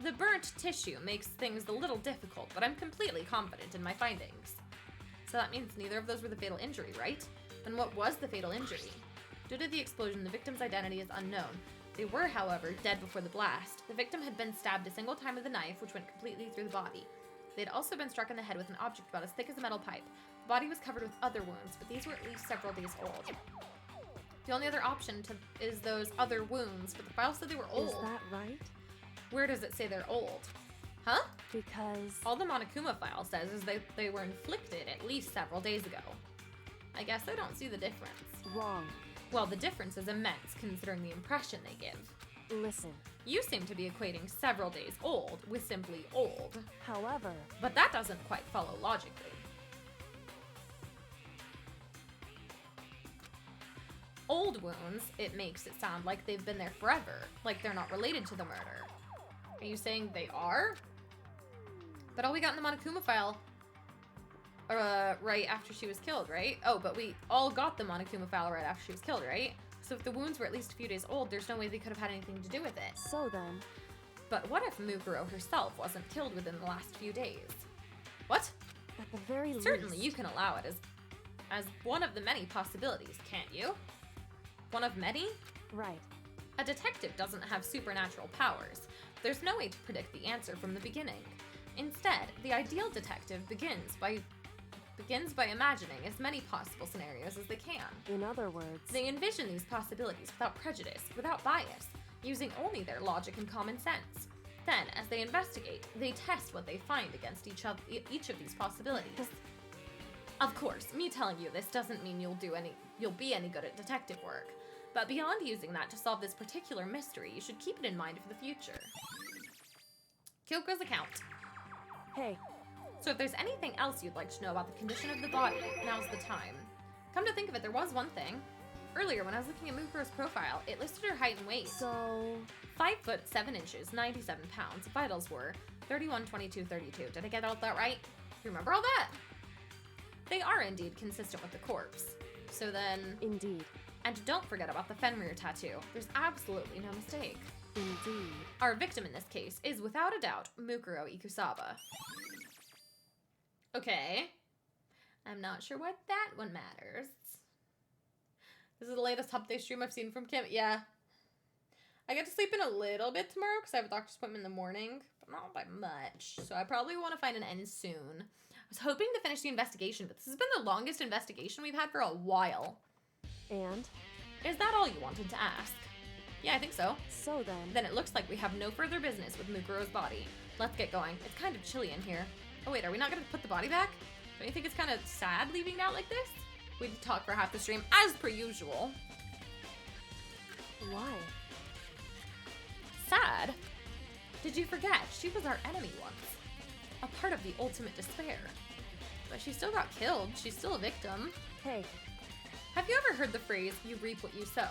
The burnt tissue makes things a little difficult, but I'm completely confident in my findings. So that means neither of those were the fatal injury, right? Then what was the fatal injury? Due to the explosion, the victim's identity is unknown. They were, however, dead before the blast. The victim had been stabbed a single time with a knife, which went completely through the body. They had also been struck in the head with an object about as thick as a metal pipe. The body was covered with other wounds, but these were at least several days old. The only other option is those other wounds, but the file said they were old. Is that right? Where does it say they're old? Huh? Because All the Monokuma file says is they were inflicted at least several days ago. I guess I don't see the difference. wrong. Well, the difference is immense considering the impression they give. Listen. You seem to be equating several days old with simply old, However, but that doesn't quite follow logically. Old wounds, it makes it sound like they've been there forever, like they're not related to the murder. Are you saying they are? But all we got in the Monokuma file, right after she was killed, right? Oh, but we all got the Monokuma file right after she was killed, right? So if the wounds were at least a few days old, there's no way they could have had anything to do with it. so then, But what if Mukuro herself wasn't killed within the last few days? What? at the very Certainly least, you can allow it as one of the many possibilities, can't you? One of many? right. A detective doesn't have supernatural powers. There's no way to predict the answer from the beginning. Instead, the ideal detective begins by imagining as many possible scenarios as they can. In other words, They envision these possibilities without prejudice, without bias, using only their logic and common sense. Then, as they investigate, they test what they find against each of these possibilities. Of course, me telling you this doesn't mean you'll be any good at detective work. But beyond using that to solve this particular mystery, you should keep it in mind for the future. Kyoko's account. hey, So if there's anything else you'd like to know about the condition of the body, now's the time. Come to think of it, there was one thing. Earlier, when I was looking at Mukuro's profile, it listed her height and weight. so 5 foot 7 inches, 97 pounds. Vitals were 31, 22, 32. Did I get all that right? You remember all that? They are indeed consistent with the corpse. So then... Indeed. And don't forget about the Fenrir tattoo. There's absolutely no mistake. Indeed. Our victim in this case is without a doubt Mukuro Ikusaba. Okay. I'm not sure what that one matters. This is the latest update stream I've seen from Kim. Yeah. I get to sleep in a little bit tomorrow because I have a doctor's appointment in the morning, but not by much. So I probably want to find an end soon. I was hoping to finish the investigation, but this has been the longest investigation we've had for a while. And? Is that all you wanted to ask? Yeah, I think so. So then... Then it looks like we have no further business with Mukuro's body. Let's get going. It's kind of chilly in here. Oh wait, are we not gonna put the body back? Don't you think it's kind of sad leaving it out like this? We'd talk for half the stream, as per usual. Why? Sad? Did you forget? She was our enemy once. A part of the ultimate despair. But she still got killed. She's still a victim. Hey. Have you ever heard the phrase, you reap what you sow?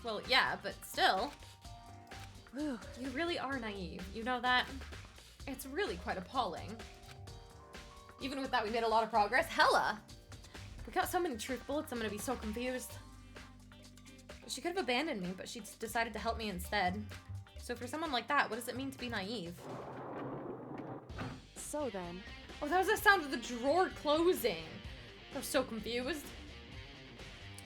Well, yeah, but still. Whew. You really are naive. You know that? It's really quite appalling. Even with that, we made a lot of progress. Hella! We got so many truth bullets, I'm gonna be so confused. She could have abandoned me, but she decided to help me instead. So for someone like that, what does it mean to be naive? So then... Oh, that was the sound of the drawer closing. I was so confused.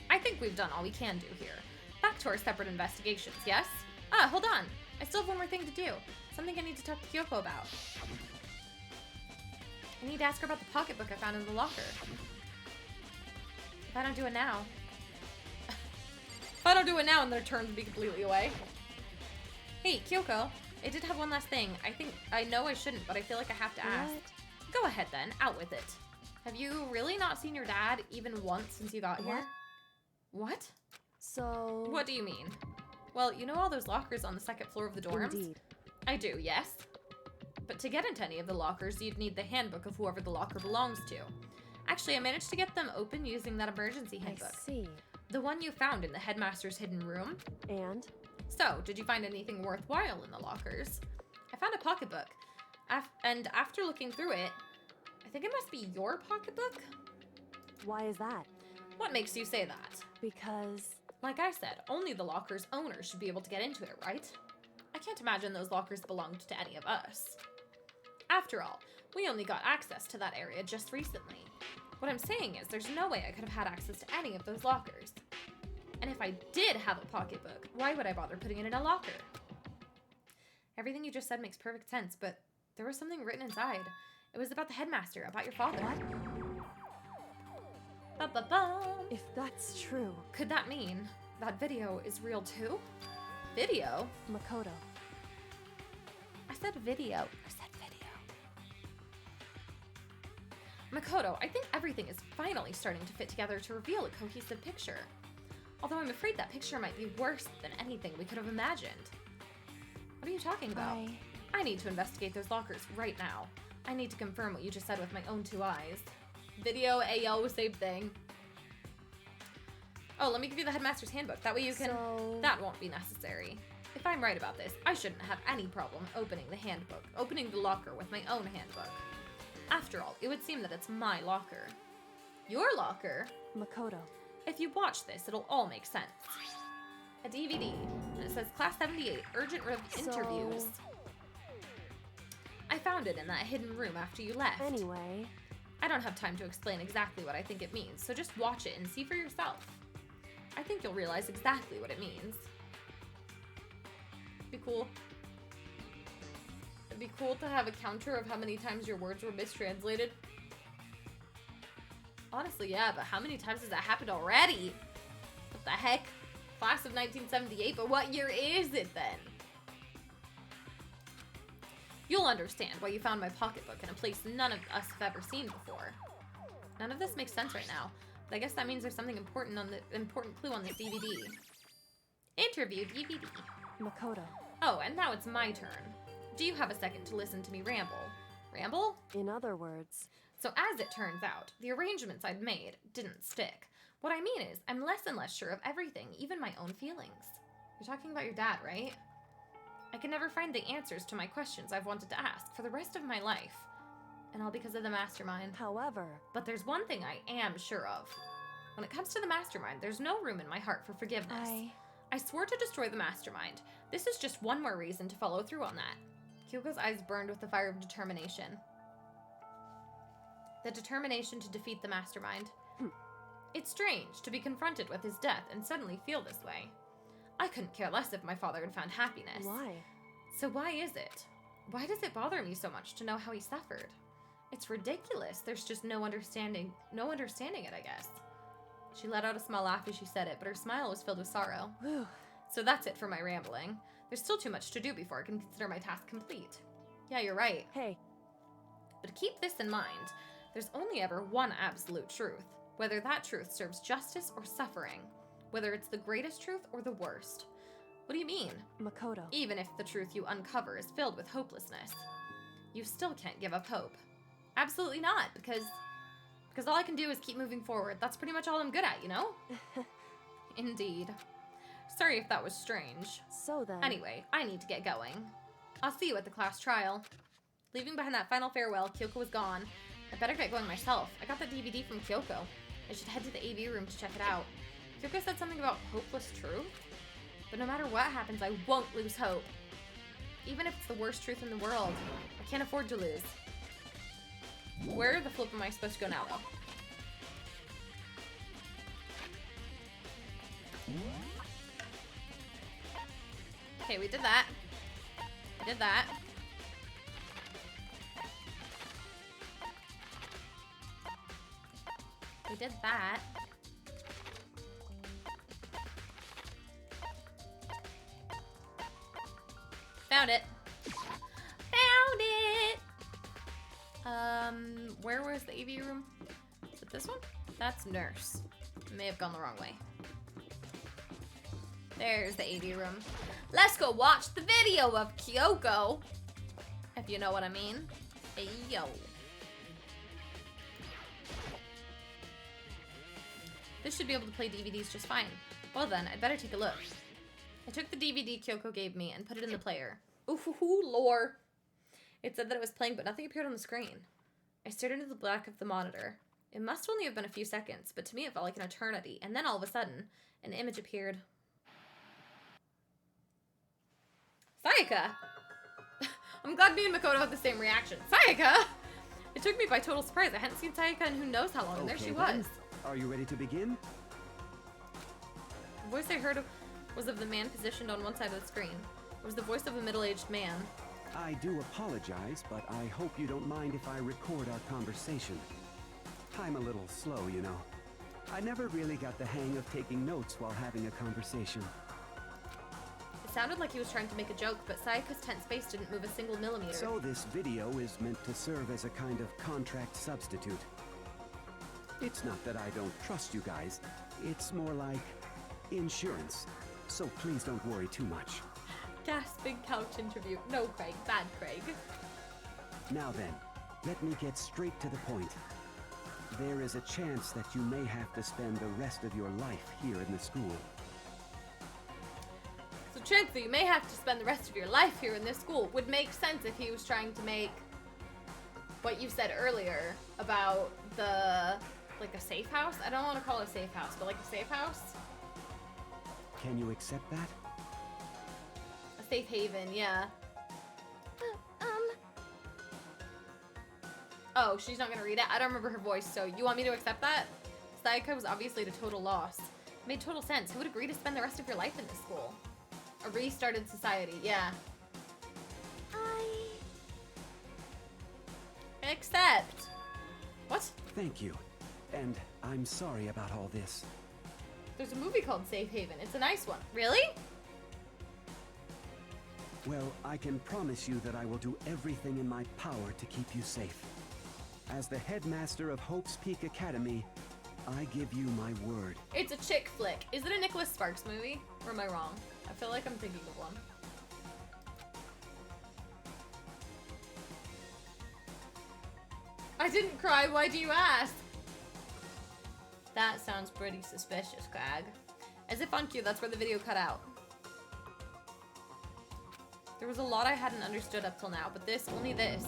I think we've done all we can do here. Back to our separate investigations, yes? Ah, hold on. I still have one more thing to do. Something I need to talk to Kyoko about. I need to ask her about the pocketbook I found in the locker. If I don't do it now... if I don't do it now, and their turn to be completely away. Hey, Kyoko. I did have one last thing. I know I shouldn't, but I feel like I have to ask. What? Go ahead then. Out with it. Have you really not seen your dad even once since you got here? What? So... What do you mean? Well, you know all those lockers on the second floor of the dorms? Indeed. I do, yes. But to get into any of the lockers, you'd need the handbook of whoever the locker belongs to. Actually, I managed to get them open using that emergency handbook. I see. The one you found in the headmaster's hidden room. And? So, did you find anything worthwhile in the lockers? I found a pocketbook. And after looking through it, I think it must be your pocketbook? Why is that? What makes you say that? Because... Like I said, only the locker's owner should be able to get into it, right? I can't imagine those lockers belonged to any of us. After all, we only got access to that area just recently. What I'm saying is there's no way I could have had access to any of those lockers. And if I did have a pocketbook, why would I bother putting it in a locker? Everything you just said makes perfect sense, but there was something written inside. It was about the headmaster, about your father. What? Ba-ba-bum. If that's true... Could that mean that video is real too? Video? Makoto. I said video. I said video. Makoto, I think everything is finally starting to fit together to reveal a cohesive picture. Although I'm afraid that picture might be worse than anything we could have imagined. What are you talking about? I need to investigate those lockers right now. I need to confirm what you just said with my own two eyes. Video, AO, same thing. Oh, let me give you the headmaster's handbook. That way you can... So... That won't be necessary. If I'm right about this, I shouldn't have any problem opening the handbook, opening the locker with my own handbook. After all, it would seem that it's my locker. Your locker? Makoto. If you watch this, it'll all make sense. A DVD, and it says Class 78, Urgent Interviews. I found it in that hidden room after you left. Anyway... I don't have time to explain exactly what I think it means, so just watch it and see for yourself. I think you'll realize exactly what it means. Be cool. It'd be cool to have a counter of how many times your words were mistranslated. Honestly, yeah, but how many times has that happened already? What the heck? Class of 1978, but what year is it then? You'll understand why you found my pocketbook in a place none of us have ever seen before. None of this makes sense right now, but I guess that means there's something important clue on this DVD. Interview DVD. Makoto. Oh, and now it's my turn. Do you have a second to listen to me ramble? Ramble? In other words... So as it turns out, the arrangements I'd made didn't stick. What I mean is, I'm less and less sure of everything, even my own feelings. You're talking about your dad, right? I can never find the answers to my questions I've wanted to ask for the rest of my life. and all because of the mastermind. However, But there's one thing I am sure of. When it comes to the mastermind, there's no room in my heart for forgiveness. I swore to destroy the mastermind. This is just one more reason to follow through on that. Kyoko's eyes burned with the fire of determination. The determination to defeat the mastermind. It's strange to be confronted with his death and suddenly feel this way. I couldn't care less if my father had found happiness. why? So why is it? Why does it bother me so much to know how he suffered? It's ridiculous. There's just no understanding it, I guess. She let out a small laugh as she said it, but her smile was filled with sorrow. Whew. So that's it for my rambling. There's still too much to do before I can consider my task complete. Yeah, you're right. Hey, But keep this in mind. There's only ever one absolute truth. Whether that truth serves justice or suffering. Whether it's the greatest truth or the worst. What do you mean? Makoto. Even if the truth you uncover is filled with hopelessness, you still can't give up hope. Absolutely not, because all I can do is keep moving forward. That's pretty much all I'm good at, you know? Indeed. Sorry if that was strange. So then. Anyway, I need to get going. I'll see you at the class trial. Leaving behind that final farewell, Kyoko was gone. I better get going myself. I got the DVD from Kyoko. I should head to the AV room to check it out. Kyoko said something about hopeless truth? But no matter what happens, I won't lose hope. Even if it's the worst truth in the world, I can't afford to lose. Where the flip am I supposed to go now, though? Okay, we did that. We did that. We did that. Found it. Found it! Where was the AV room? Is it this one? That's nurse. I may have gone the wrong way. There's the AV room. Let's go watch the video of Kyoko. If you know what I mean. Hey, yo. This should be able to play DVDs just fine. Well then, I'd better take a look. I took the DVD Kyoko gave me and put it in the player. Ooh, lore. It said that it was playing, but nothing appeared on the screen. I stared into the black of the monitor. It must only have been a few seconds, but to me it felt like an eternity, and then all of a sudden, an image appeared. Sayaka! I'm glad me and Makoto had the same reaction. Sayaka! It took me by total surprise. I hadn't seen Sayaka in who knows how long, and there she was. Are you ready to begin? The voice I heard was of the man positioned on one side of the screen. It was the voice of a middle-aged man. I do apologize, but I hope you don't mind if I record our conversation. I'm a little slow, you know. I never really got the hang of taking notes while having a conversation. It sounded like he was trying to make a joke, but Sayaka's tense face didn't move a single millimeter. So this video is meant to serve as a kind of contract substitute. It's not that I don't trust you guys. It's more like insurance. So please don't worry too much. Gasping couch interview. No, Craig. Bad Craig. Now then, let me get straight to the point. There is a chance that you may have to spend the rest of your life here in the school. So chance that you may have to spend the rest of your life here in this school would make sense if he was trying to make what you said earlier about the, like, a safe house? I don't want to call it a safe house, but like a safe house? Can you accept that? A safe haven, yeah. Oh, she's not gonna read it? I don't remember her voice, so you want me to accept that? Sayaka was obviously at a total loss. It made total sense. Who would agree to spend the rest of your life in this school? A restarted society, yeah. Accept. What? Thank you. And I'm sorry about all this. There's a movie called Safe Haven. It's a nice one. Really? Well, I can promise you that I will do everything in my power to keep you safe. As the headmaster of Hope's Peak Academy, I give you my word. It's a chick flick. Is it a Nicholas Sparks movie? Or am I wrong? I feel like I'm thinking of one. I didn't cry. Why do you ask? That sounds pretty suspicious, Craig. As if on cue, that's where the video cut out. There was a lot I hadn't understood up till now, but this, only this.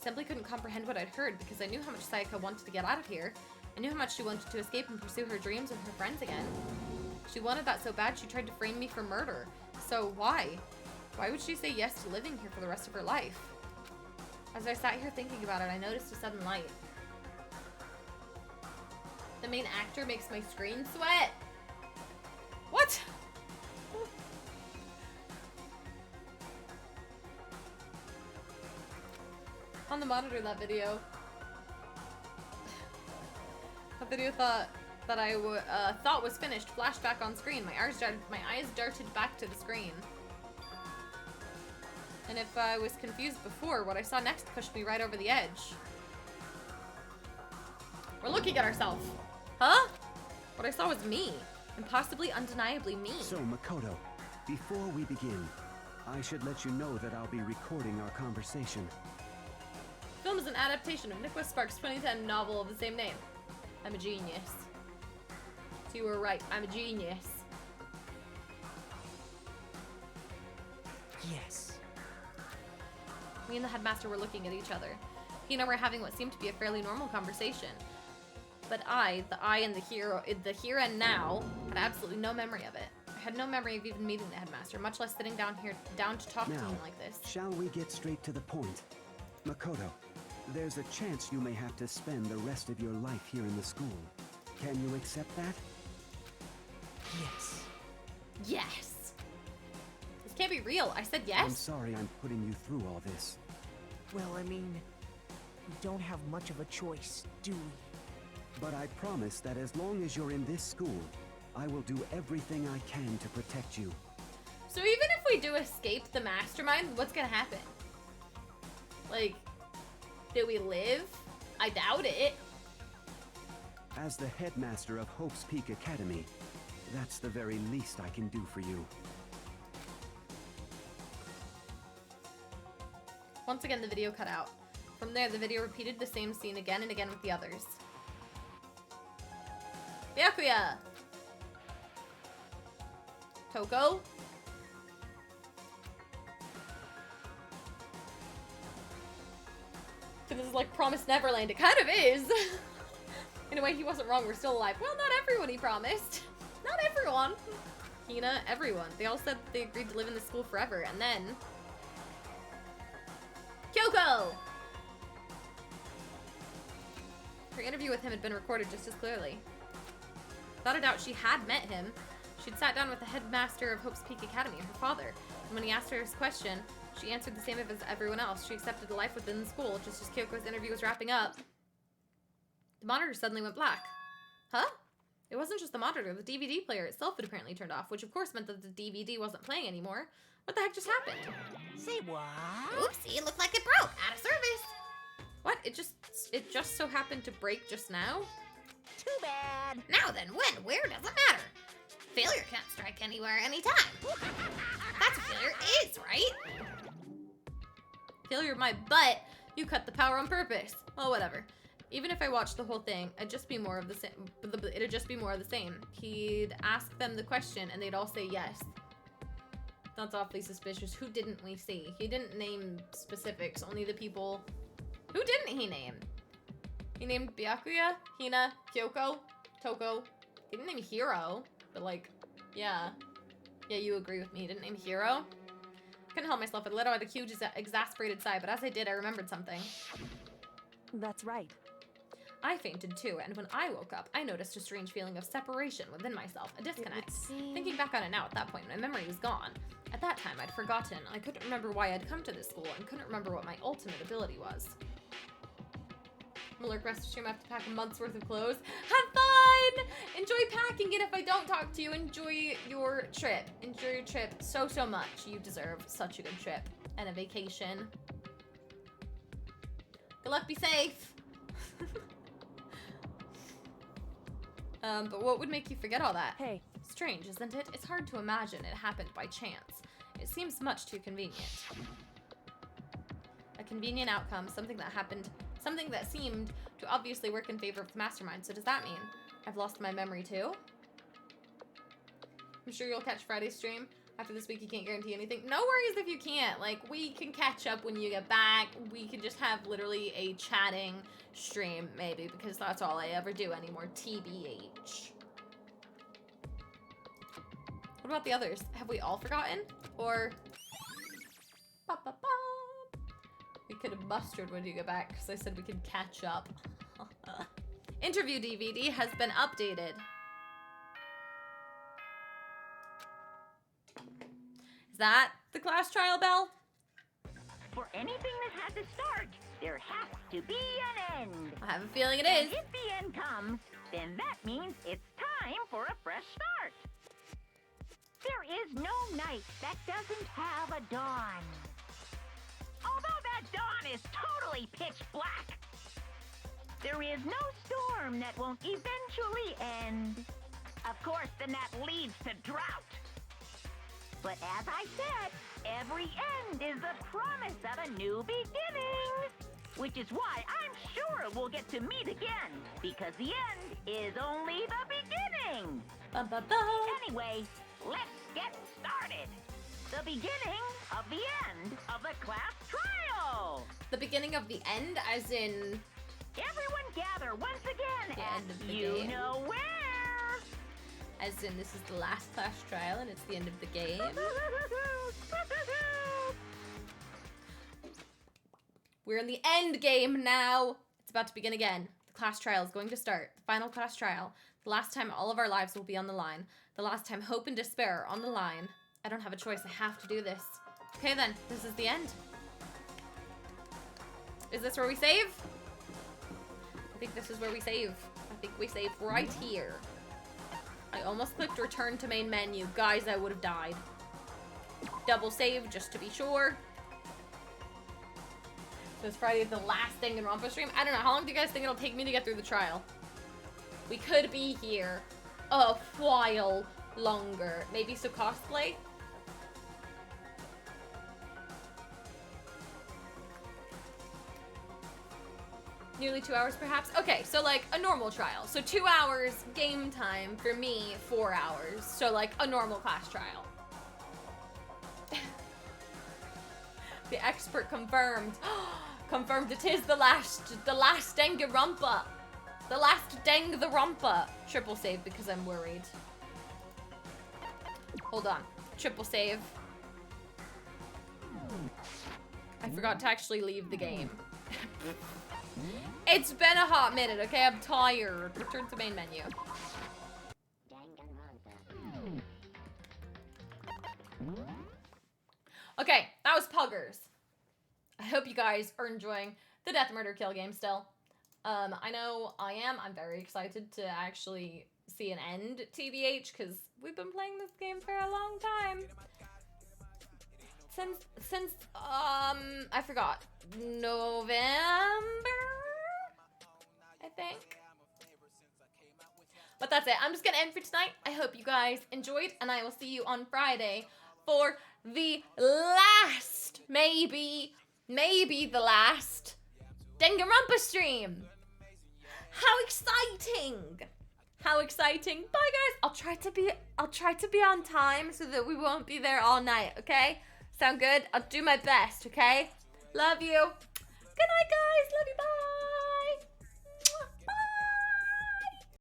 Simply couldn't comprehend what I'd heard because I knew how much Sayaka wanted to get out of here. I knew how much she wanted to escape and pursue her dreams with her friends again. She wanted that so bad she tried to frame me for murder. So why? Why would she say yes to living here for the rest of her life? As I sat here thinking about it, I noticed a sudden light. The main actor makes my screen sweat. What? On the monitor, that video. That video that I thought was finished flashed back on screen. My eyes darted back to the screen. And if I was confused before, what I saw next pushed me right over the edge. We're looking at ourselves. Huh? What I saw was me. And possibly undeniably me. So, Makoto, before we begin, I should let you know that I'll be recording our conversation. The film is an adaptation of Nicholas Sparks' 2010 novel of the same name. I'm a genius. So you were right, I'm a genius. Yes. Me and the headmaster were looking at each other. He and I were having what seemed to be a fairly normal conversation. But I and the here and now, had absolutely no memory of it. I had no memory of even meeting the headmaster, much less sitting down to talk to him like this. Shall we get straight to the point? Makoto, there's a chance you may have to spend the rest of your life here in the school. Can you accept that? Yes. Yes! This can't be real. I said yes? I'm sorry I'm putting you through all this. Well, I mean, we don't have much of a choice, do we? But I promise that as long as you're in this school, I will do everything I can to protect you. So even if we do escape the mastermind, what's gonna happen? Like, do we live? I doubt it. As the headmaster of Hope's Peak Academy, that's the very least I can do for you. Once again, the video cut out. From there, the video repeated the same scene again and again with the others. Byakuya! Toko? So this is like Promised Neverland. It kind of is! In a way, he wasn't wrong. We're still alive. Well, not everyone, he promised. Not everyone. Hina, everyone. They all said they agreed to live in the school forever, and then... Kyoko! Her interview with him had been recorded just as clearly. Without a doubt, she had met him. She'd sat down with the headmaster of Hope's Peak Academy, her father, and when he asked her his question, she answered the same as everyone else. She accepted a life within the school, just as Kyoko's interview was wrapping up. The monitor suddenly went black. Huh? It wasn't just the monitor, the DVD player itself had apparently turned off, which of course meant that the DVD wasn't playing anymore. What the heck just happened? Say what? Oopsie, it looked like it broke. Out of service. What? It just so happened to break just now? Too bad. Now then, when, where, doesn't matter. Failure can't strike anywhere, anytime. That's what failure is, right? Failure my butt. You cut the power on purpose. Well, whatever. Even if I watched the whole thing, it'd just be more of the same. It'd just be more of the same. He'd ask them the question, and they'd all say yes. That's awfully suspicious. Who didn't we see? He didn't name specifics. Only the people. Who didn't he name? He named Byakuya, Hina, Kyoko, Toko. He didn't name Hiro, but like, yeah. Yeah, you agree with me. He didn't name Hiro. Couldn't help myself. I let out a huge, exasperated sigh, but as I did, I remembered something. That's right. I fainted too, and when I woke up, I noticed a strange feeling of separation within myself, a disconnect. Thinking back on it now, at that point, my memory was gone. At that time, I'd forgotten. I couldn't remember why I'd come to this school, and couldn't remember what my ultimate ability was. I'm gonna lurk rest stream. I have to pack a month's worth of clothes. Have fun! Enjoy packing it. If I don't talk to you, enjoy your trip. Enjoy your trip so much. You deserve such a good trip and a vacation. Good luck, be safe. But what would make you forget all that? Hey. Strange, isn't it? It's hard to imagine it happened by chance. It seems much too convenient. A convenient outcome, something that happened, something that seemed to obviously work in favor of the mastermind. So does that mean I've lost my memory too? I'm sure you'll catch Friday's stream. After this week, you can't guarantee anything. No worries if you can't. Like, we can catch up when you get back. We can just have literally a chatting stream, maybe, because that's all I ever do anymore. TBH. What about the others? Have we all forgotten? Or... We could have mustered when you get back, because I said we could catch up. Interview DVD has been updated. Is that the class trial bell? For anything that has a start, there has to be an end. I have a feeling it And is. if the end comes, then that means it's time for a fresh start. There is no night that doesn't have a dawn. Although that dawn is totally pitch black, there is no storm that won't eventually end. Of course, then that leads to drought. But as I said, every end is the promise of a new beginning. Which is why I'm sure we'll get to meet again, because the end is only the beginning. Anyway, let's get started. The beginning of the end of the class trial. The beginning of the end, as in... Everyone gather once again The at end of the you game. know where. As in, this is the last class trial and it's the end of the game. We're in the end game now. It's about to begin again. The class trial is going to start. The final class trial. The last time all of our lives will be on the line. The last time hope and despair are on the line. I don't have a choice. I have to do this. Okay then, this is the end. Is this where we save? I think this is where we save. I think we save right here. I almost clicked return to main menu. Guys, I would have died. Double save just to be sure. So it's Friday, the last Danganronpa stream. I don't know. How long do you guys think it'll take me to get through the trial? We could be here a while longer. Maybe some cosplay? Nearly 2 hours, perhaps? Okay, so like a normal trial. So 2 hours game time for me, 4 hours. So like a normal class trial. The expert confirmed. Confirmed it is the last Danganronpa. The last Danganronpa. Triple save because I'm worried. Hold on. Triple save. I forgot to actually leave the game. It's been a hot minute, okay? I'm tired. Return to main menu. Okay, that was Puggers. I hope you guys are enjoying the Death Murder Kill game still. I know I am. I'm very excited to actually see an end, TBH, because we've been playing this game for a long time. Since I forgot. November? I think. But that's it. I'm just gonna end for tonight. I hope you guys enjoyed, and I will see you on Friday for the last, maybe the last Danganronpa stream. How exciting! How exciting! Bye guys. I'll try to be on time so that we won't be there all night, okay? Sound good? I'll do my best, okay? Love you. Good night, guys. Love you. Bye.